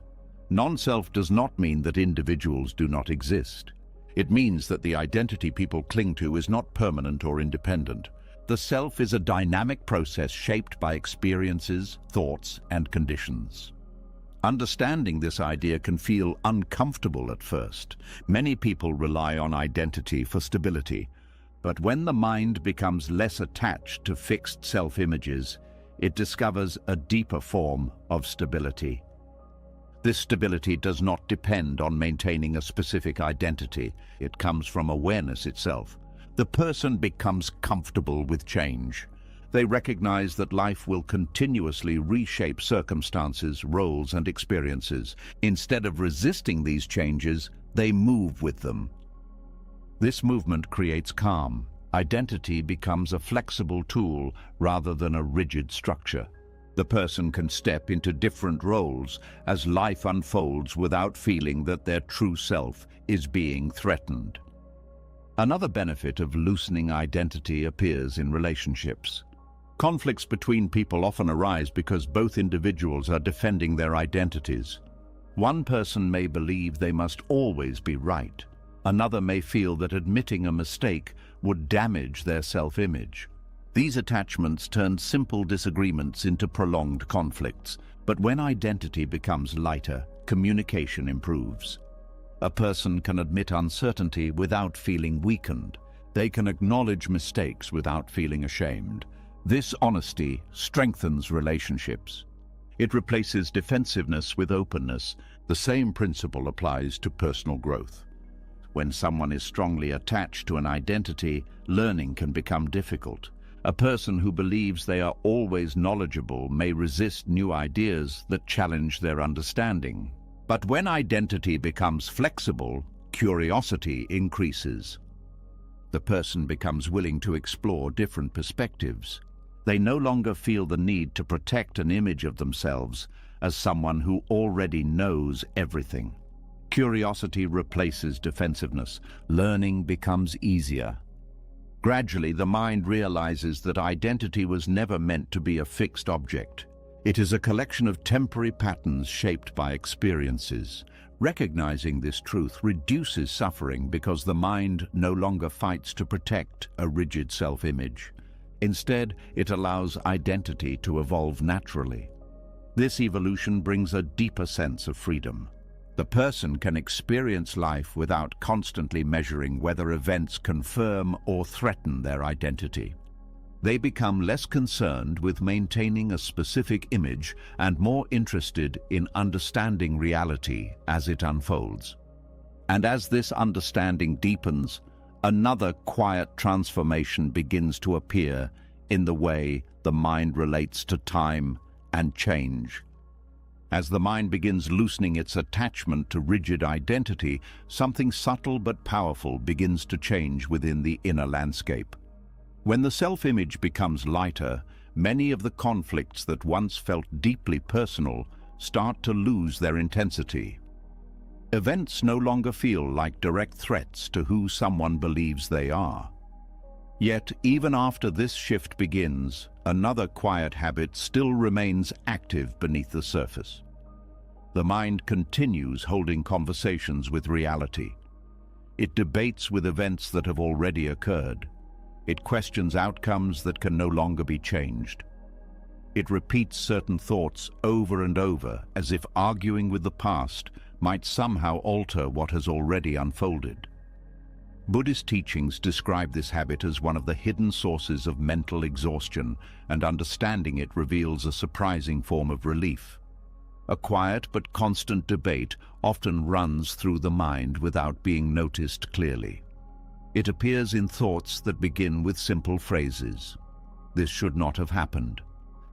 Non-self does not mean that individuals do not exist. It means that the identity people cling to is not permanent or independent. The self is a dynamic process shaped by experiences, thoughts, and conditions. Understanding this idea can feel uncomfortable at first. Many people rely on identity for stability, but when the mind becomes less attached to fixed self-images, it discovers a deeper form of stability. This stability does not depend on maintaining a specific identity. It comes from awareness itself. The person becomes comfortable with change. They recognize that life will continuously reshape circumstances, roles, and experiences. Instead of resisting these changes, they move with them. This movement creates calm. Identity becomes a flexible tool rather than a rigid structure. The person can step into different roles as life unfolds without feeling that their true self is being threatened. Another benefit of loosening identity appears in relationships. Conflicts between people often arise because both individuals are defending their identities. One person may believe they must always be right. Another may feel that admitting a mistake would damage their self-image. These attachments turn simple disagreements into prolonged conflicts. But when identity becomes lighter, communication improves. A person can admit uncertainty without feeling weakened. They can acknowledge mistakes without feeling ashamed. This honesty strengthens relationships. It replaces defensiveness with openness. The same principle applies to personal growth. When someone is strongly attached to an identity, learning can become difficult. A person who believes they are always knowledgeable may resist new ideas that challenge their understanding. But when identity becomes flexible, curiosity increases. The person becomes willing to explore different perspectives. They no longer feel the need to protect an image of themselves as someone who already knows everything. Curiosity replaces defensiveness. Learning becomes easier. Gradually, the mind realizes that identity was never meant to be a fixed object. It is a collection of temporary patterns shaped by experiences. Recognizing this truth reduces suffering because the mind no longer fights to protect a rigid self-image. Instead, it allows identity to evolve naturally. This evolution brings a deeper sense of freedom. The person can experience life without constantly measuring whether events confirm or threaten their identity. They become less concerned with maintaining a specific image and more interested in understanding reality as it unfolds. And as this understanding deepens, another quiet transformation begins to appear in the way the mind relates to time and change. As the mind begins loosening its attachment to rigid identity, something subtle but powerful begins to change within the inner landscape. When the self-image becomes lighter, many of the conflicts that once felt deeply personal start to lose their intensity. Events no longer feel like direct threats to who someone believes they are. Yet, even after this shift begins, another quiet habit still remains active beneath the surface. The mind continues holding conversations with reality. It debates with events that have already occurred. It questions outcomes that can no longer be changed. It repeats certain thoughts over and over, as if arguing with the past might somehow alter what has already unfolded. Buddhist teachings describe this habit as one of the hidden sources of mental exhaustion, and understanding it reveals a surprising form of relief. A quiet but constant debate often runs through the mind without being noticed clearly. It appears in thoughts that begin with simple phrases. This should not have happened.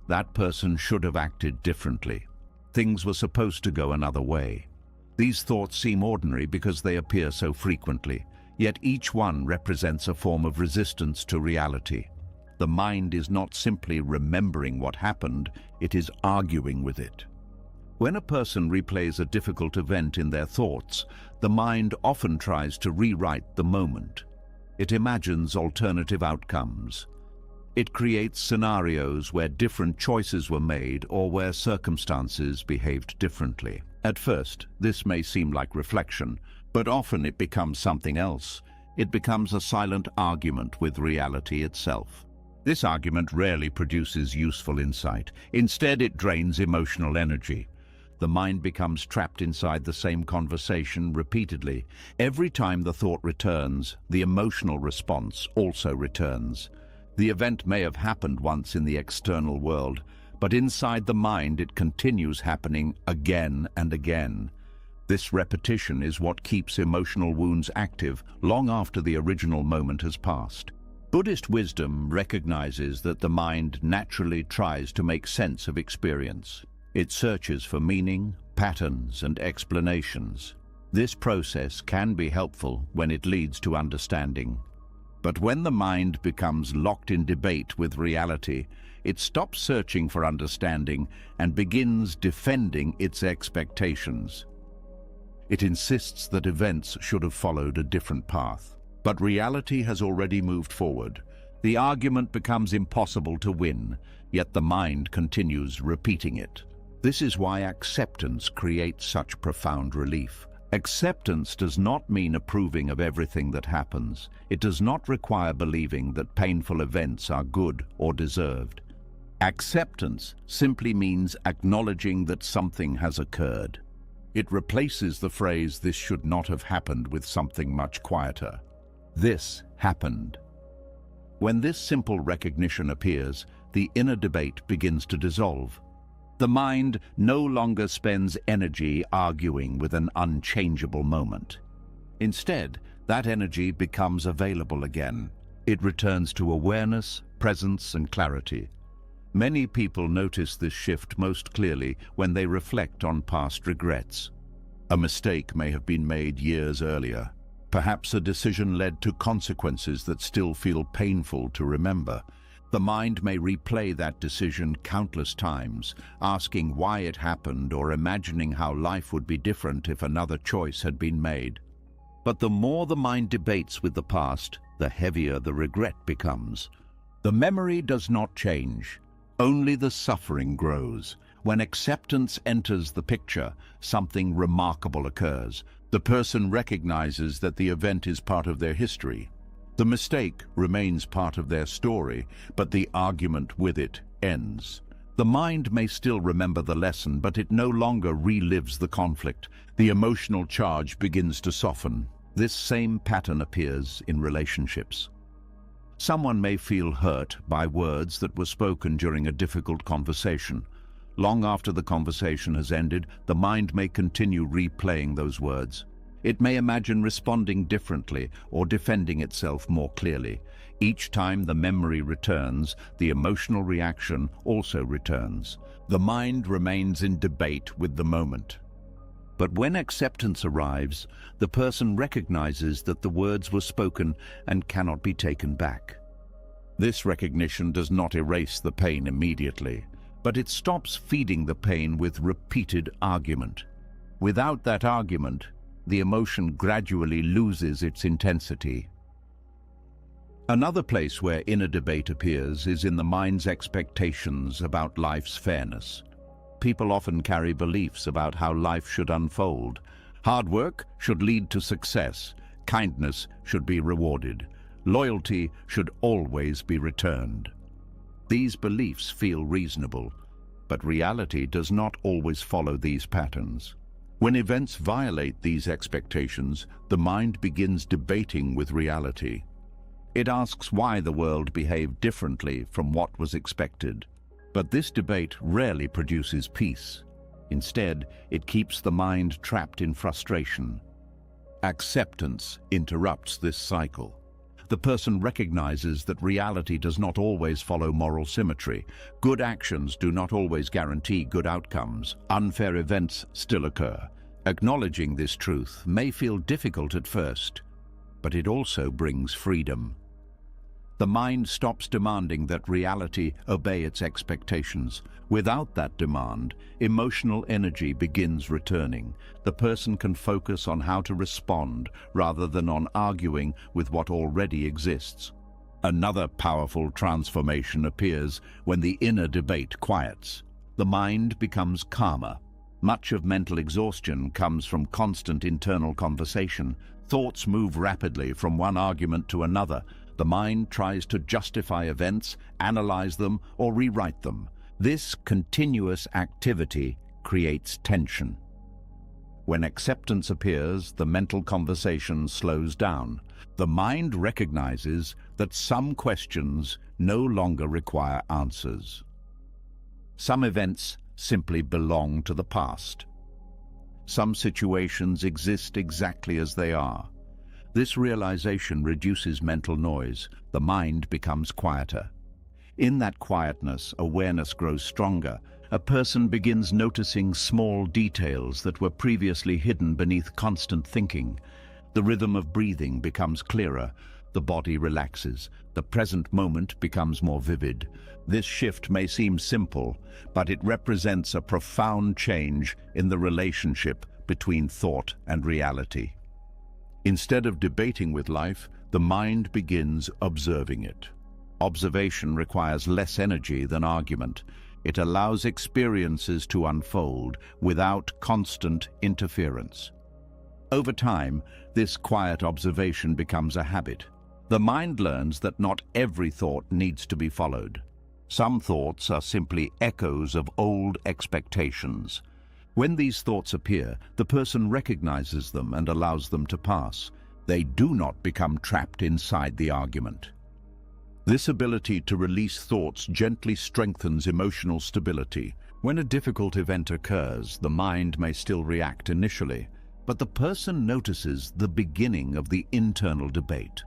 That person should have acted differently. Things were supposed to go another way. These thoughts seem ordinary because they appear so frequently, yet each one represents a form of resistance to reality. The mind is not simply remembering what happened, it is arguing with it. When a person replays a difficult event in their thoughts, the mind often tries to rewrite the moment. It imagines alternative outcomes. It creates scenarios where different choices were made or where circumstances behaved differently. At first, this may seem like reflection, but often it becomes something else. It becomes a silent argument with reality itself. This argument rarely produces useful insight. Instead, it drains emotional energy. The mind becomes trapped inside the same conversation repeatedly. Every time the thought returns, the emotional response also returns. The event may have happened once in the external world, but inside the mind it continues happening again and again. This repetition is what keeps emotional wounds active long after the original moment has passed. Buddhist wisdom recognizes that the mind naturally tries to make sense of experience. It searches for meaning, patterns, and explanations. This process can be helpful when it leads to understanding. But when the mind becomes locked in debate with reality, it stops searching for understanding and begins defending its expectations. It insists that events should have followed a different path. But reality has already moved forward. The argument becomes impossible to win, yet the mind continues repeating it. This is why acceptance creates such profound relief. Acceptance does not mean approving of everything that happens. It does not require believing that painful events are good or deserved. Acceptance simply means acknowledging that something has occurred. It replaces the phrase, "This should not have happened," with something much quieter. "This happened." When this simple recognition appears, the inner debate begins to dissolve. The mind no longer spends energy arguing with an unchangeable moment. Instead, that energy becomes available again. It returns to awareness, presence, and clarity. Many people notice this shift most clearly when they reflect on past regrets. A mistake may have been made years earlier. Perhaps a decision led to consequences that still feel painful to remember. The mind may replay that decision countless times, asking why it happened or imagining how life would be different if another choice had been made. But the more the mind debates with the past, the heavier the regret becomes. The memory does not change. Only the suffering grows. When acceptance enters the picture, something remarkable occurs. The person recognizes that the event is part of their history. The mistake remains part of their story, but the argument with it ends. The mind may still remember the lesson, but it no longer relives the conflict. The emotional charge begins to soften. This same pattern appears in relationships. Someone may feel hurt by words that were spoken during a difficult conversation. Long after the conversation has ended, the mind may continue replaying those words. It may imagine responding differently or defending itself more clearly. Each time the memory returns, the emotional reaction also returns. The mind remains in debate with the moment. But when acceptance arrives, the person recognizes that the words were spoken and cannot be taken back. This recognition does not erase the pain immediately, but it stops feeding the pain with repeated argument. Without that argument, the emotion gradually loses its intensity. Another place where inner debate appears is in the mind's expectations about life's fairness. People often carry beliefs about how life should unfold. Hard work should lead to success. Kindness should be rewarded. Loyalty should always be returned. These beliefs feel reasonable, but reality does not always follow these patterns. When events violate these expectations, the mind begins debating with reality. It asks why the world behaved differently from what was expected. But this debate rarely produces peace. Instead, it keeps the mind trapped in frustration. Acceptance interrupts this cycle. The person recognizes that reality does not always follow moral symmetry. Good actions do not always guarantee good outcomes. Unfair events still occur. Acknowledging this truth may feel difficult at first, but it also brings freedom. The mind stops demanding that reality obey its expectations. Without that demand, emotional energy begins returning. The person can focus on how to respond rather than on arguing with what already exists. Another powerful transformation appears when the inner debate quiets. The mind becomes calmer. Much of mental exhaustion comes from constant internal conversation. Thoughts move rapidly from one argument to another. The mind tries to justify events, analyze them, or rewrite them. This continuous activity creates tension. When acceptance appears, the mental conversation slows down. The mind recognizes that some questions no longer require answers. Some events simply belong to the past. Some situations exist exactly as they are. This realization reduces mental noise. The mind becomes quieter. In that quietness, awareness grows stronger. A person begins noticing small details that were previously hidden beneath constant thinking. The rhythm of breathing becomes clearer. The body relaxes. The present moment becomes more vivid. This shift may seem simple, but it represents a profound change in the relationship between thought and reality. Instead of debating with life, the mind begins observing it. Observation requires less energy than argument. It allows experiences to unfold without constant interference. Over time, this quiet observation becomes a habit. The mind learns that not every thought needs to be followed. Some thoughts are simply echoes of old expectations. When these thoughts appear, the person recognizes them and allows them to pass. They do not become trapped inside the argument. This ability to release thoughts gently strengthens emotional stability. When a difficult event occurs, the mind may still react initially, but the person notices the beginning of the internal debate.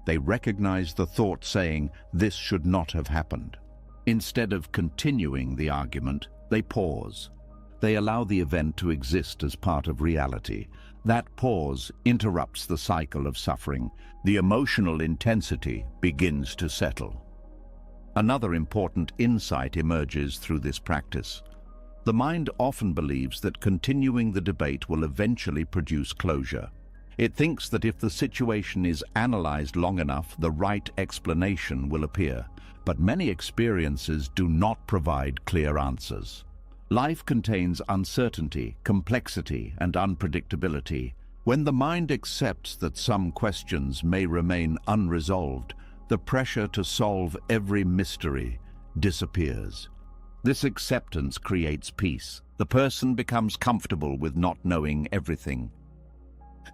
They recognize the thought saying, "This should not have happened." Instead of continuing the argument, they pause. They allow the event to exist as part of reality. That pause interrupts the cycle of suffering. The emotional intensity begins to settle. Another important insight emerges through this practice. The mind often believes that continuing the debate will eventually produce closure. It thinks that if the situation is analyzed long enough, the right explanation will appear. But many experiences do not provide clear answers. Life contains uncertainty, complexity, and unpredictability. When the mind accepts that some questions may remain unresolved, the pressure to solve every mystery disappears. This acceptance creates peace. The person becomes comfortable with not knowing everything.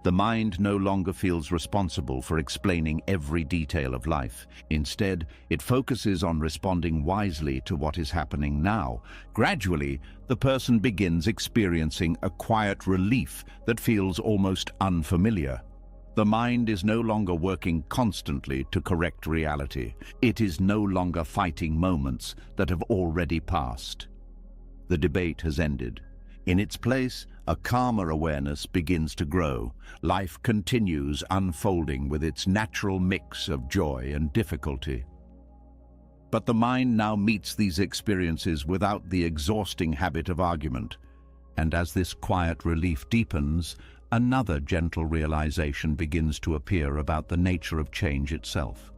The mind no longer feels responsible for explaining every detail of life. Instead, it focuses on responding wisely to what is happening now. Gradually, the person begins experiencing a quiet relief that feels almost unfamiliar. The mind is no longer working constantly to correct reality. It is no longer fighting moments that have already passed. The debate has ended. In its place, a calmer awareness begins to grow. Life continues unfolding with its natural mix of joy and difficulty. But the mind now meets these experiences without the exhausting habit of argument. And as this quiet relief deepens, another gentle realization begins to appear about the nature of change itself.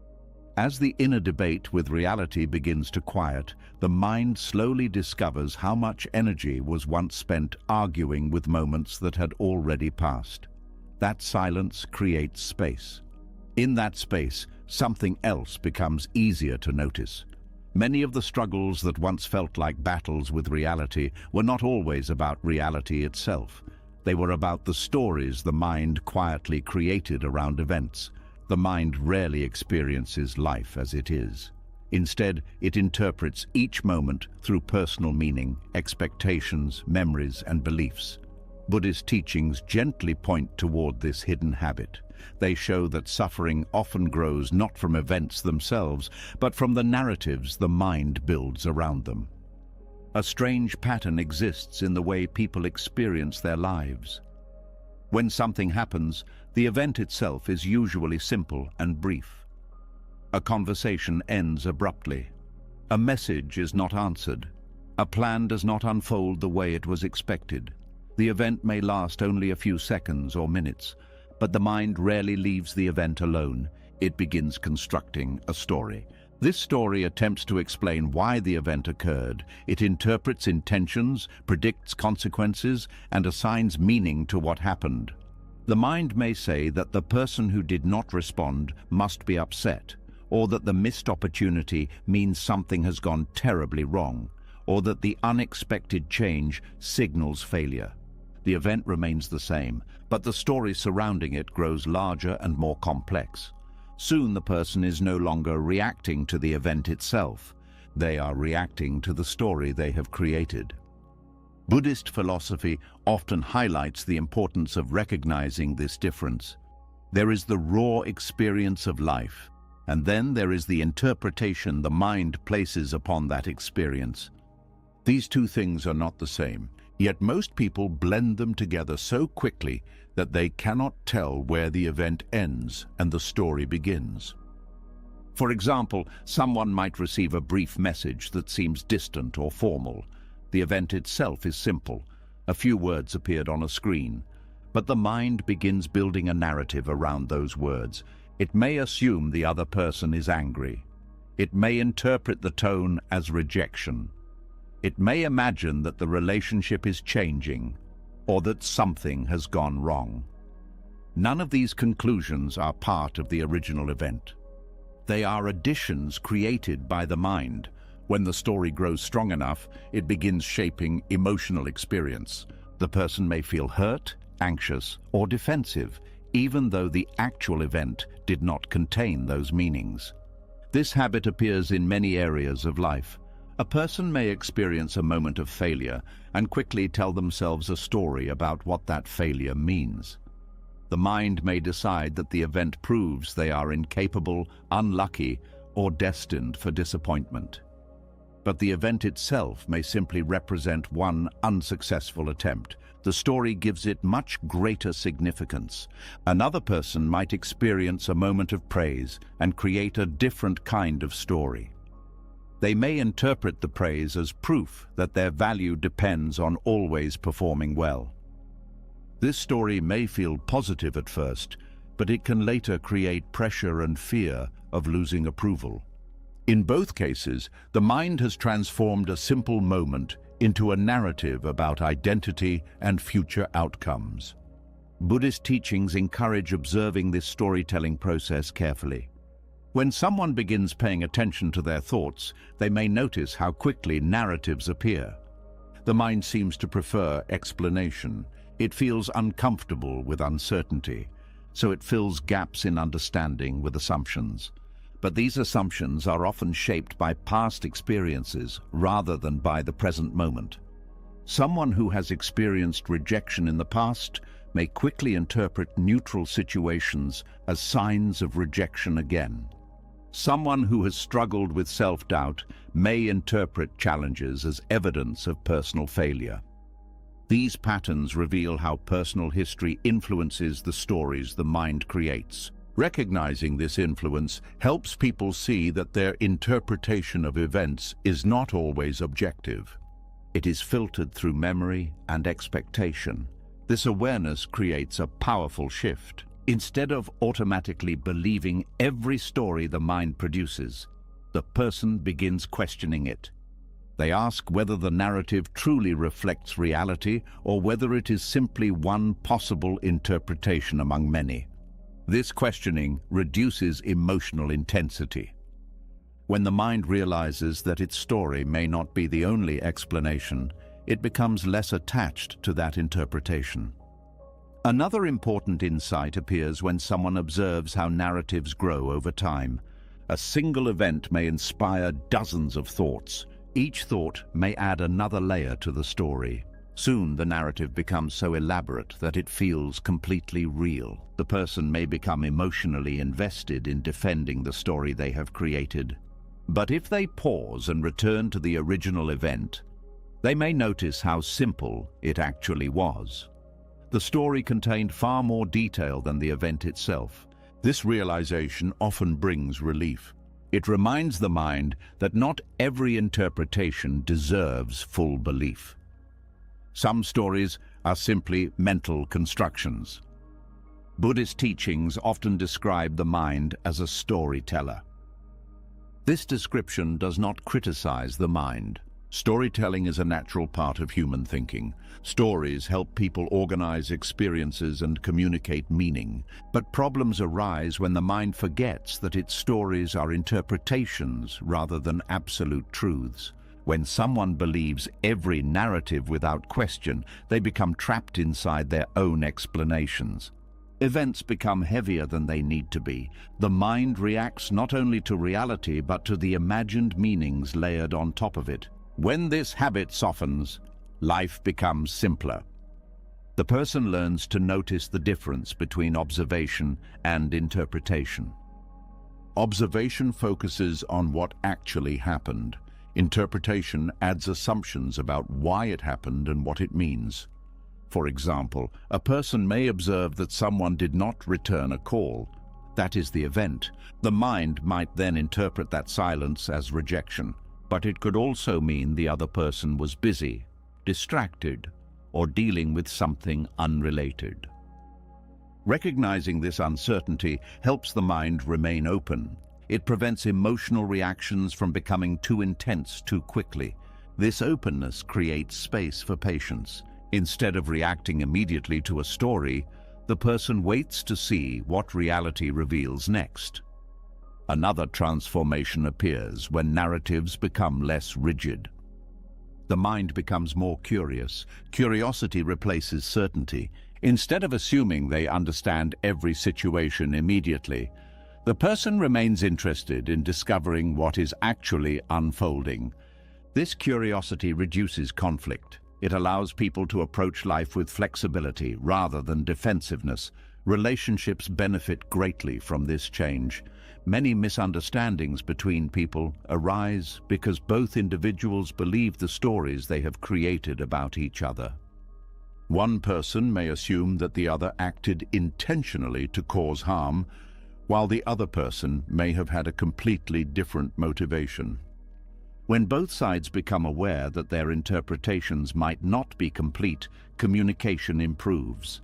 As the inner debate with reality begins to quiet, the mind slowly discovers how much energy was once spent arguing with moments that had already passed. That silence creates space. In that space, something else becomes easier to notice. Many of the struggles that once felt like battles with reality were not always about reality itself. They were about the stories the mind quietly created around events. The mind rarely experiences life as it is. Instead, it interprets each moment through personal meaning, expectations, memories, and beliefs. Buddhist teachings gently point toward this hidden habit. They show that suffering often grows not from events themselves, but from the narratives the mind builds around them. A strange pattern exists in the way people experience their lives. When something happens, the event itself is usually simple and brief. A conversation ends abruptly. A message is not answered. A plan does not unfold the way it was expected. The event may last only a few seconds or minutes, but the mind rarely leaves the event alone. It begins constructing a story. This story attempts to explain why the event occurred. It interprets intentions, predicts consequences, and assigns meaning to what happened. The mind may say that the person who did not respond must be upset, or that the missed opportunity means something has gone terribly wrong, or that the unexpected change signals failure. The event remains the same, but the story surrounding it grows larger and more complex. Soon the person is no longer reacting to the event itself. They are reacting to the story they have created. Buddhist philosophy often highlights the importance of recognizing this difference. There is the raw experience of life, and then there is the interpretation the mind places upon that experience. These two things are not the same, yet most people blend them together so quickly that they cannot tell where the event ends and the story begins. For example, someone might receive a brief message that seems distant or formal. The event itself is simple. A few words appeared on a screen, but the mind begins building a narrative around those words. It may assume the other person is angry. It may interpret the tone as rejection. It may imagine that the relationship is changing, or that something has gone wrong. None of these conclusions are part of the original event. They are additions created by the mind. When the story grows strong enough, it begins shaping emotional experience. The person may feel hurt, anxious, or defensive, even though the actual event did not contain those meanings. This habit appears in many areas of life. A person may experience a moment of failure and quickly tell themselves a story about what that failure means. The mind may decide that the event proves they are incapable, unlucky, or destined for disappointment. But the event itself may simply represent one unsuccessful attempt. The story gives it much greater significance. Another person might experience a moment of praise and create a different kind of story. They may interpret the praise as proof that their value depends on always performing well. This story may feel positive at first, but it can later create pressure and fear of losing approval. In both cases, the mind has transformed a simple moment into a narrative about identity and future outcomes. Buddhist teachings encourage observing this storytelling process carefully. When someone begins paying attention to their thoughts, they may notice how quickly narratives appear. The mind seems to prefer explanation. It feels uncomfortable with uncertainty, so it fills gaps in understanding with assumptions. But these assumptions are often shaped by past experiences rather than by the present moment. Someone who has experienced rejection in the past may quickly interpret neutral situations as signs of rejection again. Someone who has struggled with self-doubt may interpret challenges as evidence of personal failure. These patterns reveal how personal history influences the stories the mind creates. Recognizing this influence helps people see that their interpretation of events is not always objective. It is filtered through memory and expectation. This awareness creates a powerful shift. Instead of automatically believing every story the mind produces, the person begins questioning it. They ask whether the narrative truly reflects reality or whether it is simply one possible interpretation among many. This questioning reduces emotional intensity. When the mind realizes that its story may not be the only explanation, it becomes less attached to that interpretation. Another important insight appears when someone observes how narratives grow over time. A single event may inspire dozens of thoughts. Each thought may add another layer to the story. Soon the narrative becomes so elaborate that it feels completely real. The person may become emotionally invested in defending the story they have created. But if they pause and return to the original event, they may notice how simple it actually was. The story contained far more detail than the event itself. This realization often brings relief. It reminds the mind that not every interpretation deserves full belief. Some stories are simply mental constructions. Buddhist teachings often describe the mind as a storyteller. This description does not criticize the mind. Storytelling is a natural part of human thinking. Stories help people organize experiences and communicate meaning. But problems arise when the mind forgets that its stories are interpretations rather than absolute truths. When someone believes every narrative without question, they become trapped inside their own explanations. Events become heavier than they need to be. The mind reacts not only to reality but to the imagined meanings layered on top of it. When this habit softens, life becomes simpler. The person learns to notice the difference between observation and interpretation. Observation focuses on what actually happened. Interpretation adds assumptions about why it happened and what it means. For example, a person may observe that someone did not return a call. That is the event. The mind might then interpret that silence as rejection. But it could also mean the other person was busy, distracted, or dealing with something unrelated. Recognizing this uncertainty helps the mind remain open. It prevents emotional reactions from becoming too intense too quickly. This openness creates space for patience. Instead of reacting immediately to a story, the person waits to see what reality reveals next. Another transformation appears when narratives become less rigid. The mind becomes more curious. Curiosity replaces certainty. Instead of assuming they understand every situation immediately, The person remains interested in discovering what is actually unfolding. This curiosity reduces conflict. It allows people to approach life with flexibility rather than defensiveness. Relationships benefit greatly from this change. Many misunderstandings between people arise because both individuals believe the stories they have created about each other. One person may assume that the other acted intentionally to cause harm, while the other person may have had a completely different motivation. When both sides become aware that their interpretations might not be complete, communication improves.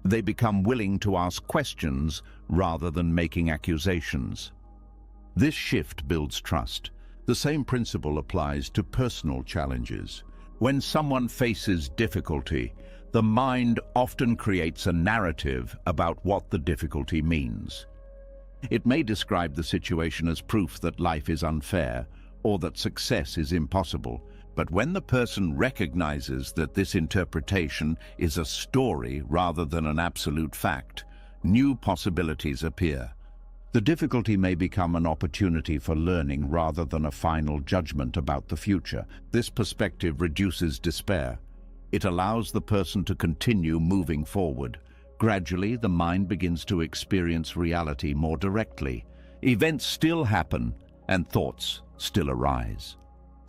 They become willing to ask questions rather than making accusations. This shift builds trust. The same principle applies to personal challenges. When someone faces difficulty, the mind often creates a narrative about what the difficulty means. It may describe the situation as proof that life is unfair or that success is impossible. But when the person recognizes that this interpretation is a story rather than an absolute fact, new possibilities appear. The difficulty may become an opportunity for learning rather than a final judgment about the future. This perspective reduces despair. It allows the person to continue moving forward. Gradually, the mind begins to experience reality more directly. Events still happen, and thoughts still arise.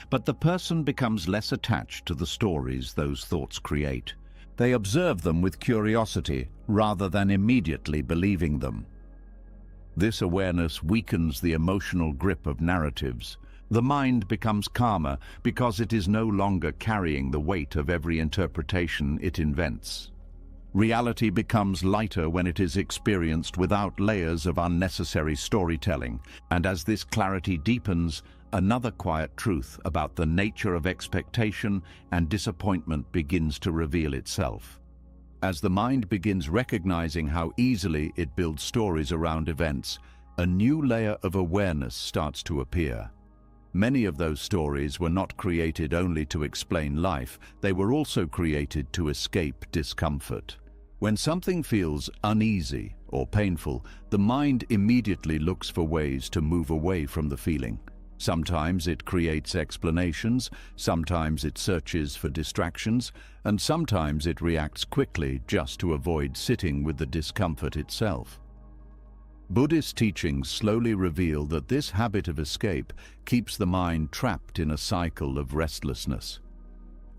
But the person becomes less attached to the stories those thoughts create. They observe them with curiosity rather than immediately believing them. This awareness weakens the emotional grip of narratives. The mind becomes calmer because it is no longer carrying the weight of every interpretation it invents. Reality becomes lighter when it is experienced without layers of unnecessary storytelling, and as this clarity deepens, another quiet truth about the nature of expectation and disappointment begins to reveal itself. As the mind begins recognizing how easily it builds stories around events, a new layer of awareness starts to appear. Many of those stories were not created only to explain life, they were also created to escape discomfort. When something feels uneasy or painful, the mind immediately looks for ways to move away from the feeling. Sometimes it creates explanations, sometimes it searches for distractions, and sometimes it reacts quickly just to avoid sitting with the discomfort itself. Buddhist teachings slowly reveal that this habit of escape keeps the mind trapped in a cycle of restlessness.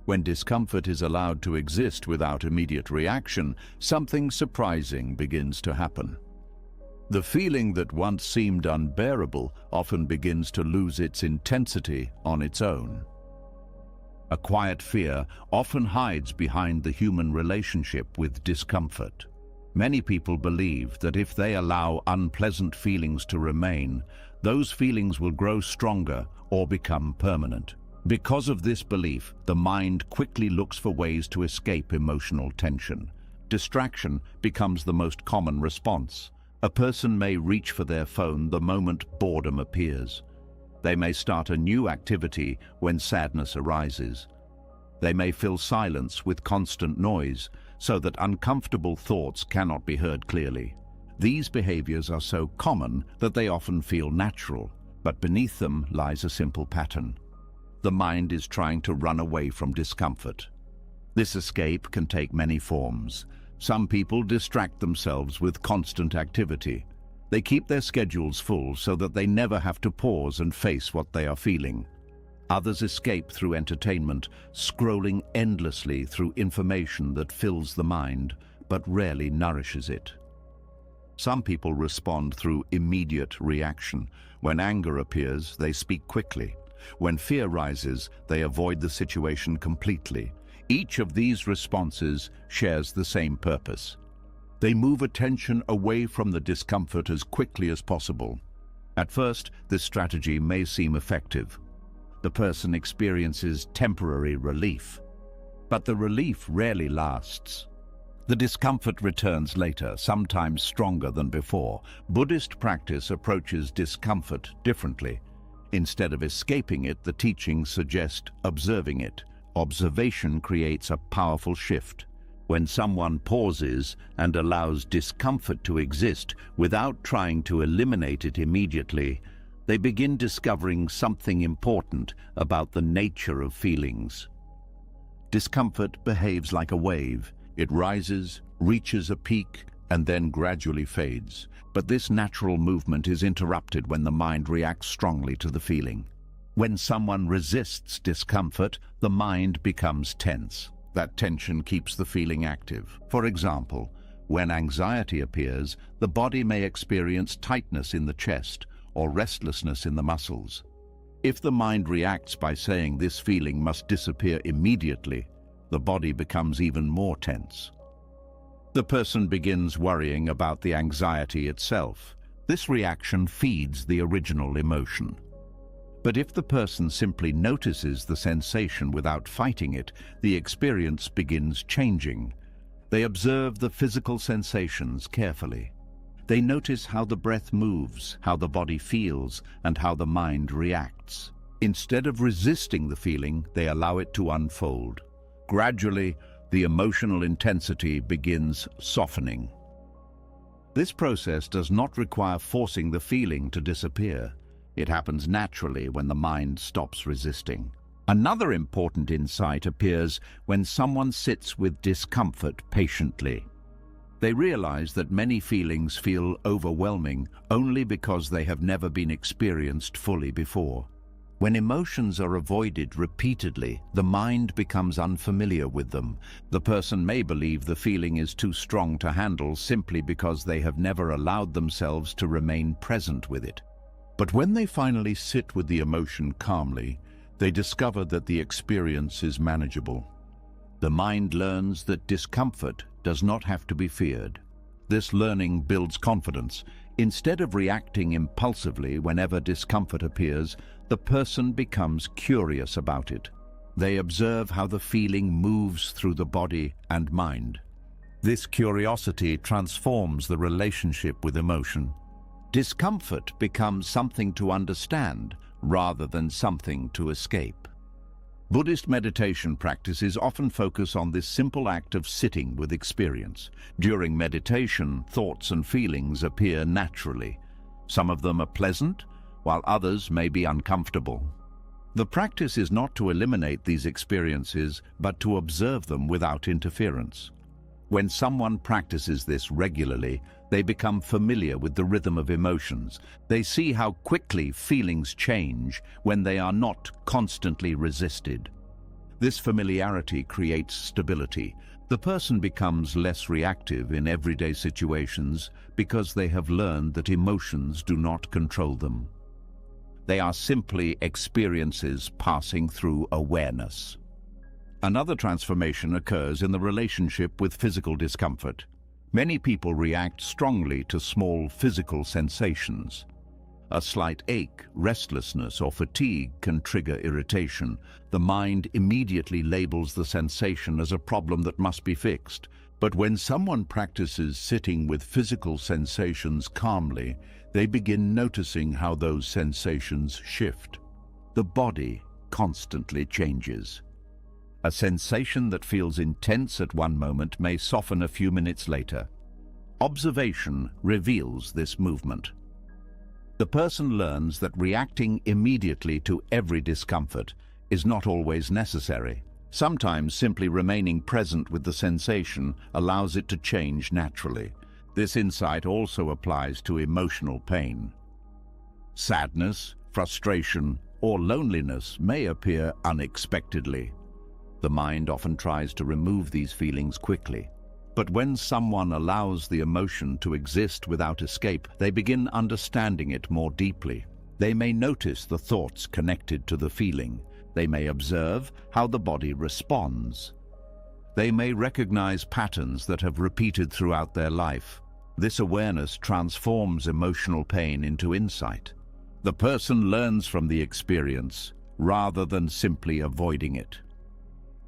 When discomfort is allowed to exist without immediate reaction, something surprising begins to happen. The feeling that once seemed unbearable often begins to lose its intensity on its own. A quiet fear often hides behind the human relationship with discomfort. Many people believe that if they allow unpleasant feelings to remain, those feelings will grow stronger or become permanent. Because of this belief, the mind quickly looks for ways to escape emotional tension. Distraction becomes the most common response. A person may reach for their phone the moment boredom appears. They may start a new activity when sadness arises. They may fill silence with constant noise so that uncomfortable thoughts cannot be heard clearly. These behaviors are so common that they often feel natural, but beneath them lies a simple pattern. The mind is trying to run away from discomfort. This escape can take many forms. Some people distract themselves with constant activity. They keep their schedules full so that they never have to pause and face what they are feeling. Others escape through entertainment, scrolling endlessly through information that fills the mind but rarely nourishes it. Some people respond through immediate reaction. When anger appears, they speak quickly. When fear rises, they avoid the situation completely. Each of these responses shares the same purpose. They move attention away from the discomfort as quickly as possible. At first, this strategy may seem effective. The person experiences temporary relief, but the relief rarely lasts. The discomfort returns later, sometimes stronger than before. Buddhist practice approaches discomfort differently. Instead of escaping it, the teachings suggest observing it. Observation creates a powerful shift. When someone pauses and allows discomfort to exist without trying to eliminate it immediately, they begin discovering something important about the nature of feelings. Discomfort behaves like a wave. It rises, reaches a peak, and then gradually fades. But this natural movement is interrupted when the mind reacts strongly to the feeling. When someone resists discomfort, the mind becomes tense. That tension keeps the feeling active. For example, when anxiety appears, the body may experience tightness in the chest or restlessness in the muscles. If the mind reacts by saying this feeling must disappear immediately, the body becomes even more tense. The person begins worrying about the anxiety itself. This reaction feeds the original emotion. But if the person simply notices the sensation without fighting it, the experience begins changing. They observe the physical sensations carefully. They notice how the breath moves, how the body feels, and how the mind reacts. Instead of resisting the feeling, they allow it to unfold. Gradually, the emotional intensity begins softening. This process does not require forcing the feeling to disappear. It happens naturally when the mind stops resisting. Another important insight appears when someone sits with discomfort patiently. They realize that many feelings feel overwhelming only because they have never been experienced fully before. When emotions are avoided repeatedly, the mind becomes unfamiliar with them. The person may believe the feeling is too strong to handle simply because they have never allowed themselves to remain present with it. But when they finally sit with the emotion calmly, they discover that the experience is manageable. The mind learns that discomfort does not have to be feared. This learning builds confidence. Instead of reacting impulsively whenever discomfort appears, the person becomes curious about it. They observe how the feeling moves through the body and mind. This curiosity transforms the relationship with emotion. Discomfort becomes something to understand rather than something to escape. Buddhist meditation practices often focus on this simple act of sitting with experience. During meditation, thoughts and feelings appear naturally. Some of them are pleasant, while others may be uncomfortable. The practice is not to eliminate these experiences, but to observe them without interference. When someone practices this regularly, they become familiar with the rhythm of emotions. They see how quickly feelings change when they are not constantly resisted. This familiarity creates stability. The person becomes less reactive in everyday situations because they have learned that emotions do not control them. They are simply experiences passing through awareness. Another transformation occurs in the relationship with physical discomfort. Many people react strongly to small physical sensations. A slight ache, restlessness, or fatigue can trigger irritation. The mind immediately labels the sensation as a problem that must be fixed. But when someone practices sitting with physical sensations calmly, they begin noticing how those sensations shift. The body constantly changes. A sensation that feels intense at one moment may soften a few minutes later. Observation reveals this movement. The person learns that reacting immediately to every discomfort is not always necessary. Sometimes simply remaining present with the sensation allows it to change naturally. This insight also applies to emotional pain. Sadness, frustration, or loneliness may appear unexpectedly. The mind often tries to remove these feelings quickly. But when someone allows the emotion to exist without escape, they begin understanding it more deeply. They may notice the thoughts connected to the feeling. They may observe how the body responds. They may recognize patterns that have repeated throughout their life. This awareness transforms emotional pain into insight. The person learns from the experience rather than simply avoiding it.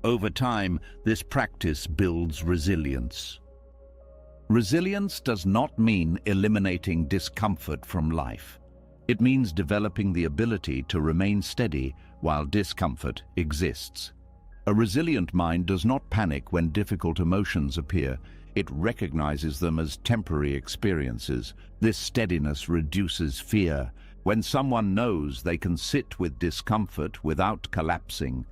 Over time, this practice builds resilience. Resilience does not mean eliminating discomfort from life. It means developing the ability to remain steady while discomfort exists. A resilient mind does not panic when difficult emotions appear. It recognizes them as temporary experiences. This steadiness reduces fear. When someone knows they can sit with discomfort without collapsing,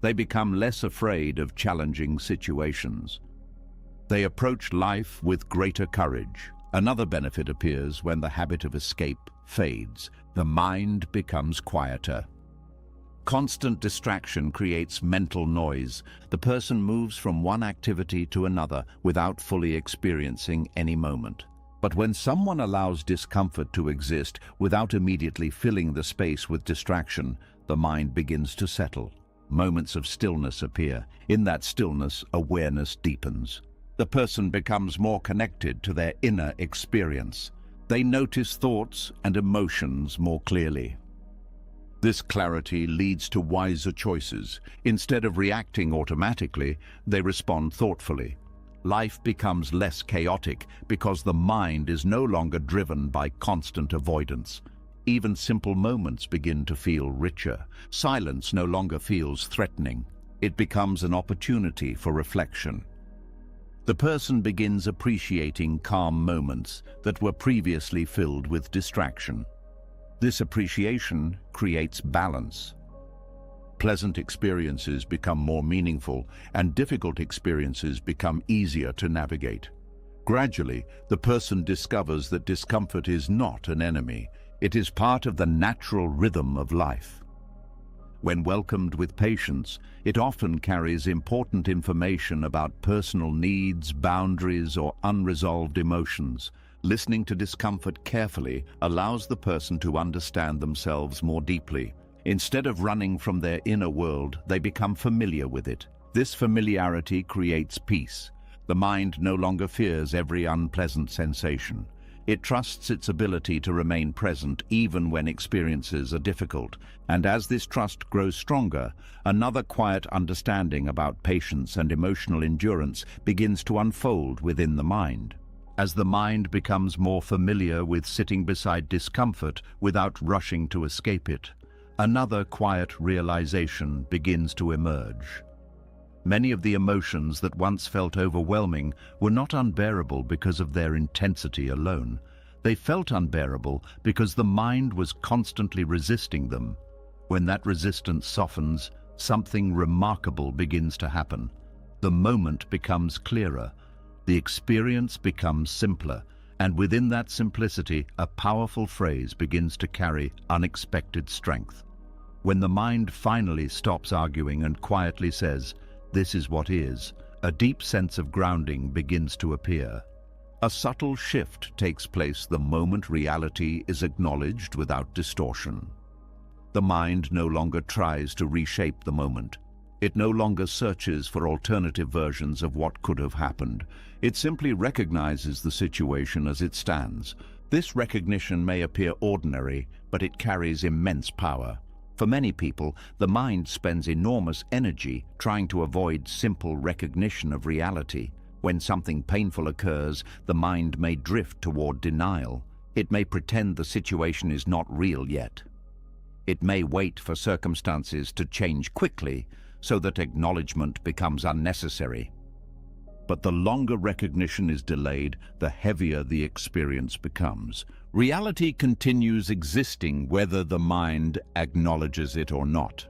they become less afraid of challenging situations. They approach life with greater courage. Another benefit appears when the habit of escape fades. The mind becomes quieter. Constant distraction creates mental noise. The person moves from one activity to another without fully experiencing any moment. But when someone allows discomfort to exist without immediately filling the space with distraction, the mind begins to settle. Moments of stillness appear. In that stillness, awareness deepens. The person becomes more connected to their inner experience. They notice thoughts and emotions more clearly. This clarity leads to wiser choices. Instead of reacting automatically, they respond thoughtfully. Life becomes less chaotic because the mind is no longer driven by constant avoidance. Even simple moments begin to feel richer. Silence no longer feels threatening. It becomes an opportunity for reflection. The person begins appreciating calm moments that were previously filled with distraction. This appreciation creates balance. Pleasant experiences become more meaningful, and difficult experiences become easier to navigate. Gradually, the person discovers that discomfort is not an enemy. It is part of the natural rhythm of life. When welcomed with patience, it often carries important information about personal needs, boundaries, or unresolved emotions. Listening to discomfort carefully allows the person to understand themselves more deeply. Instead of running from their inner world, they become familiar with it. This familiarity creates peace. The mind no longer fears every unpleasant sensation. It trusts its ability to remain present even when experiences are difficult. And as this trust grows stronger, another quiet understanding about patience and emotional endurance begins to unfold within the mind. As the mind becomes more familiar with sitting beside discomfort without rushing to escape it, another quiet realization begins to emerge. Many of the emotions that once felt overwhelming were not unbearable because of their intensity alone. They felt unbearable because the mind was constantly resisting them. When that resistance softens, something remarkable begins to happen. The moment becomes clearer. The experience becomes simpler, and within that simplicity, a powerful phrase begins to carry unexpected strength. When the mind finally stops arguing and quietly says, "This is what is," a deep sense of grounding begins to appear. A subtle shift takes place the moment reality is acknowledged without distortion. The mind no longer tries to reshape the moment. It no longer searches for alternative versions of what could have happened. It simply recognizes the situation as it stands. This recognition may appear ordinary, but it carries immense power. For many people, the mind spends enormous energy trying to avoid simple recognition of reality. When something painful occurs, the mind may drift toward denial. It may pretend the situation is not real yet. It may wait for circumstances to change quickly, so that acknowledgement becomes unnecessary. But the longer recognition is delayed, the heavier the experience becomes. Reality continues existing whether the mind acknowledges it or not.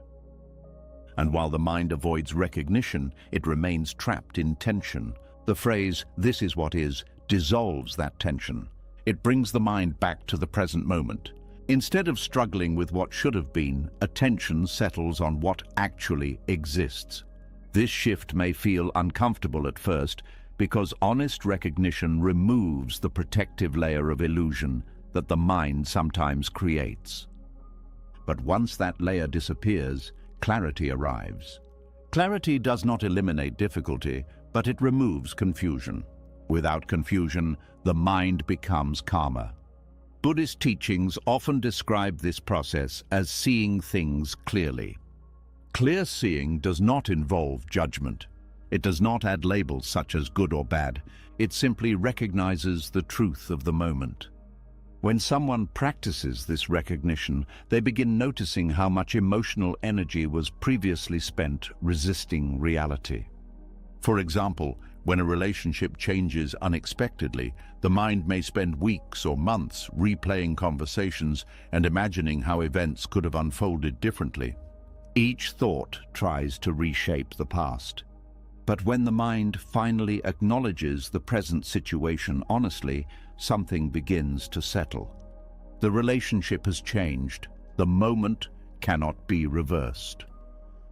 And while the mind avoids recognition, it remains trapped in tension. The phrase, "This is what is," dissolves that tension. It brings the mind back to the present moment. Instead of struggling with what should have been, attention settles on what actually exists. This shift may feel uncomfortable at first because honest recognition removes the protective layer of illusion that the mind sometimes creates. But once that layer disappears, clarity arrives. Clarity does not eliminate difficulty, but it removes confusion. Without confusion, the mind becomes calmer. Buddhist teachings often describe this process as seeing things clearly. Clear seeing does not involve judgment. It does not add labels such as good or bad. It simply recognizes the truth of the moment. When someone practices this recognition, they begin noticing how much emotional energy was previously spent resisting reality. For example, when a relationship changes unexpectedly, the mind may spend weeks or months replaying conversations and imagining how events could have unfolded differently. Each thought tries to reshape the past. But when the mind finally acknowledges the present situation honestly, something begins to settle. The relationship has changed. The moment cannot be reversed.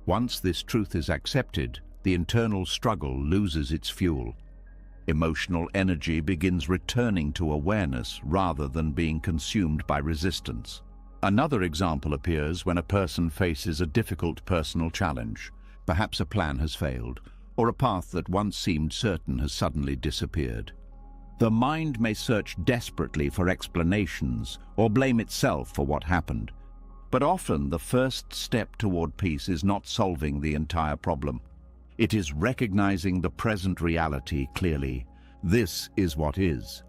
Once this truth is accepted, the internal struggle loses its fuel. Emotional energy begins returning to awareness rather than being consumed by resistance. Another example appears when a person faces a difficult personal challenge. Perhaps a plan has failed, or a path that once seemed certain has suddenly disappeared. The mind may search desperately for explanations or blame itself for what happened. But often the first step toward peace is not solving the entire problem. It is recognizing the present reality clearly. This is what is.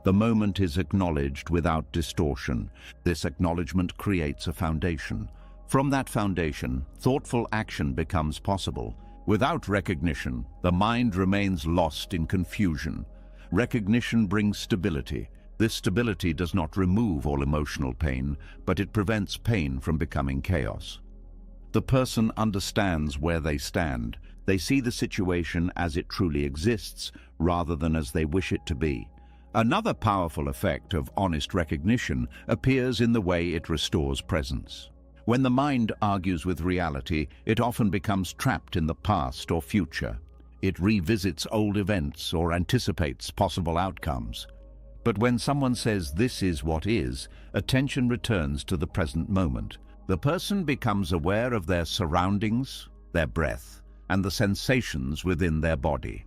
The moment is acknowledged without distortion. This acknowledgement creates a foundation. From that foundation, thoughtful action becomes possible. Without recognition, the mind remains lost in confusion. Recognition brings stability. This stability does not remove all emotional pain, but it prevents pain from becoming chaos. The person understands where they stand. They see the situation as it truly exists, rather than as they wish it to be. Another powerful effect of honest recognition appears in the way it restores presence. When the mind argues with reality, it often becomes trapped in the past or future. It revisits old events or anticipates possible outcomes. But when someone says this is what is, attention returns to the present moment. The person becomes aware of their surroundings, their breath, and the sensations within their body.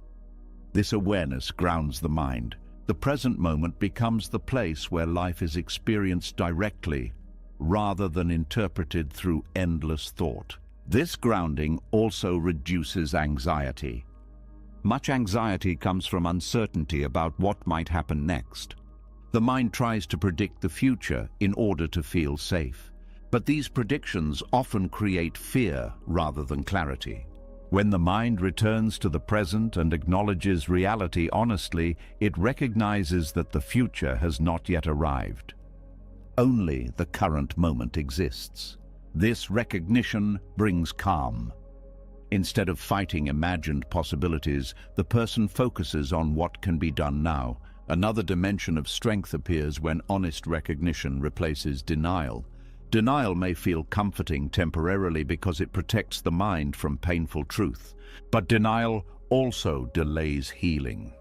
This awareness grounds the mind. The present moment becomes the place where life is experienced directly, rather than interpreted through endless thought. This grounding also reduces anxiety. Much anxiety comes from uncertainty about what might happen next. The mind tries to predict the future in order to feel safe. But these predictions often create fear rather than clarity. When the mind returns to the present and acknowledges reality honestly, it recognizes that the future has not yet arrived. Only the current moment exists. This recognition brings calm. Instead of fighting imagined possibilities, the person focuses on what can be done now. Another dimension of strength appears when honest recognition replaces denial. Denial may feel comforting temporarily because it protects the mind from painful truth, but denial also delays healing.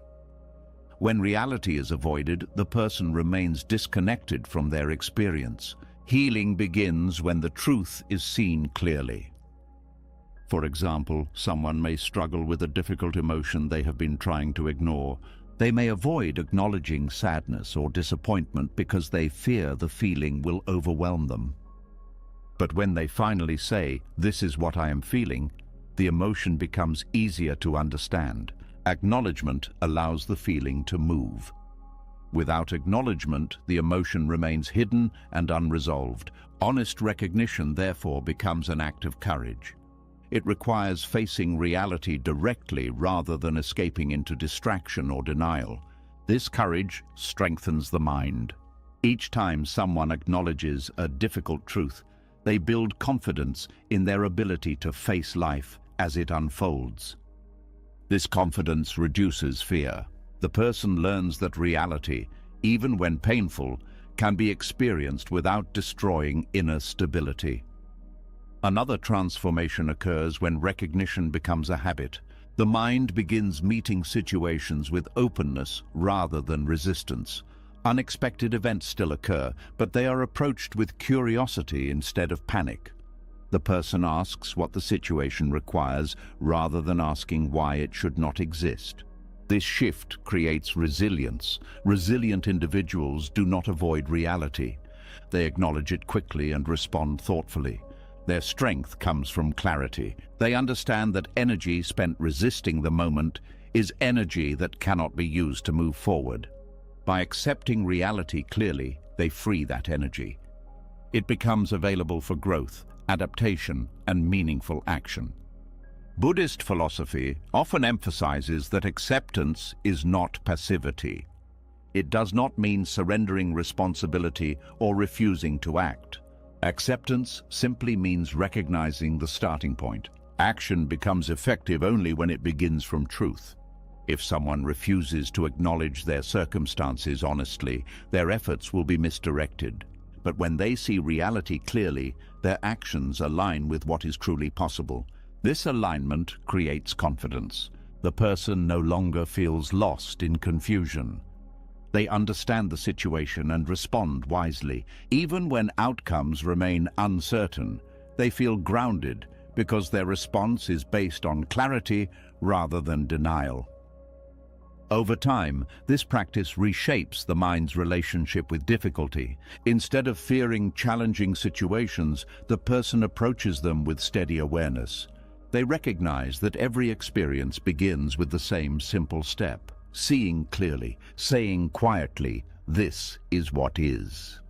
When reality is avoided, the person remains disconnected from their experience. Healing begins when the truth is seen clearly. For example, someone may struggle with a difficult emotion they have been trying to ignore. They may avoid acknowledging sadness or disappointment because they fear the feeling will overwhelm them. But when they finally say, "This is what I am feeling," the emotion becomes easier to understand. Acknowledgement allows the feeling to move. Without acknowledgement, the emotion remains hidden and unresolved. Honest recognition, therefore, becomes an act of courage. It requires facing reality directly rather than escaping into distraction or denial. This courage strengthens the mind. Each time someone acknowledges a difficult truth, they build confidence in their ability to face life as it unfolds. This confidence reduces fear. The person learns that reality, even when painful, can be experienced without destroying inner stability. Another transformation occurs when recognition becomes a habit. The mind begins meeting situations with openness rather than resistance. Unexpected events still occur, but they are approached with curiosity instead of panic. The person asks what the situation requires rather than asking why it should not exist. This shift creates resilience. Resilient individuals do not avoid reality. They acknowledge it quickly and respond thoughtfully. Their strength comes from clarity. They understand that energy spent resisting the moment is energy that cannot be used to move forward. By accepting reality clearly, they free that energy. It becomes available for growth, adaptation, and meaningful action. Buddhist philosophy often emphasizes that acceptance is not passivity. It does not mean surrendering responsibility or refusing to act. Acceptance simply means recognizing the starting point. Action becomes effective only when it begins from truth. If someone refuses to acknowledge their circumstances honestly, their efforts will be misdirected. But when they see reality clearly, their actions align with what is truly possible. This alignment creates confidence. The person no longer feels lost in confusion. They understand the situation and respond wisely. Even when outcomes remain uncertain, they feel grounded because their response is based on clarity rather than denial. Over time, this practice reshapes the mind's relationship with difficulty. Instead of fearing challenging situations, the person approaches them with steady awareness. They recognize that every experience begins with the same simple step: seeing clearly, saying quietly, "This is what is."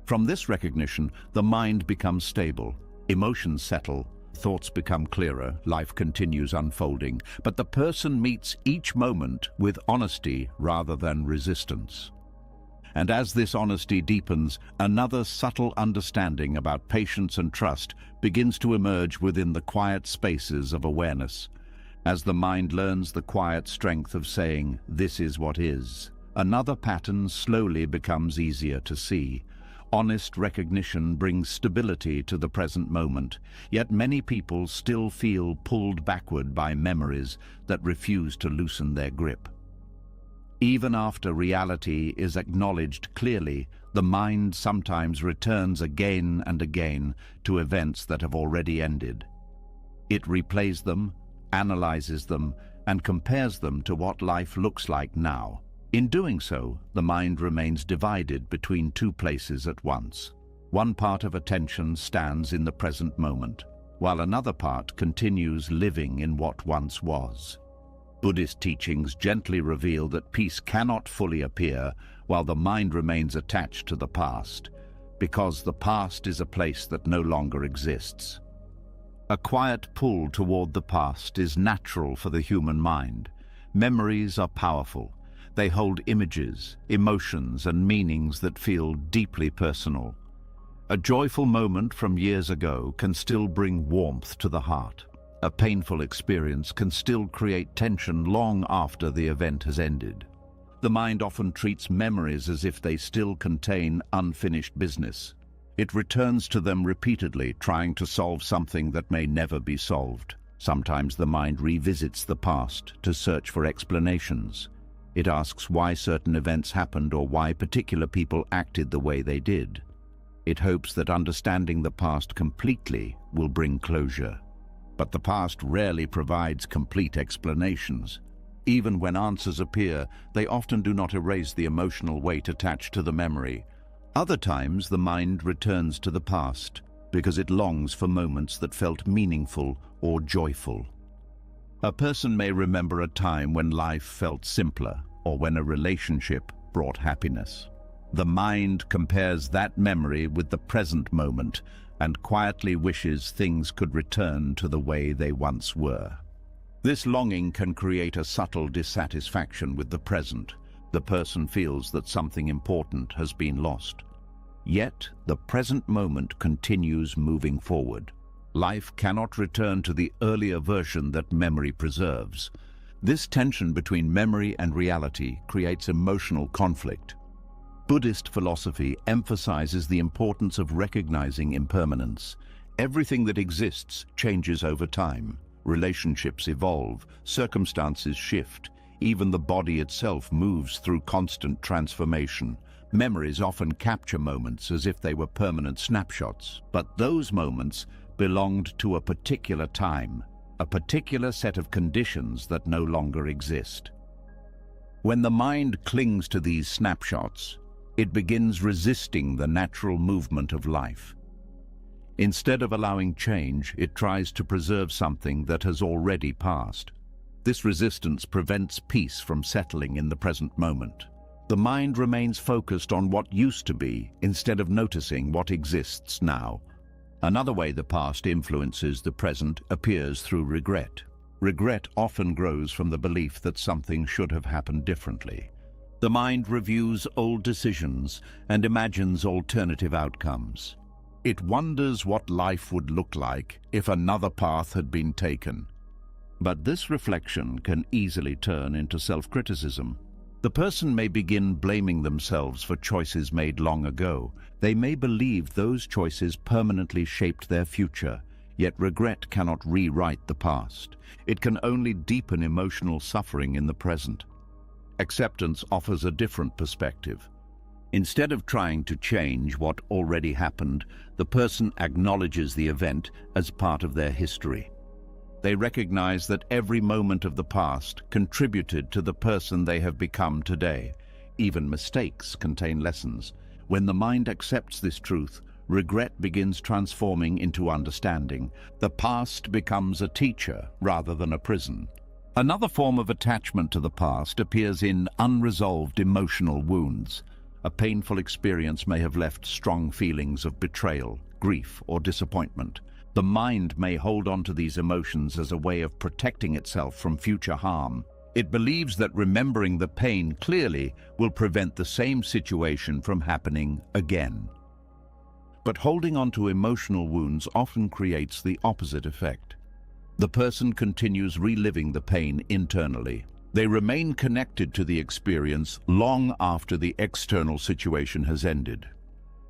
From this recognition, the mind becomes stable, emotions settle, thoughts become clearer, life continues unfolding, but the person meets each moment with honesty rather than resistance. And as this honesty deepens, another subtle understanding about patience and trust begins to emerge within the quiet spaces of awareness. As the mind learns the quiet strength of saying, "This is what is," another pattern slowly becomes easier to see. Honest recognition brings stability to the present moment, yet many people still feel pulled backward by memories that refuse to loosen their grip. Even after reality is acknowledged clearly, the mind sometimes returns again and again to events that have already ended. It replays them, analyzes them, and compares them to what life looks like now. In doing so, the mind remains divided between two places at once. One part of attention stands in the present moment, while another part continues living in what once was. Buddhist teachings gently reveal that peace cannot fully appear while the mind remains attached to the past, because the past is a place that no longer exists. A quiet pull toward the past is natural for the human mind. Memories are powerful. They hold images, emotions, and meanings that feel deeply personal. A joyful moment from years ago can still bring warmth to the heart. A painful experience can still create tension long after the event has ended. The mind often treats memories as if they still contain unfinished business. It returns to them repeatedly, trying to solve something that may never be solved. Sometimes the mind revisits the past to search for explanations. It asks why certain events happened or why particular people acted the way they did. It hopes that understanding the past completely will bring closure. But the past rarely provides complete explanations. Even when answers appear, they often do not erase the emotional weight attached to the memory. Other times, the mind returns to the past because it longs for moments that felt meaningful or joyful. A person may remember a time when life felt simpler or when a relationship brought happiness. The mind compares that memory with the present moment and quietly wishes things could return to the way they once were. This longing can create a subtle dissatisfaction with the present. The person feels that something important has been lost. Yet, the present moment continues moving forward. Life cannot return to the earlier version that memory preserves. This tension between memory and reality creates emotional conflict. Buddhist philosophy emphasizes the importance of recognizing impermanence. Everything that exists changes over time. Relationships evolve, circumstances shift, even the body itself moves through constant transformation. Memories often capture moments as if they were permanent snapshots, but those moments belonged to a particular time, a particular set of conditions that no longer exist. When the mind clings to these snapshots, it begins resisting the natural movement of life. Instead of allowing change, it tries to preserve something that has already passed. This resistance prevents peace from settling in the present moment. The mind remains focused on what used to be instead of noticing what exists now. Another way the past influences the present appears through regret. Regret often grows from the belief that something should have happened differently. The mind reviews old decisions and imagines alternative outcomes. It wonders what life would look like if another path had been taken. But this reflection can easily turn into self-criticism. The person may begin blaming themselves for choices made long ago. They may believe those choices permanently shaped their future, yet regret cannot rewrite the past. It can only deepen emotional suffering in the present. Acceptance offers a different perspective. Instead of trying to change what already happened, the person acknowledges the event as part of their history. They recognize that every moment of the past contributed to the person they have become today. Even mistakes contain lessons. When the mind accepts this truth, regret begins transforming into understanding. The past becomes a teacher rather than a prison. Another form of attachment to the past appears in unresolved emotional wounds. A painful experience may have left strong feelings of betrayal, grief, or disappointment. The mind may hold on to these emotions as a way of protecting itself from future harm. It believes that remembering the pain clearly will prevent the same situation from happening again. But holding on to emotional wounds often creates the opposite effect. The person continues reliving the pain internally. They remain connected to the experience long after the external situation has ended.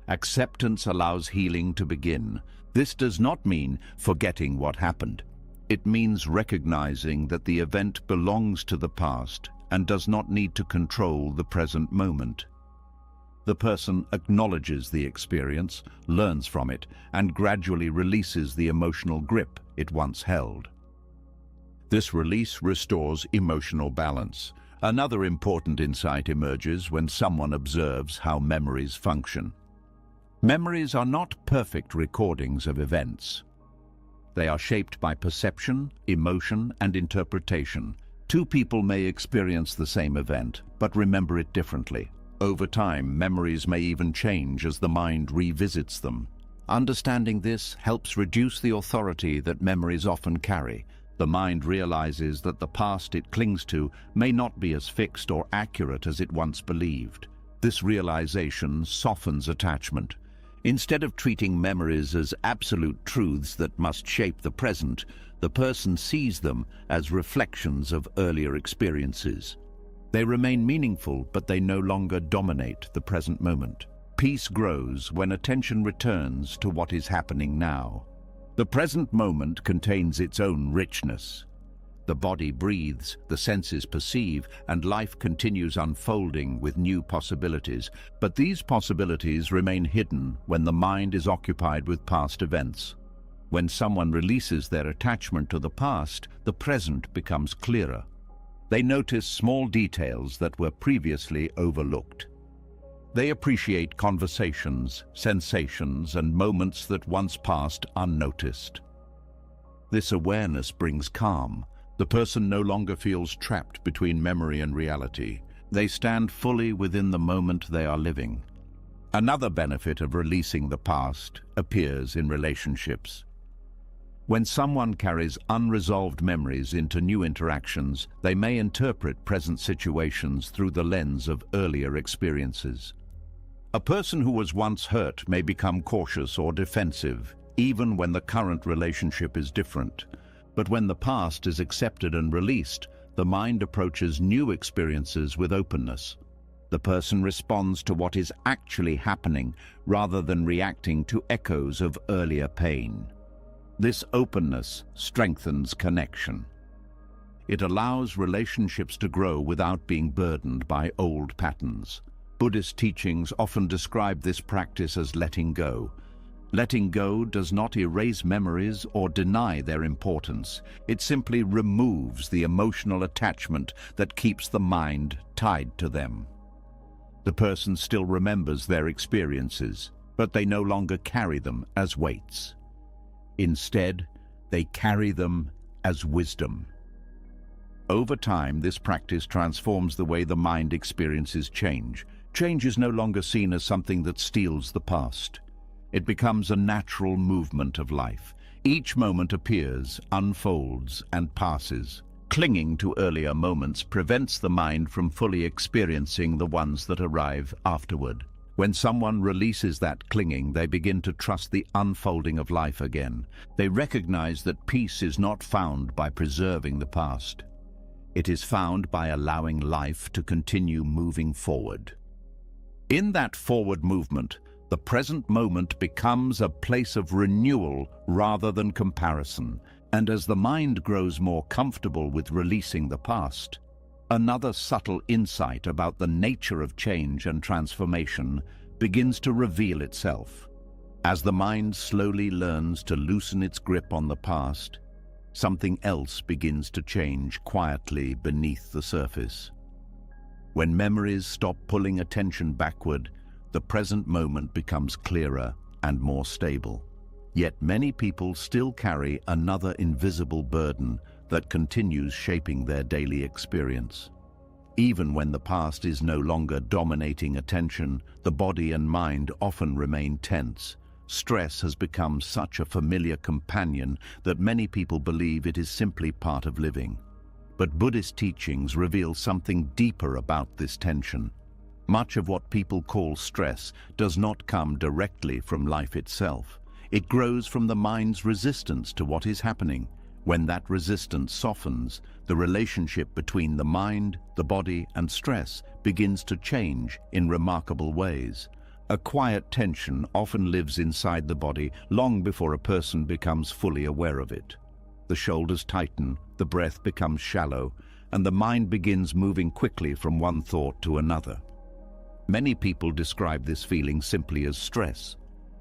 Acceptance allows healing to begin. This does not mean forgetting what happened. It means recognizing that the event belongs to the past and does not need to control the present moment. The person acknowledges the experience, learns from it, and gradually releases the emotional grip it once held. This release restores emotional balance. Another important insight emerges when someone observes how memories function. Memories are not perfect recordings of events. They are shaped by perception, emotion, and interpretation. Two people may experience the same event, but remember it differently. Over time, memories may even change as the mind revisits them. Understanding this helps reduce the authority that memories often carry. The mind realizes that the past it clings to may not be as fixed or accurate as it once believed. This realization softens attachment. Instead of treating memories as absolute truths that must shape the present, the person sees them as reflections of earlier experiences. They remain meaningful, but they no longer dominate the present moment. Peace grows when attention returns to what is happening now. The present moment contains its own richness. The body breathes, the senses perceive, and life continues unfolding with new possibilities. But these possibilities remain hidden when the mind is occupied with past events. When someone releases their attachment to the past, the present becomes clearer. They notice small details that were previously overlooked. They appreciate conversations, sensations, and moments that once passed unnoticed. This awareness brings calm. The person no longer feels trapped between memory and reality. They stand fully within the moment they are living. Another benefit of releasing the past appears in relationships. When someone carries unresolved memories into new interactions, they may interpret present situations through the lens of earlier experiences. A person who was once hurt may become cautious or defensive, even when the current relationship is different. But when the past is accepted and released, the mind approaches new experiences with openness. The person responds to what is actually happening rather than reacting to echoes of earlier pain. This openness strengthens connection. It allows relationships to grow without being burdened by old patterns. Buddhist teachings often describe this practice as letting go. Letting go does not erase memories or deny their importance. It simply removes the emotional attachment that keeps the mind tied to them. The person still remembers their experiences, but they no longer carry them as weights. Instead, they carry them as wisdom. Over time, this practice transforms the way the mind experiences change. Change is no longer seen as something that steals the past. It becomes a natural movement of life. Each moment appears, unfolds, and passes. Clinging to earlier moments prevents the mind from fully experiencing the ones that arrive afterward. When someone releases that clinging, they begin to trust the unfolding of life again. They recognize that peace is not found by preserving the past. It is found by allowing life to continue moving forward. In that forward movement, the present moment becomes a place of renewal rather than comparison. And as the mind grows more comfortable with releasing the past, another subtle insight about the nature of change and transformation begins to reveal itself. As the mind slowly learns to loosen its grip on the past, something else begins to change quietly beneath the surface. When memories stop pulling attention backward, the present moment becomes clearer and more stable. Yet many people still carry another invisible burden that continues shaping their daily experience. Even when the past is no longer dominating attention, the body and mind often remain tense. Stress has become such a familiar companion that many people believe it is simply part of living. But Buddhist teachings reveal something deeper about this tension. Much of what people call stress does not come directly from life itself. It grows from the mind's resistance to what is happening. When that resistance softens, the relationship between the mind, the body, and stress begins to change in remarkable ways. A quiet tension often lives inside the body long before a person becomes fully aware of it. The shoulders tighten, the breath becomes shallow, and the mind begins moving quickly from one thought to another. Many people describe this feeling simply as stress,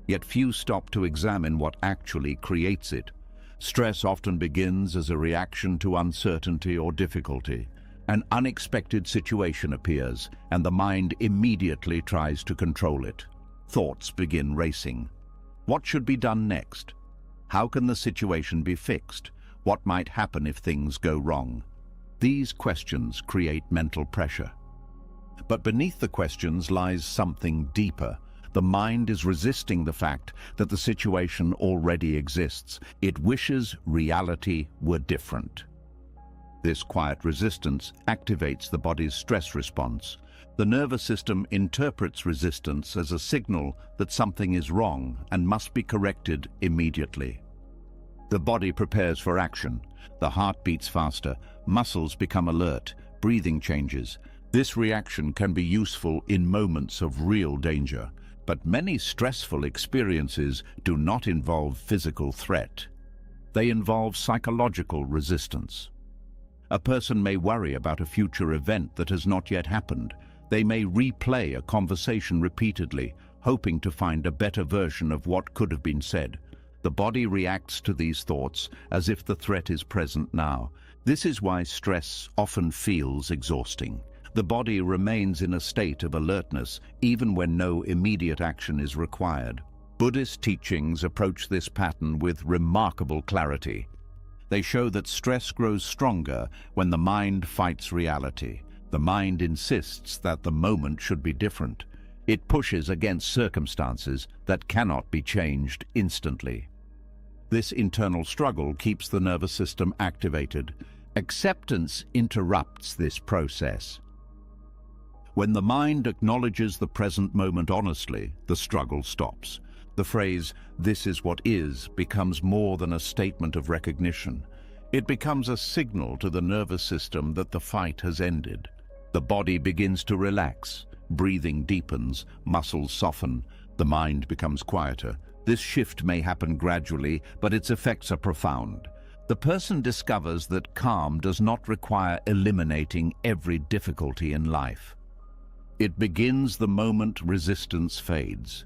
yet few stop to examine what actually creates it. Stress often begins as a reaction to uncertainty or difficulty. An unexpected situation appears, and the mind immediately tries to control it. Thoughts begin racing. What should be done next? How can the situation be fixed? What might happen if things go wrong? These questions create mental pressure. But beneath the questions lies something deeper. The mind is resisting the fact that the situation already exists. It wishes reality were different. This quiet resistance activates the body's stress response. The nervous system interprets resistance as a signal that something is wrong and must be corrected immediately. The body prepares for action. The heart beats faster, muscles become alert, breathing changes. This reaction can be useful in moments of real danger, but many stressful experiences do not involve physical threat. They involve psychological resistance. A person may worry about a future event that has not yet happened. They may replay a conversation repeatedly, hoping to find a better version of what could have been said. The body reacts to these thoughts as if the threat is present now. This is why stress often feels exhausting. The body remains in a state of alertness even when no immediate action is required. Buddhist teachings approach this pattern with remarkable clarity. They show that stress grows stronger when the mind fights reality. The mind insists that the moment should be different. It pushes against circumstances that cannot be changed instantly. This internal struggle keeps the nervous system activated. Acceptance interrupts this process. When the mind acknowledges the present moment honestly, the struggle stops. The phrase, "this is what is," becomes more than a statement of recognition. It becomes a signal to the nervous system that the fight has ended. The body begins to relax, breathing deepens, muscles soften, the mind becomes quieter. This shift may happen gradually, but its effects are profound. The person discovers that calm does not require eliminating every difficulty in life. It begins the moment resistance fades.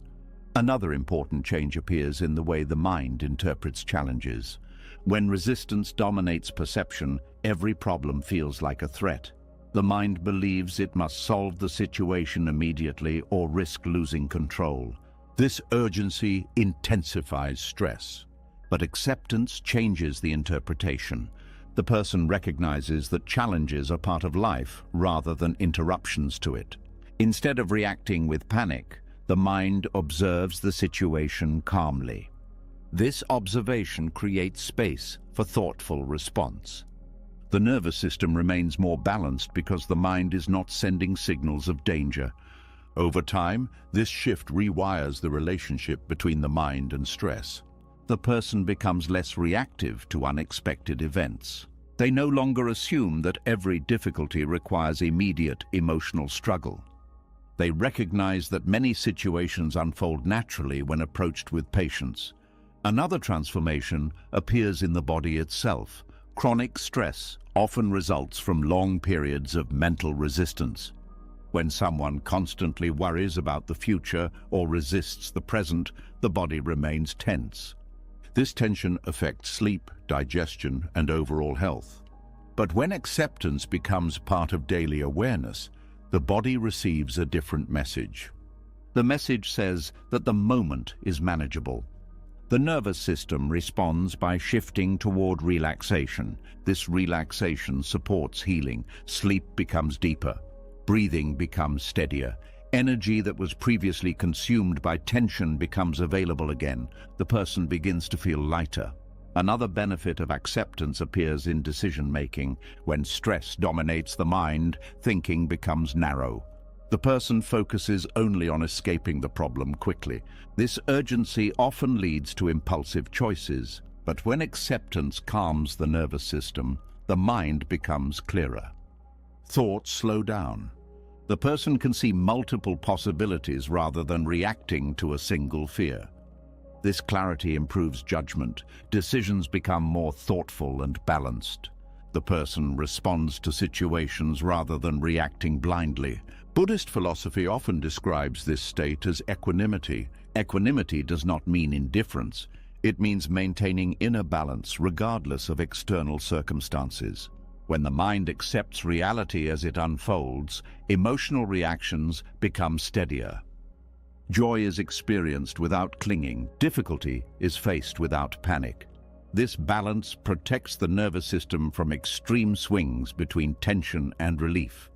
Another important change appears in the way the mind interprets challenges. When resistance dominates perception, every problem feels like a threat. The mind believes it must solve the situation immediately or risk losing control. This urgency intensifies stress. But acceptance changes the interpretation. The person recognizes that challenges are part of life rather than interruptions to it. Instead of reacting with panic, the mind observes the situation calmly. This observation creates space for thoughtful response. The nervous system remains more balanced because the mind is not sending signals of danger. Over time, this shift rewires the relationship between the mind and stress. The person becomes less reactive to unexpected events. They no longer assume that every difficulty requires immediate emotional struggle. They recognize that many situations unfold naturally when approached with patience. Another transformation appears in the body itself. Chronic stress often results from long periods of mental resistance. When someone constantly worries about the future or resists the present, the body remains tense. This tension affects sleep, digestion, and overall health. But when acceptance becomes part of daily awareness, the body receives a different message. The message says that the moment is manageable. The nervous system responds by shifting toward relaxation. This relaxation supports healing. Sleep becomes deeper. Breathing becomes steadier. Energy that was previously consumed by tension becomes available again. The person begins to feel lighter. Another benefit of acceptance appears in decision-making. When stress dominates the mind, thinking becomes narrow. The person focuses only on escaping the problem quickly. This urgency often leads to impulsive choices. But when acceptance calms the nervous system, the mind becomes clearer. Thoughts slow down. The person can see multiple possibilities rather than reacting to a single fear. This clarity improves judgment. Decisions become more thoughtful and balanced. The person responds to situations rather than reacting blindly. Buddhist philosophy often describes this state as equanimity. Equanimity does not mean indifference. It means maintaining inner balance regardless of external circumstances. When the mind accepts reality as it unfolds, emotional reactions become steadier. Joy is experienced without clinging. Difficulty is faced without panic. This balance protects the nervous system from extreme swings between tension and relief.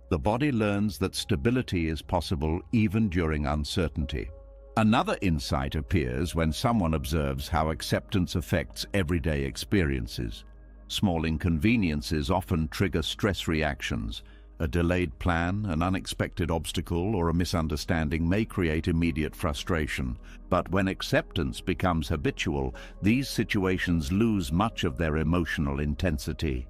The body learns that stability is possible even during uncertainty. Another insight appears when someone observes how acceptance affects everyday experiences. Small inconveniences often trigger stress reactions. A delayed plan, an unexpected obstacle, or a misunderstanding may create immediate frustration. But when acceptance becomes habitual, these situations lose much of their emotional intensity.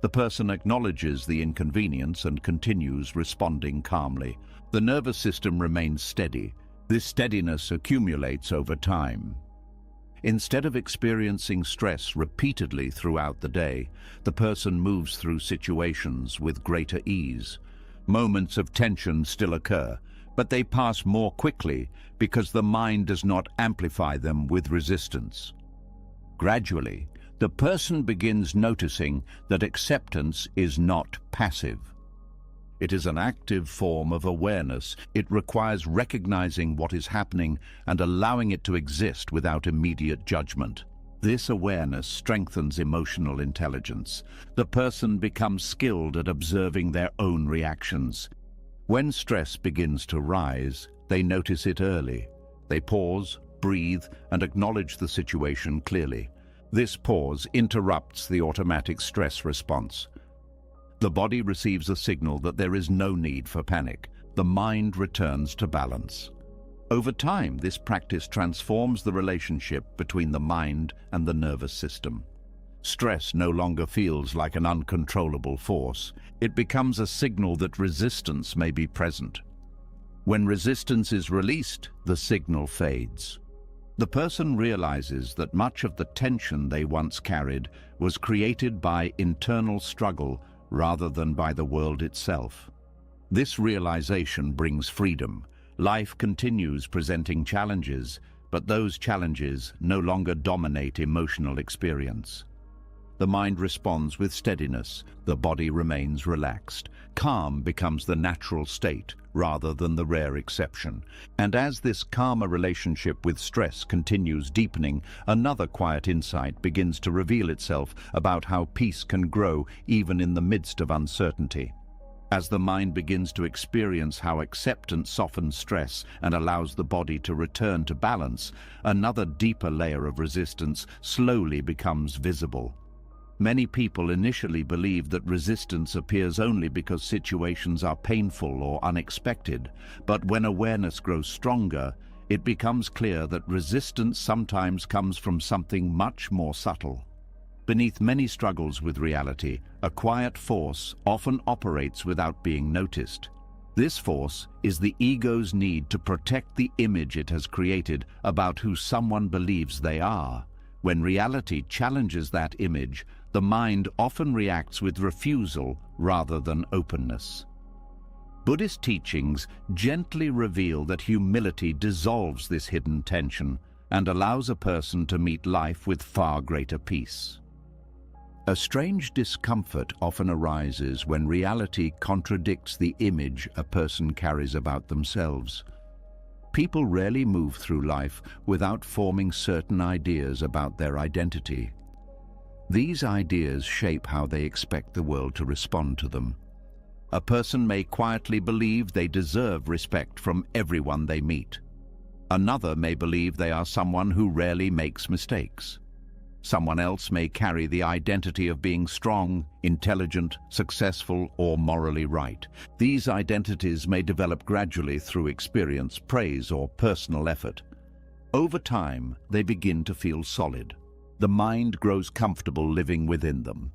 The person acknowledges the inconvenience and continues responding calmly. The nervous system remains steady. This steadiness accumulates over time. Instead of experiencing stress repeatedly throughout the day, the person moves through situations with greater ease. Moments of tension still occur, but they pass more quickly because the mind does not amplify them with resistance. Gradually, the person begins noticing that acceptance is not passive. It is an active form of awareness. It requires recognizing what is happening and allowing it to exist without immediate judgment. This awareness strengthens emotional intelligence. The person becomes skilled at observing their own reactions. When stress begins to rise, they notice it early. They pause, breathe, and acknowledge the situation clearly. This pause interrupts the automatic stress response. The body receives a signal that there is no need for panic. The mind returns to balance. Over time, this practice transforms the relationship between the mind and the nervous system. Stress no longer feels like an uncontrollable force. It becomes a signal that resistance may be present. When resistance is released, the signal fades. The person realizes that much of the tension they once carried was created by internal struggle rather than by the world itself. This realization brings freedom. Life continues presenting challenges, but those challenges no longer dominate emotional experience. The mind responds with steadiness. The body remains relaxed. Calm becomes the natural state rather than the rare exception. And as this calmer relationship with stress continues deepening, another quiet insight begins to reveal itself about how peace can grow even in the midst of uncertainty. As the mind begins to experience how acceptance softens stress and allows the body to return to balance, another deeper layer of resistance slowly becomes visible. Many people initially believe that resistance appears only because situations are painful or unexpected, but when awareness grows stronger, it becomes clear that resistance sometimes comes from something much more subtle. Beneath many struggles with reality, a quiet force often operates without being noticed. This force is the ego's need to protect the image it has created about who someone believes they are. When reality challenges that image, the mind often reacts with refusal rather than openness. Buddhist teachings gently reveal that humility dissolves this hidden tension and allows a person to meet life with far greater peace. A strange discomfort often arises when reality contradicts the image a person carries about themselves. People rarely move through life without forming certain ideas about their identity. These ideas shape how they expect the world to respond to them. A person may quietly believe they deserve respect from everyone they meet. Another may believe they are someone who rarely makes mistakes. Someone else may carry the identity of being strong, intelligent, successful, or morally right. These identities may develop gradually through experience, praise, or personal effort. Over time, they begin to feel solid. The mind grows comfortable living within them.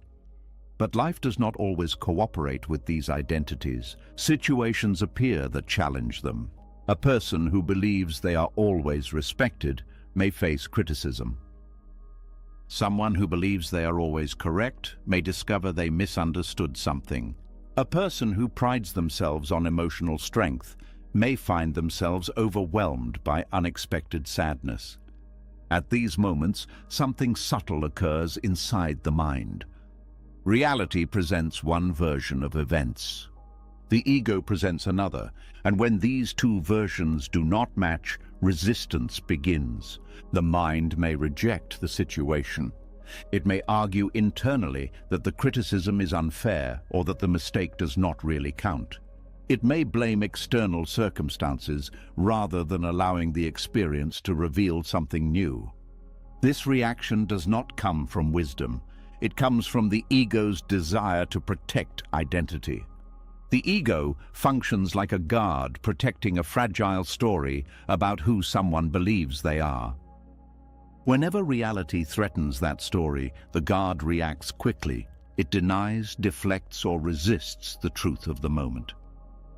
But life does not always cooperate with these identities. Situations appear that challenge them. A person who believes they are always respected may face criticism. Someone who believes they are always correct may discover they misunderstood something. A person who prides themselves on emotional strength may find themselves overwhelmed by unexpected sadness. At these moments, something subtle occurs inside the mind. Reality presents one version of events. The ego presents another, and when these two versions do not match, resistance begins. The mind may reject the situation. It may argue internally that the criticism is unfair or that the mistake does not really count. It may blame external circumstances rather than allowing the experience to reveal something new. This reaction does not come from wisdom. It comes from the ego's desire to protect identity. The ego functions like a guard protecting a fragile story about who someone believes they are. Whenever reality threatens that story, the guard reacts quickly. It denies, deflects, or resists the truth of the moment.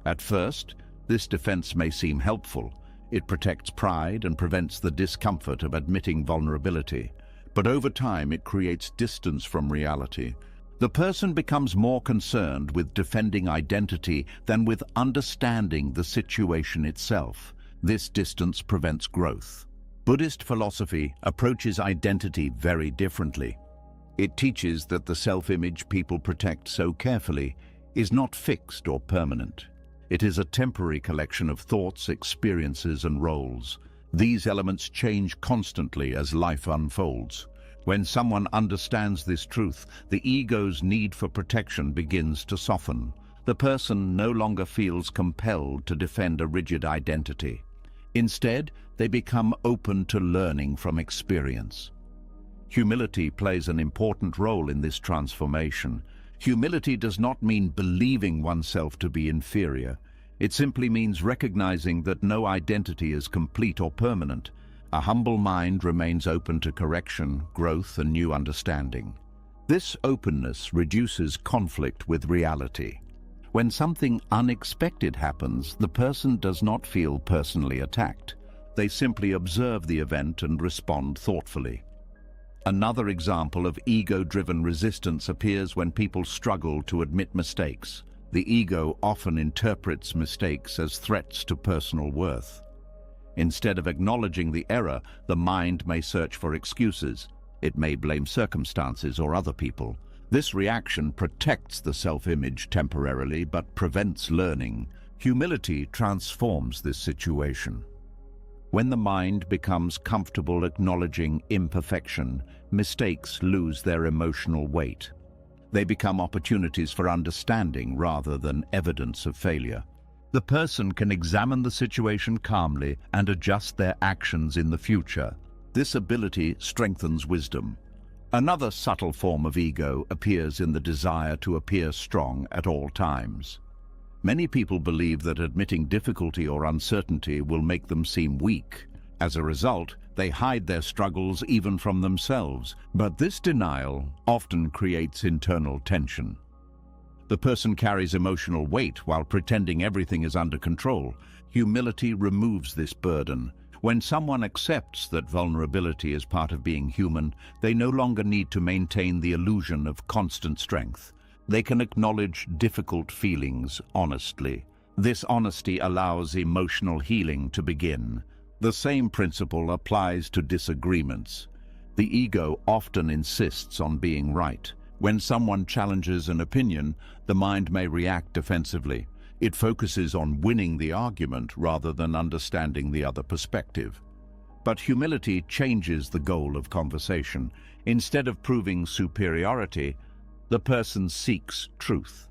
At first, this defense may seem helpful. It protects pride and prevents the discomfort of admitting vulnerability. But over time, it creates distance from reality. The person becomes more concerned with defending identity than with understanding the situation itself. This distance prevents growth. Buddhist philosophy approaches identity very differently. It teaches that the self-image people protect so carefully is not fixed or permanent. It is a temporary collection of thoughts, experiences, and roles. These elements change constantly as life unfolds. When someone understands this truth, the ego's need for protection begins to soften. The person no longer feels compelled to defend a rigid identity. Instead, they become open to learning from experience. Humility plays an important role in this transformation. Humility does not mean believing oneself to be inferior. It simply means recognizing that no identity is complete or permanent. A humble mind remains open to correction, growth, and new understanding. This openness reduces conflict with reality. When something unexpected happens, the person does not feel personally attacked. They simply observe the event and respond thoughtfully. Another example of ego-driven resistance appears when people struggle to admit mistakes. The ego often interprets mistakes as threats to personal worth. Instead of acknowledging the error, the mind may search for excuses. It may blame circumstances or other people. This reaction protects the self-image temporarily but prevents learning. Humility transforms this situation. When the mind becomes comfortable acknowledging imperfection, mistakes lose their emotional weight. They become opportunities for understanding rather than evidence of failure. The person can examine the situation calmly and adjust their actions in the future. This ability strengthens wisdom. Another subtle form of ego appears in the desire to appear strong at all times. Many people believe that admitting difficulty or uncertainty will make them seem weak. As a result, they hide their struggles even from themselves, but this denial often creates internal tension. The person carries emotional weight while pretending everything is under control. Humility removes this burden. When someone accepts that vulnerability is part of being human, they no longer need to maintain the illusion of constant strength. They can acknowledge difficult feelings honestly. This honesty allows emotional healing to begin. The same principle applies to disagreements. The ego often insists on being right. When someone challenges an opinion, the mind may react defensively. It focuses on winning the argument rather than understanding the other perspective. But humility changes the goal of conversation. Instead of proving superiority, the person seeks truth.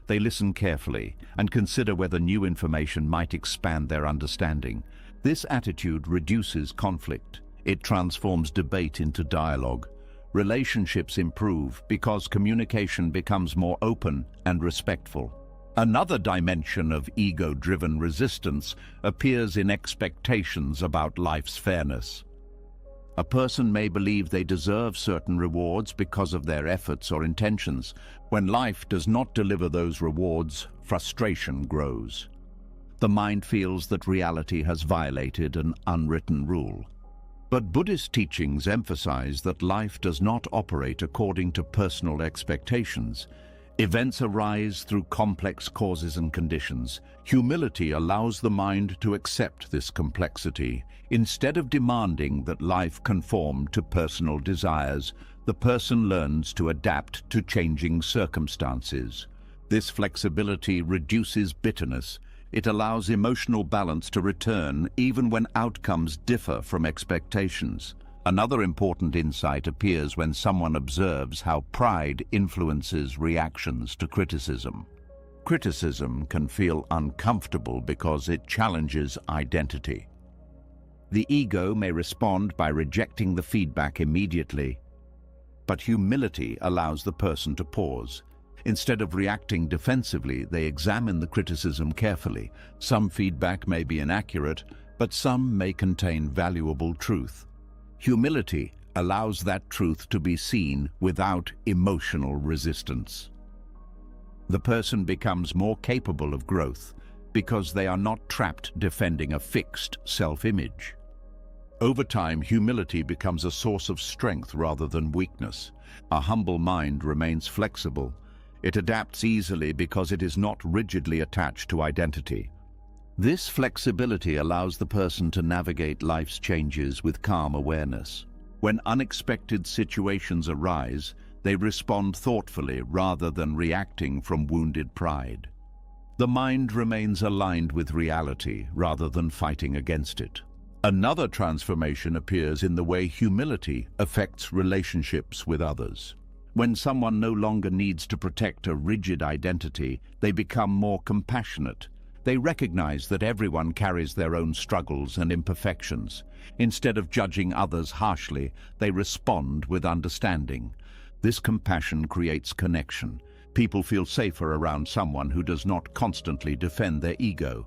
They listen carefully and consider whether new information might expand their understanding. This attitude reduces conflict. It transforms debate into dialogue. Relationships improve because communication becomes more open and respectful. Another dimension of ego-driven resistance appears in expectations about life's fairness. A person may believe they deserve certain rewards because of their efforts or intentions. When life does not deliver those rewards, frustration grows. The mind feels that reality has violated an unwritten rule. But Buddhist teachings emphasize that life does not operate according to personal expectations. Events arise through complex causes and conditions. Humility allows the mind to accept this complexity. Instead of demanding that life conform to personal desires, the person learns to adapt to changing circumstances. This flexibility reduces bitterness. It allows emotional balance to return even when outcomes differ from expectations. Another important insight appears when someone observes how pride influences reactions to criticism. Criticism can feel uncomfortable because it challenges identity. The ego may respond by rejecting the feedback immediately, but humility allows the person to pause. Instead of reacting defensively, they examine the criticism carefully. Some feedback may be inaccurate, but some may contain valuable truth. Humility allows that truth to be seen without emotional resistance. The person becomes more capable of growth because they are not trapped defending a fixed self-image. Over time, humility becomes a source of strength rather than weakness. A humble mind remains flexible. It adapts easily because it is not rigidly attached to identity. This flexibility allows the person to navigate life's changes with calm awareness. When unexpected situations arise, they respond thoughtfully rather than reacting from wounded pride. The mind remains aligned with reality rather than fighting against it. Another transformation appears in the way humility affects relationships with others. When someone no longer needs to protect a rigid identity, they become more compassionate. They recognize that everyone carries their own struggles and imperfections. Instead of judging others harshly, they respond with understanding. This compassion creates connection. People feel safer around someone who does not constantly defend their ego.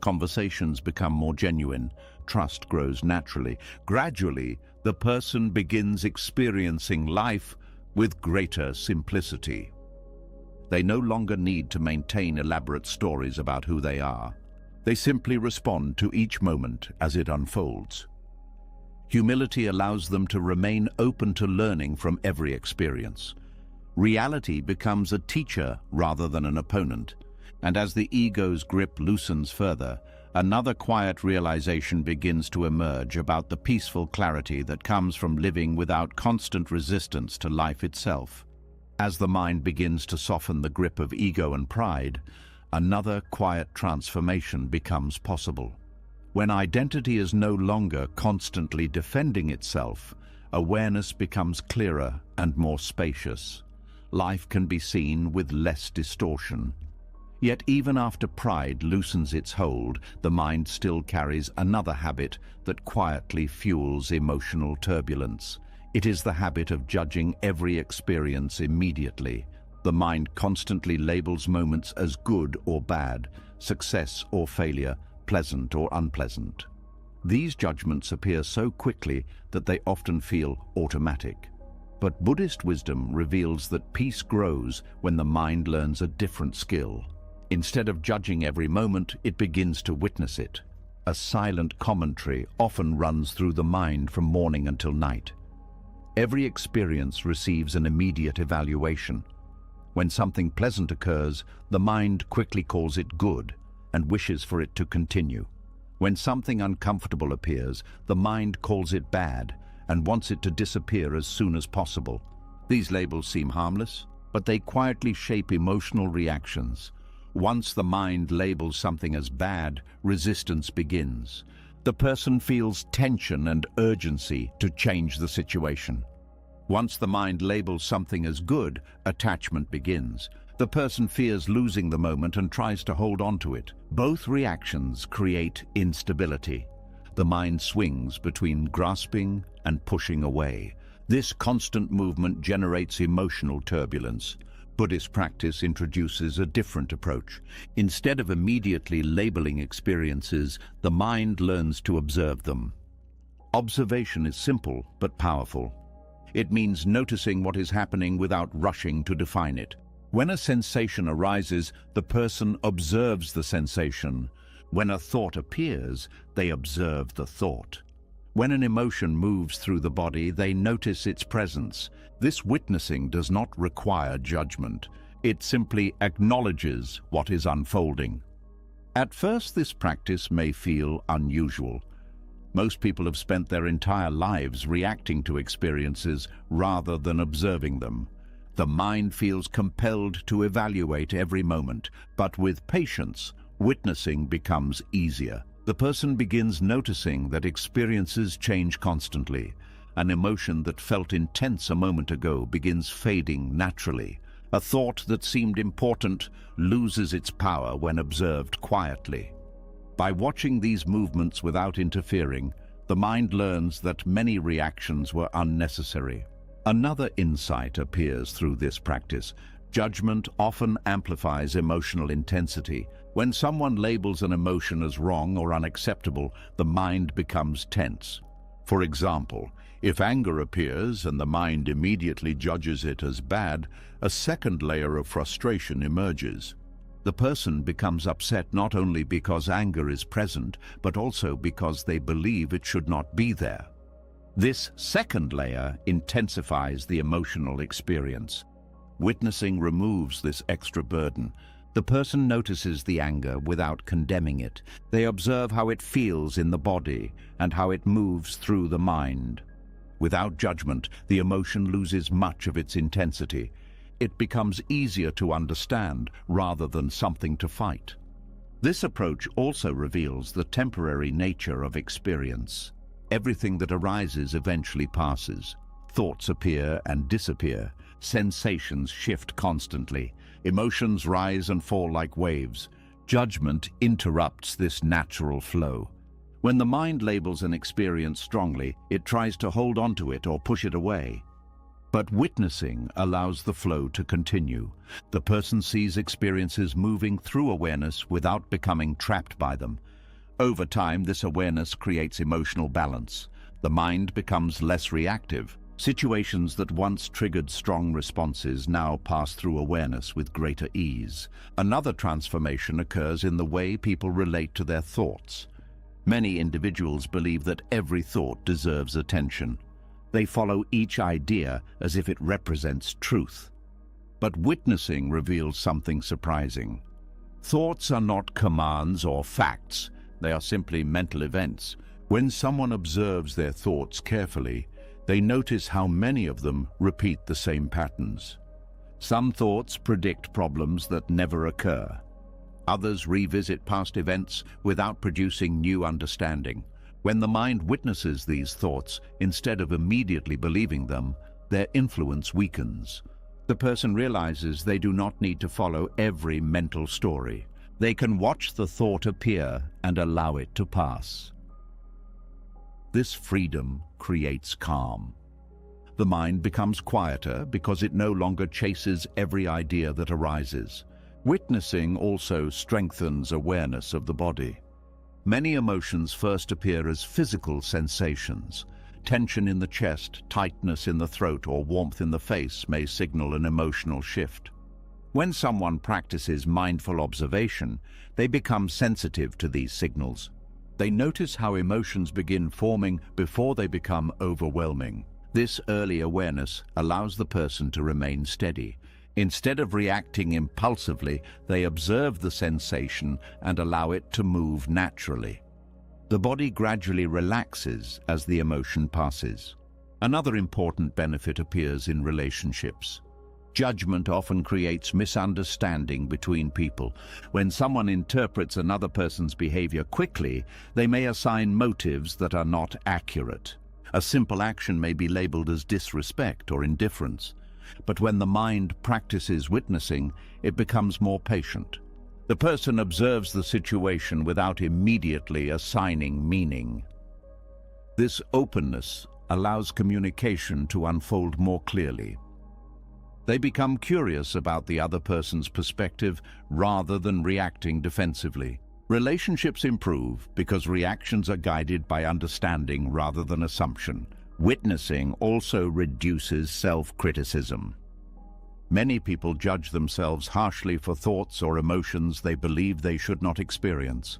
Conversations become more genuine. Trust grows naturally. Gradually, the person begins experiencing life with greater simplicity. They no longer need to maintain elaborate stories about who they are. They simply respond to each moment as it unfolds. Humility allows them to remain open to learning from every experience. Reality becomes a teacher rather than an opponent, and as the ego's grip loosens further, another quiet realization begins to emerge about the peaceful clarity that comes from living without constant resistance to life itself. As the mind begins to soften the grip of ego and pride, another quiet transformation becomes possible. When identity is no longer constantly defending itself, awareness becomes clearer and more spacious. Life can be seen with less distortion. Yet even after pride loosens its hold, the mind still carries another habit that quietly fuels emotional turbulence. It is the habit of judging every experience immediately. The mind constantly labels moments as good or bad, success or failure, pleasant or unpleasant. These judgments appear so quickly that they often feel automatic. But Buddhist wisdom reveals that peace grows when the mind learns a different skill. Instead of judging every moment, it begins to witness it. A silent commentary often runs through the mind from morning until night. Every experience receives an immediate evaluation. When something pleasant occurs, the mind quickly calls it good and wishes for it to continue. When something uncomfortable appears, the mind calls it bad and wants it to disappear as soon as possible. These labels seem harmless, but they quietly shape emotional reactions. Once the mind labels something as bad, resistance begins. The person feels tension and urgency to change the situation. Once the mind labels something as good, attachment begins. The person fears losing the moment and tries to hold on to it. Both reactions create instability. The mind swings between grasping and pushing away. This constant movement generates emotional turbulence. Buddhist practice introduces a different approach. Instead of immediately labeling experiences, the mind learns to observe them. Observation is simple but powerful. It means noticing what is happening without rushing to define it. When a sensation arises, the person observes the sensation. When a thought appears, they observe the thought. When an emotion moves through the body, they notice its presence. This witnessing does not require judgment. It simply acknowledges what is unfolding. At first, this practice may feel unusual. Most people have spent their entire lives reacting to experiences rather than observing them. The mind feels compelled to evaluate every moment, but with patience, witnessing becomes easier. The person begins noticing that experiences change constantly. An emotion that felt intense a moment ago begins fading naturally. A thought that seemed important loses its power when observed quietly. By watching these movements without interfering, the mind learns that many reactions were unnecessary. Another insight appears through this practice. Judgment often amplifies emotional intensity. When someone labels an emotion as wrong or unacceptable, the mind becomes tense. For example, if anger appears and the mind immediately judges it as bad, a second layer of frustration emerges. The person becomes upset not only because anger is present, but also because they believe it should not be there. This second layer intensifies the emotional experience. Witnessing removes this extra burden. The person notices the anger without condemning it. They observe how it feels in the body and how it moves through the mind. Without judgment, the emotion loses much of its intensity. It becomes easier to understand rather than something to fight. This approach also reveals the temporary nature of experience. Everything that arises eventually passes. Thoughts appear and disappear. Sensations shift constantly. Emotions rise and fall like waves. Judgment interrupts this natural flow. When the mind labels an experience strongly, it tries to hold on to it or push it away. But witnessing allows the flow to continue. The person sees experiences moving through awareness without becoming trapped by them. Over time, this awareness creates emotional balance. The mind becomes less reactive. Situations that once triggered strong responses now pass through awareness with greater ease. Another transformation occurs in the way people relate to their thoughts. Many individuals believe that every thought deserves attention. They follow each idea as if it represents truth. But witnessing reveals something surprising. Thoughts are not commands or facts. They are simply mental events. When someone observes their thoughts carefully, they notice how many of them repeat the same patterns. Some thoughts predict problems that never occur. Others revisit past events without producing new understanding. When the mind witnesses these thoughts, instead of immediately believing them, their influence weakens. The person realizes they do not need to follow every mental story. They can watch the thought appear and allow it to pass. This freedom creates calm. The mind becomes quieter because it no longer chases every idea that arises. Witnessing also strengthens awareness of the body. Many emotions first appear as physical sensations. Tension in the chest, tightness in the throat, or warmth in the face may signal an emotional shift. When someone practices mindful observation, they become sensitive to these signals. They notice how emotions begin forming before they become overwhelming. This early awareness allows the person to remain steady. Instead of reacting impulsively, they observe the sensation and allow it to move naturally. The body gradually relaxes as the emotion passes. Another important benefit appears in relationships. Judgment often creates misunderstanding between people. When someone interprets another person's behavior quickly, they may assign motives that are not accurate. A simple action may be labeled as disrespect or indifference. But when the mind practices witnessing, it becomes more patient. The person observes the situation without immediately assigning meaning. This openness allows communication to unfold more clearly. They become curious about the other person's perspective rather than reacting defensively. Relationships improve because reactions are guided by understanding rather than assumption. Witnessing also reduces self-criticism. Many people judge themselves harshly for thoughts or emotions they believe they should not experience.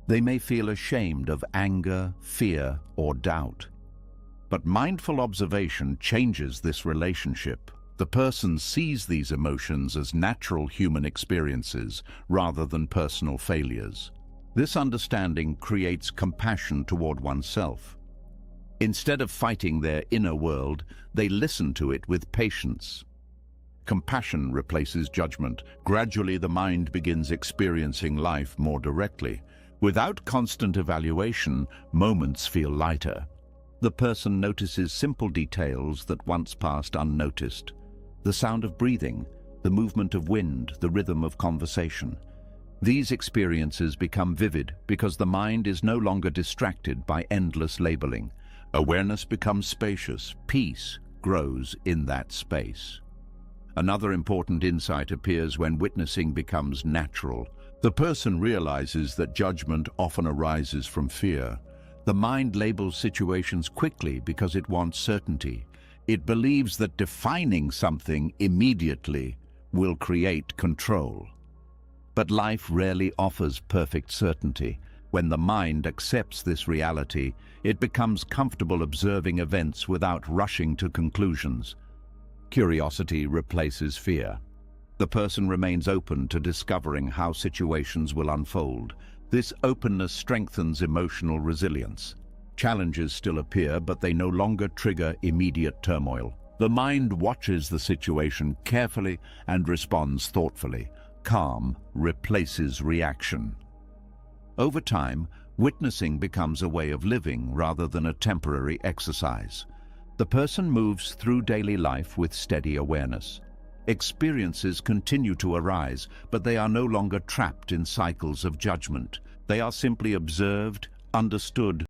They may feel ashamed of anger, fear, or doubt. But mindful observation changes this relationship. The person sees these emotions as natural human experiences rather than personal failures. This understanding creates compassion toward oneself. Instead of fighting their inner world, they listen to it with patience. Compassion replaces judgment. Gradually, the mind begins experiencing life more directly. Without constant evaluation, moments feel lighter. The person notices simple details that once passed unnoticed. The sound of breathing, the movement of wind, the rhythm of conversation. These experiences become vivid because the mind is no longer distracted by endless labeling. Awareness becomes spacious. Peace grows in that space. Another important insight appears when witnessing becomes natural. The person realizes that judgment often arises from fear. The mind labels situations quickly because it wants certainty. It believes that defining something immediately will create control. But life rarely offers perfect certainty. When the mind accepts this reality, it becomes comfortable observing events without rushing to conclusions. Curiosity replaces fear. The person remains open to discovering how situations will unfold. This openness strengthens emotional resilience. Challenges still appear, but they no longer trigger immediate turmoil. The mind watches the situation carefully and responds thoughtfully. Calm replaces reaction. Over time, witnessing becomes a way of living rather than a temporary exercise. The person moves through daily life with steady awareness. Experiences continue to arise, but they are no longer trapped in cycles of judgment. They are simply observed, understood,